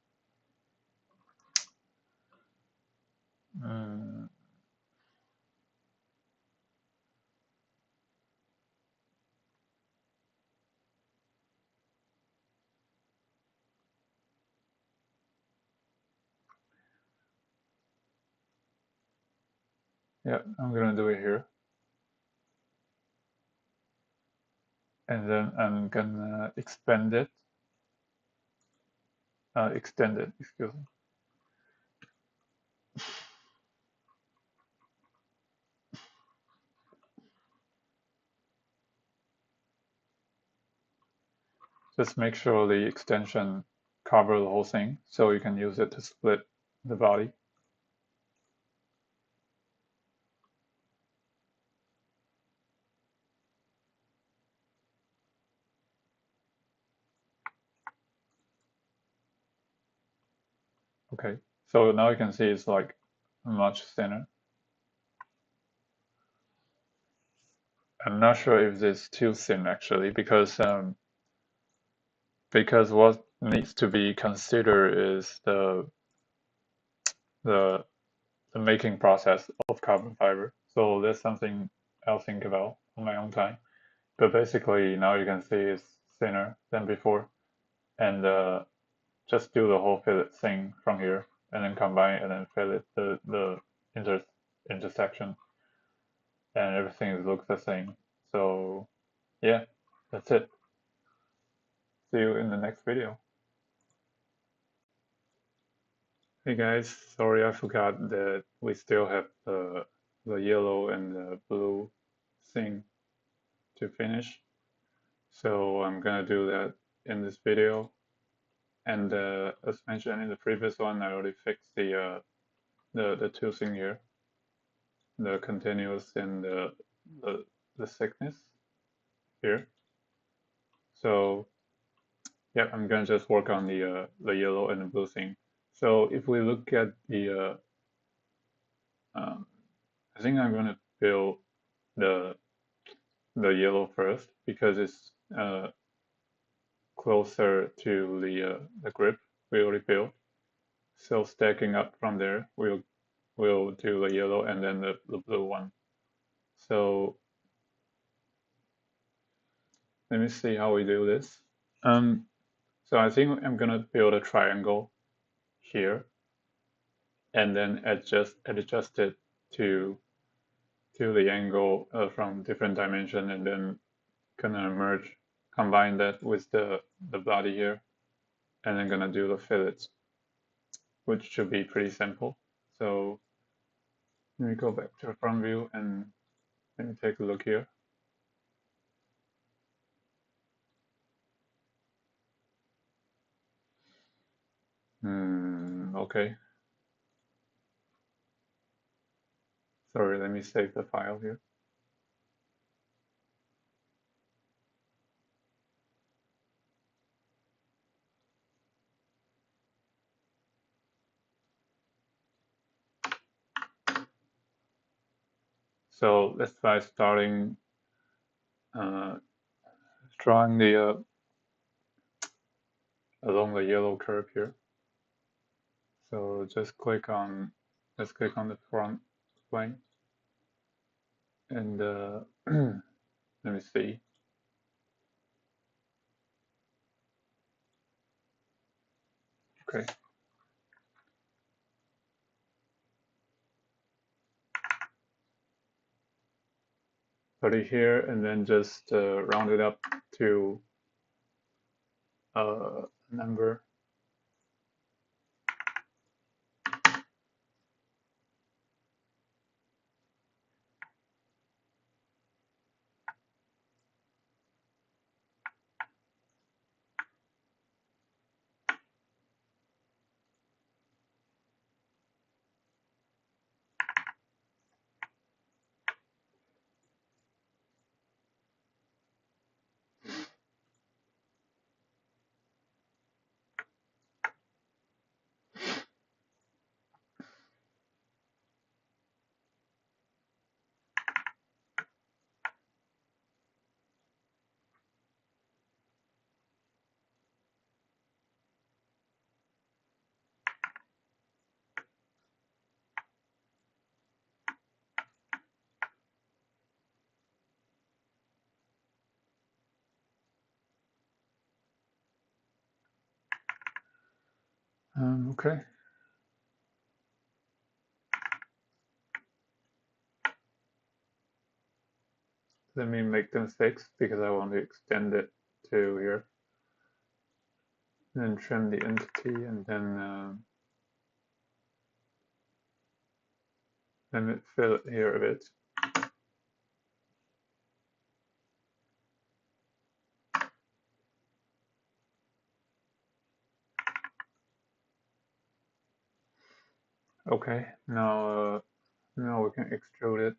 Yeah, I'm gonna do it here. And then I'm gonna extend it, excuse me. Just make sure the extension cover the whole thing so you can use it to split the body. Okay, so now you can see it's like much thinner. I'm not sure if it's too thin actually, because because what needs to be considered is the making process of carbon fiber. So that's something I'll think about on my own time. But basically, now you can see it's thinner than before, and just do the whole fillet thing from here, and then combine and then fillet the intersection, and everything looks the same. So yeah, that's it. See you in the next video. Hey guys, sorry I forgot that we still have the yellow and the blue thing to finish. So I'm gonna do that in this video. And as mentioned in the previous one, I already fixed the two thing here, the continuous and the thickness here. So yeah, I'm gonna just work on the yellow and the blue thing. So if we look at I think I'm gonna build the yellow first because it's closer to the grip we already built. So stacking up from there, we'll do the yellow and then the blue one. So let me see how we do this. So I think I'm gonna build a triangle here and then adjust it to the angle from different dimension, and then gonna combine that with the body here, and then gonna do the fillets, which should be pretty simple. So let me go back to the front view and let me take a look here. Okay. Sorry, let me save the file here. So let's try starting drawing the along the yellow curve here. So just let's click on the front plane, and let me see. Okay. Put it here and then just round it up to a number. Okay. Let me make them 6 because I want to extend it to here. And then trim the entity, and then let me fill it here a bit. Okay, now we can extrude it.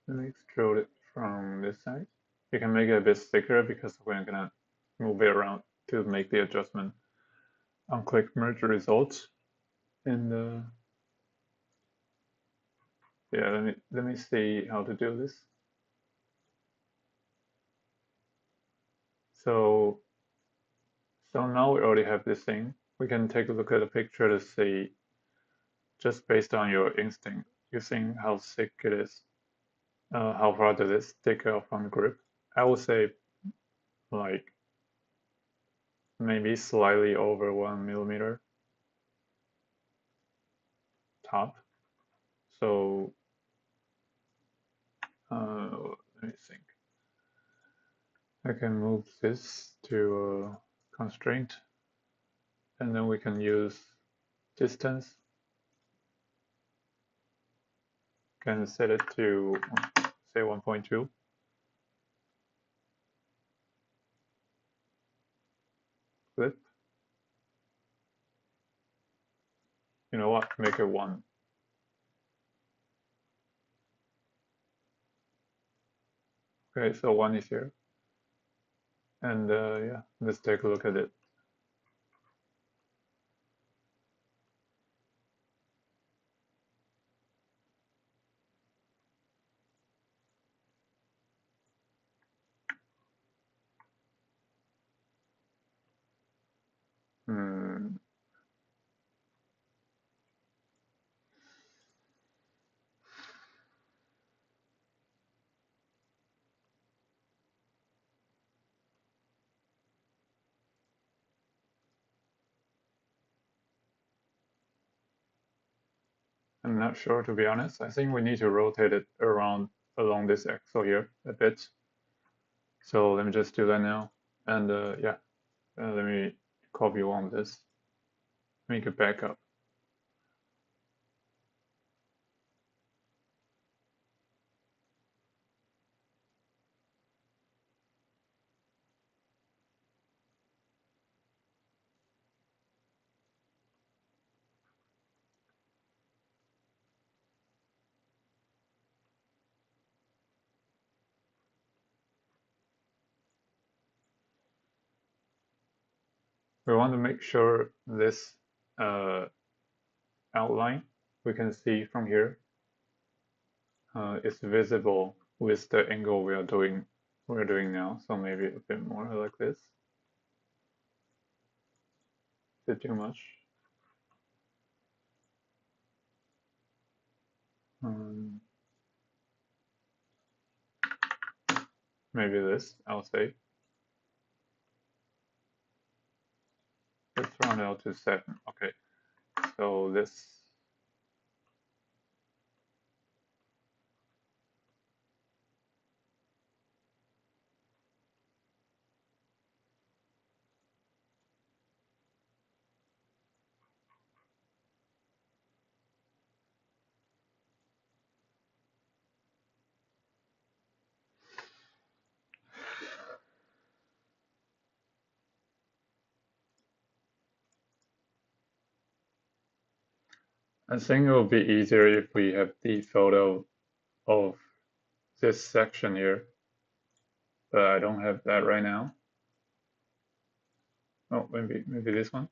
Let me extrude it from this side. You can make it a bit thicker because we're gonna move it around to make the adjustment. Unclick merge results, and yeah, let me see how to do this. So now we already have this thing. We can take a look at the picture to see, just based on your instinct, you think how thick it is. How far does it stick out from the grip? I would say like maybe slightly over 1 millimeter top. So let me think. I can move this to a constraint, and then we can use distance. Can set it to say 1.2. Flip. You know what? Make it 1. Okay, so 1 is here. And yeah, let's take a look at it. Hmm. I'm not sure, to be honest. I think we need to rotate it along this axle here a bit. So let me just do that now. And yeah, let me copy one of this, make it back up. We want to make sure this outline we can see from here is visible with the angle we're doing now. So maybe a bit more like this. Is it too much? Maybe this, I'll say. Let's round out to 7. Okay, so this. I think it will be easier if we have the photo of this section here, but I don't have that right now. Oh, maybe this one.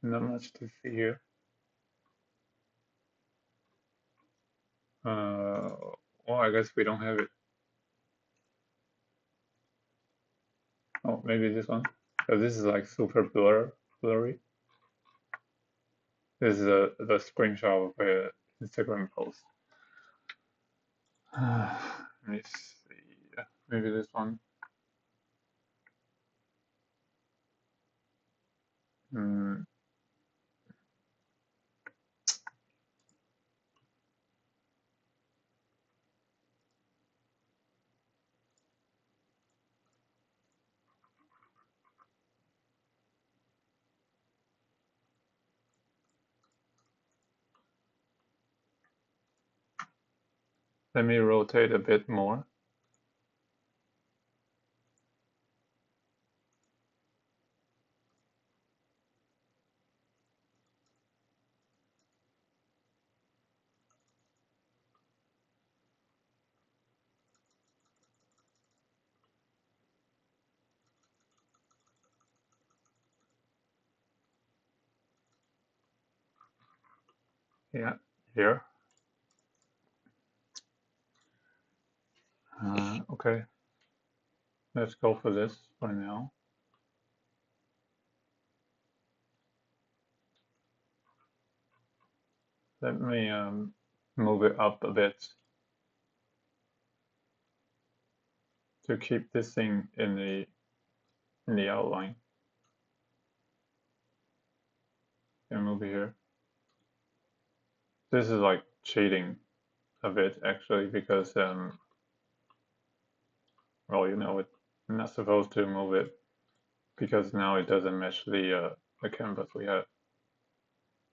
Not much to see here. Well, I guess we don't have it. Oh, maybe this one. So this is like super blurry. This is the screenshot of an Instagram post. Let me see. Yeah, maybe this one. Hmm. Let me rotate a bit more. Yeah, here. Okay. Let's go for this for now. Let me move it up a bit to keep this thing in the outline. And move it here. This is like cheating a bit actually because well, you know, I'm not supposed to move it because now it doesn't match the canvas we have.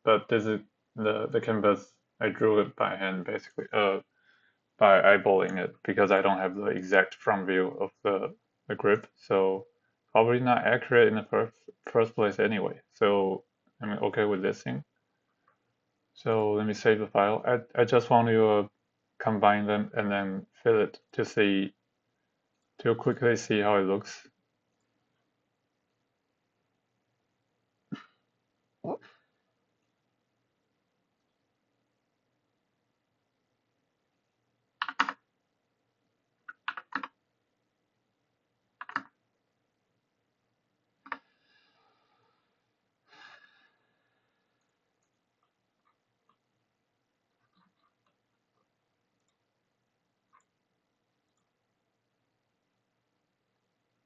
But this is the canvas. I drew it by hand basically, by eyeballing it because I don't have the exact front view of the grip, so probably not accurate in the first place anyway. So I'm okay with this thing. So let me save the file. I just want to combine them and then fill it to quickly see how it looks.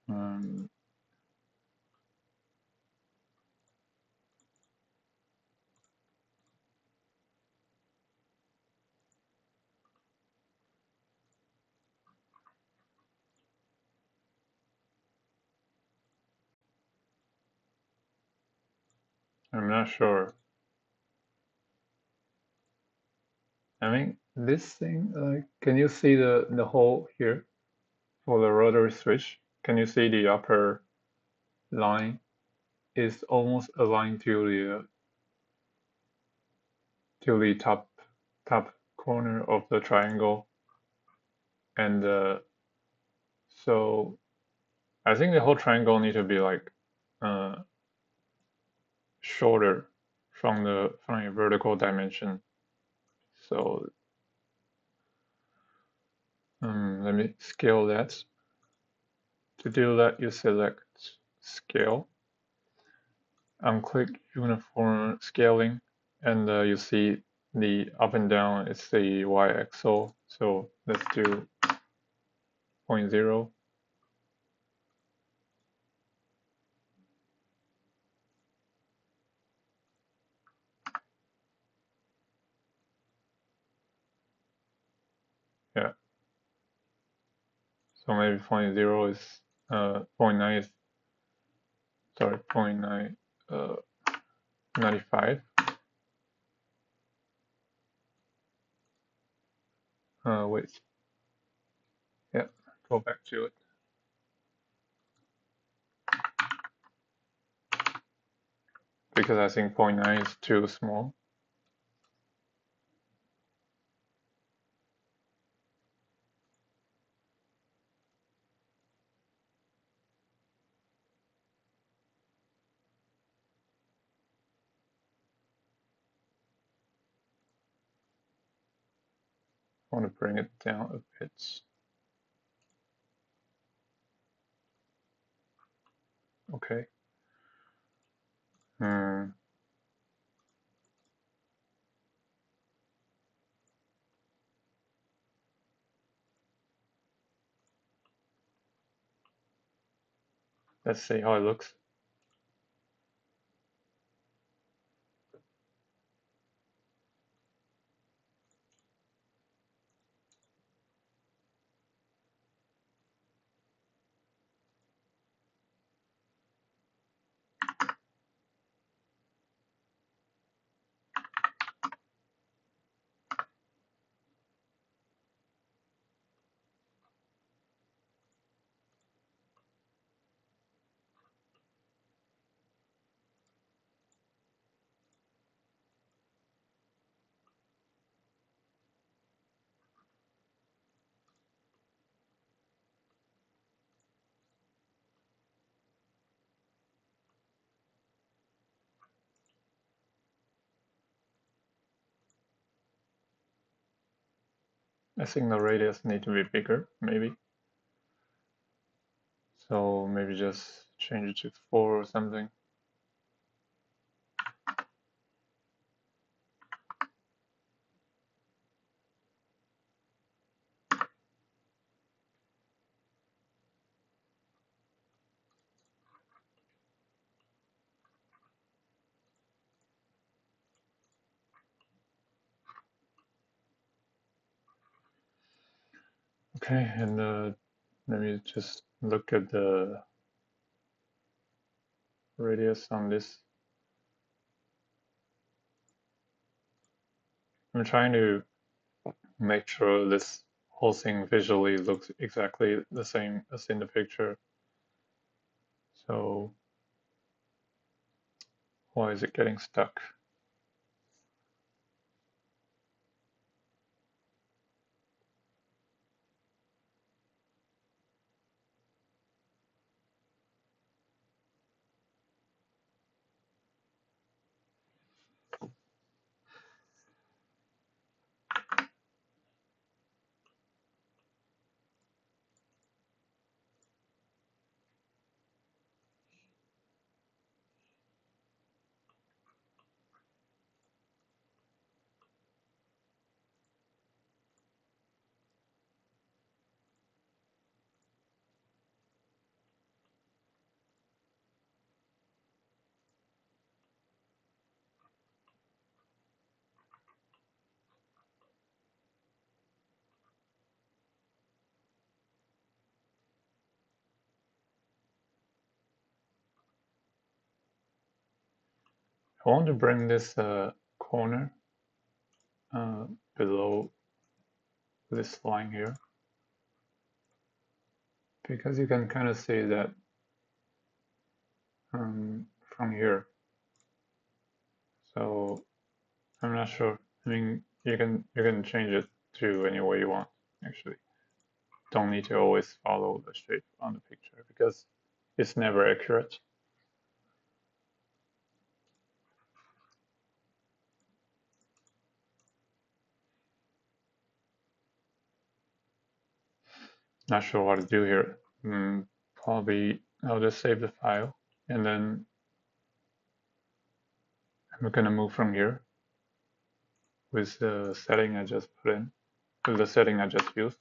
Um, I'm not sure. I mean, this thing, can you see the hole here for the rotary switch? Can you see the upper line is almost aligned to the top corner of the triangle, and so I think the whole triangle need to be like uh, shorter from a vertical dimension. So let me scale that. To do that, you select scale, unclick uniform scaling, and you see the up and down is the y-axis. So let's do 0.0. Yeah. So maybe 0.0 is 0.9 is sorry 0.9 95. Wait. Yeah. Go back to it. Because I think 0.9 is too small. I want to bring it down a bit. Okay. Let's see how it looks. I think the radius need to be bigger, maybe. So maybe just change it to 4 or something. Okay, and maybe just look at the radius on this. I'm trying to make sure this whole thing visually looks exactly the same as in the picture. So why is it getting stuck? I want to bring this corner below this line here, because you can kind of see that from here. So I'm not sure. I mean, you can change it to any way you want, actually. Don't need to always follow the shape on the picture because it's never accurate. Not sure what to do here. Probably I'll just save the file and then I'm gonna move from here with the setting I just put in, with the setting I just used.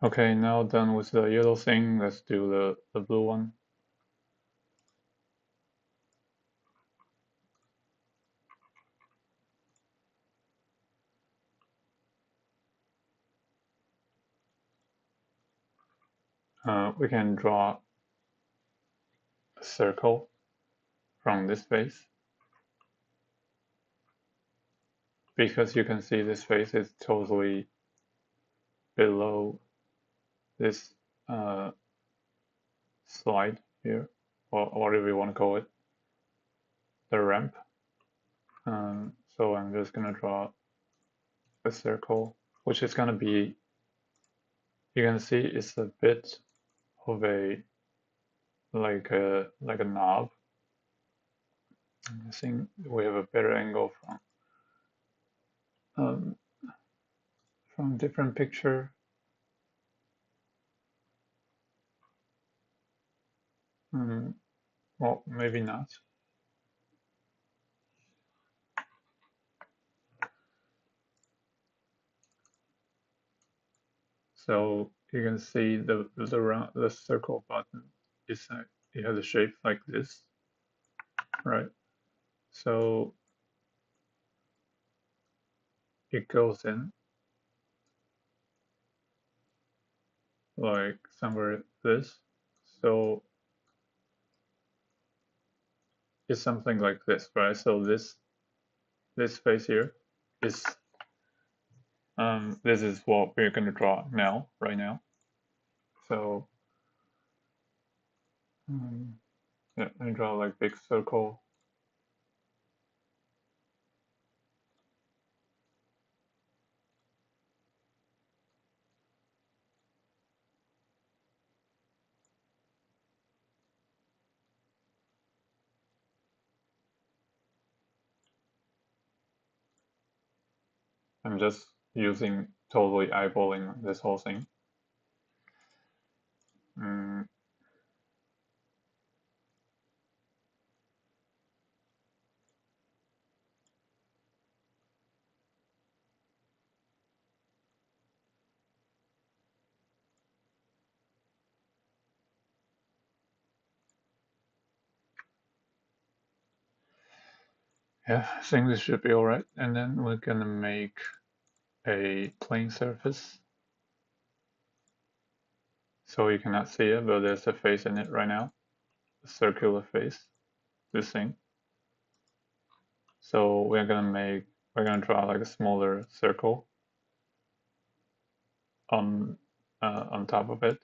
Okay, now done with the yellow thing, let's do the blue one. We can draw a circle from this face, because you can see this face is totally below this slide here, or whatever you want to call it, the ramp. So I'm just gonna draw a circle, which is gonna be, you can see it's a bit of a like a knob. I think we have a better angle from different picture. Well, maybe not. So you can see the circle button is it has a shape like this, right? So it goes in like somewhere this. So it's something like this, right? So this face here is this is what we're going to draw now, right now. So yeah, let me draw like big circle. I'm just totally eyeballing this whole thing. Mm, yeah, I think this should be all right. And then we're gonna make a plane surface. So you cannot see it, but there's a face in it right now, a circular face, this thing. So we're gonna draw like a smaller circle on top of it.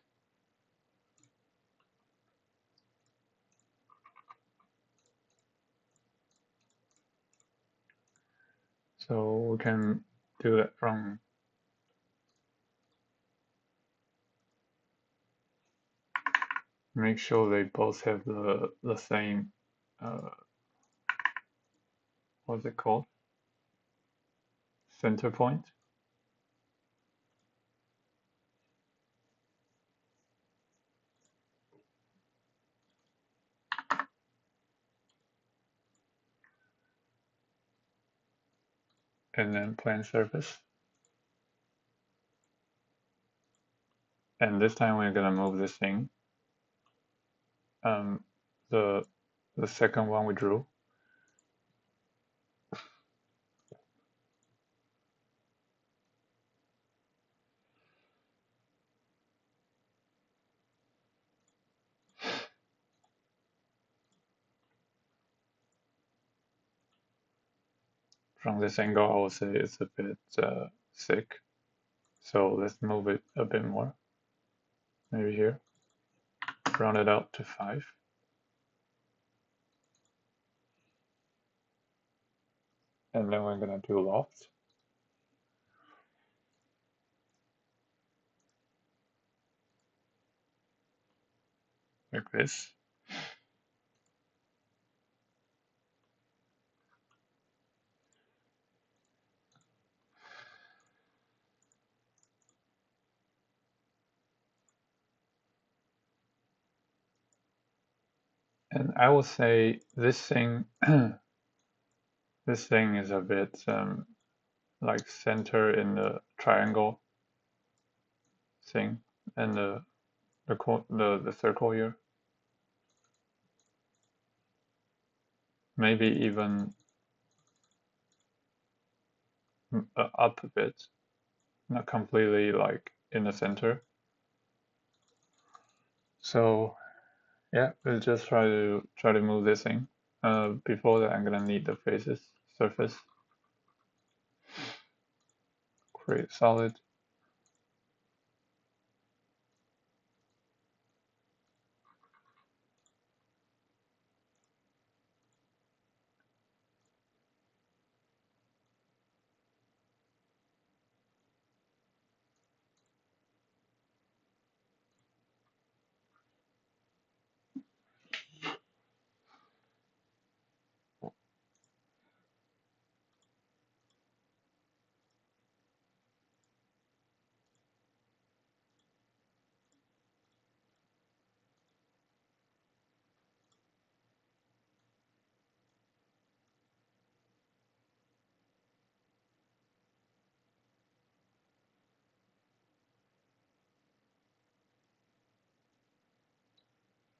So we can do that from make sure they both have the same what's it called? Center point. And then plane surface. And this time we're gonna move this thing. Um, the second one we drew. From this angle, I would say it's a bit thick. So let's move it a bit more. Maybe here. Round it out to 5. And then we're gonna do loft. Like this. And I would say this thing this thing is a bit like center in the triangle thing and the circle here. Maybe even up a bit, not completely like in the center. So yeah, we'll just try to move this thing. Before that, I'm gonna need the faces surface. Create solid.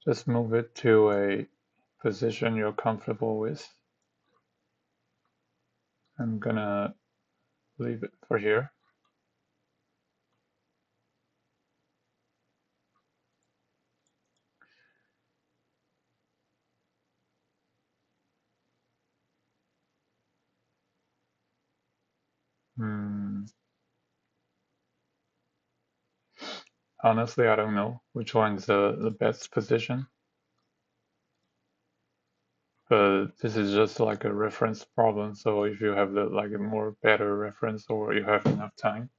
Just move it to a position you're comfortable with. I'm gonna leave it for here. Honestly, I don't know which one's the best position, but this is just like a reference problem. So if you have like a more better reference or you have enough time,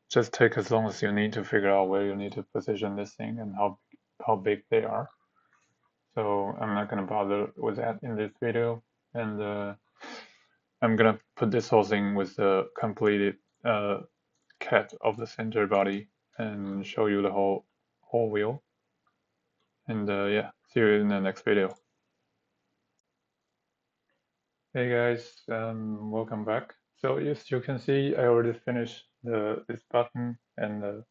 just take as long as you need to figure out where you need to position this thing and how big they are. So I'm not gonna bother with that in this video, and I'm gonna put this whole thing with the completed cat of the center body and show you the whole wheel. And yeah, see you in the next video. Hey guys, welcome back. So as you can see, I already finished this button and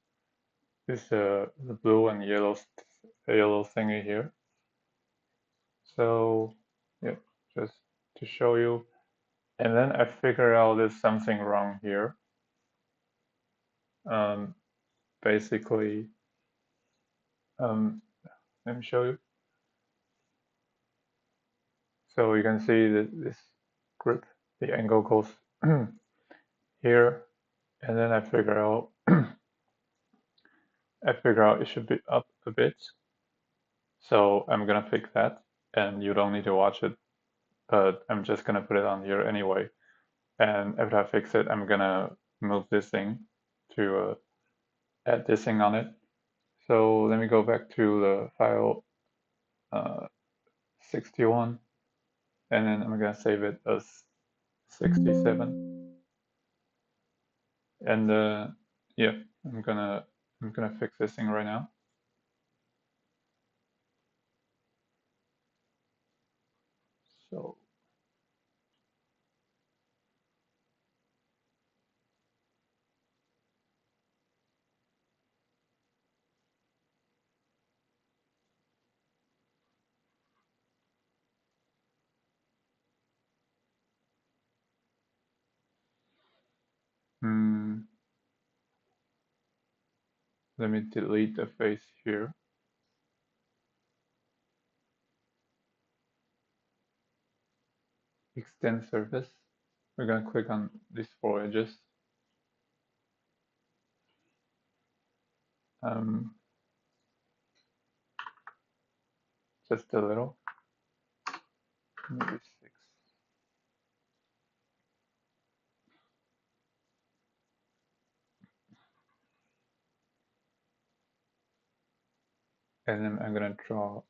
the blue and yellow thingy here. So yeah, just to show you. And then I figure out there's something wrong here. Basically, let me show you. So you can see that this grip, the angle goes here, and then I figure out it should be up a bit. So I'm gonna fix that, and you don't need to watch it, but I'm just gonna put it on here anyway. And after I fix it, I'm gonna move this thing to add this thing on it. So let me go back to the file 61, and then I'm gonna save it as 67. And yeah, I'm gonna fix this thing right now. So let me delete the face here. Extend surface. We're gonna click on these 4 edges. Just a little, maybe 6. And then I'm gonna draw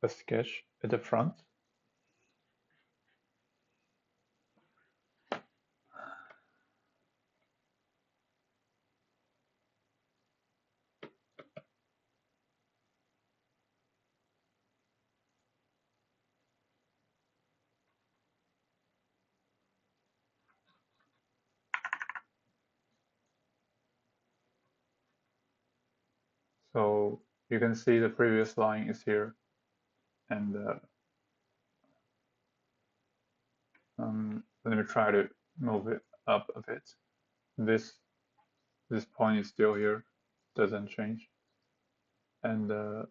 a sketch at the front. So you can see the previous line is here, and let me try to move it up a bit. This point is still here, doesn't change. And let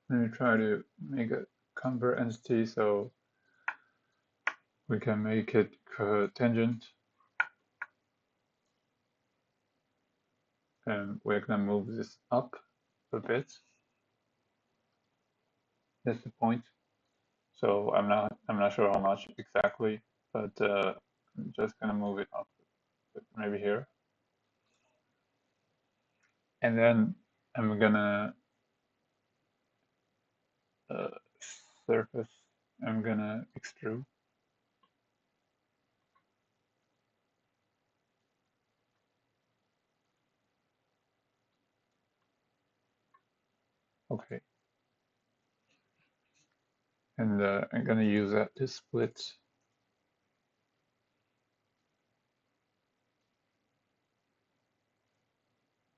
me try to make a convert entity so we can make it tangent. And we're gonna move this up a bit. That's the point. So I'm not sure how much exactly, but I'm just gonna move it up maybe here. And then I'm gonna surface, I'm gonna extrude. Okay. And I'm gonna use that to split.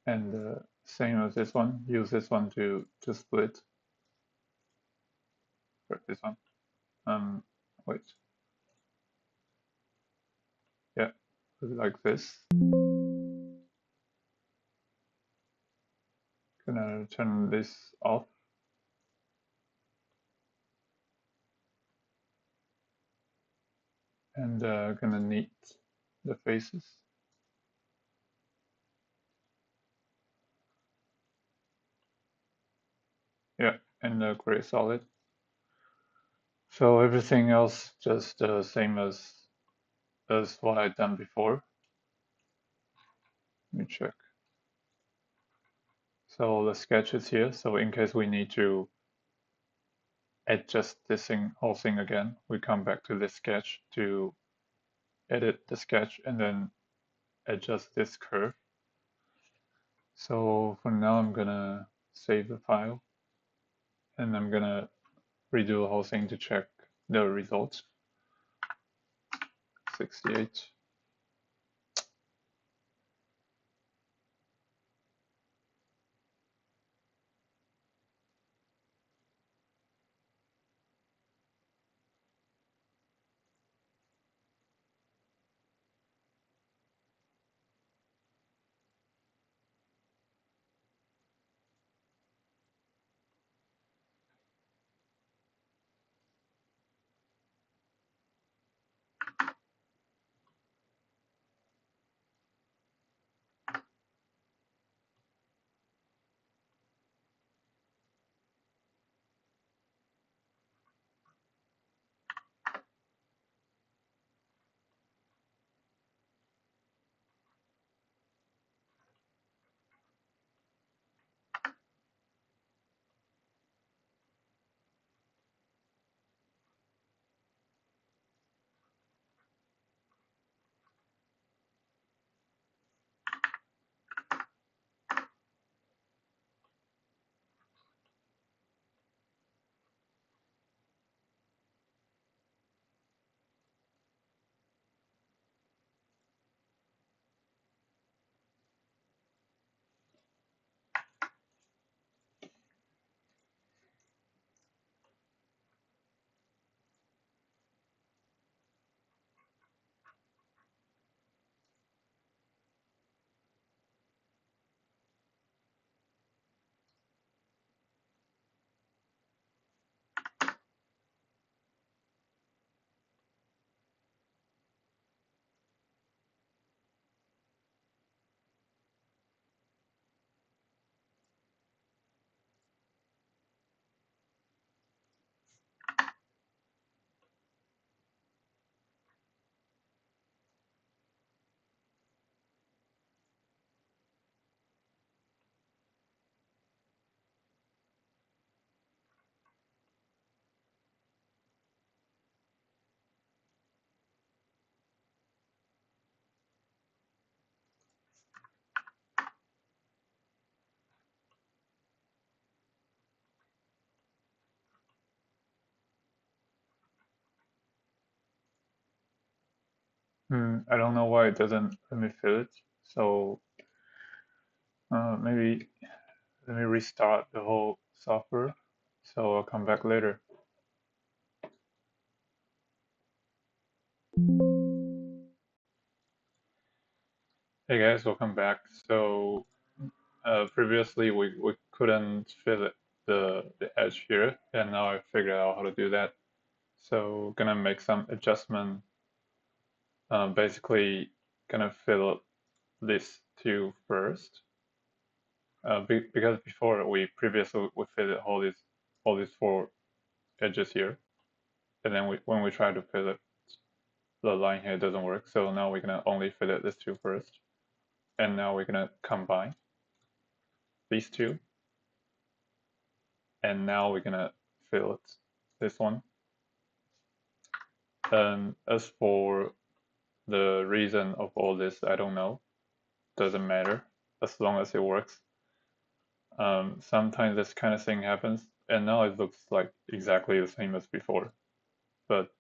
And same as this one, use this one to split. For this one. Wait. Yeah, like this. Gonna turn this off. And gonna neat the faces. Yeah, and create solid. So everything else just same as what I've done before. Let me check. So the sketch is here. So in case we need to adjust this whole thing again. We come back to this sketch to edit the sketch and then adjust this curve. So for now, I'm gonna save the file and I'm gonna redo the whole thing to check the results. 68. I don't know why it doesn't let me fill it. So maybe let me restart the whole software. So I'll come back later. Hey guys, welcome back. So previously we couldn't fill the edge here, and now I figured out how to do that. So gonna make some adjustment. Basically gonna fill this two first. Because before we previously we filled all these four edges here, and then when we try to fill it, the line here doesn't work. So now we're gonna only fill it this two first, and now we're gonna combine these two, and now we're gonna fill it this one. And as for the reason of all this, I don't know. Doesn't matter as long as it works. Sometimes this kind of thing happens, and now it looks like exactly the same as before, but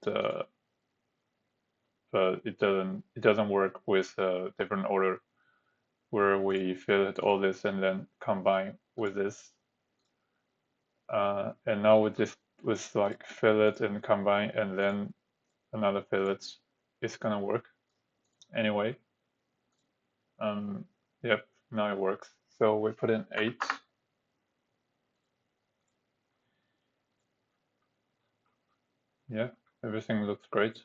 it doesn't work with a different order where we fill it all this and then combine with this. And now with this with like fill it and combine and then another fill it, it's gonna work anyway. Yep, now it works. So we put in 8. Yeah, everything looks great.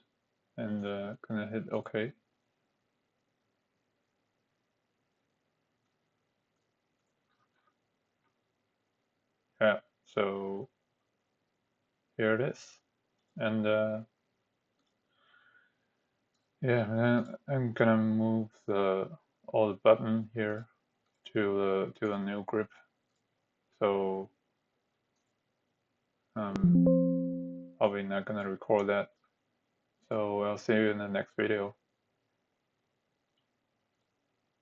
And gonna hit OK. Yeah, so here it is. And yeah, then I'm gonna move all the button here to the new grip. So probably not gonna record that. So I'll see you in the next video.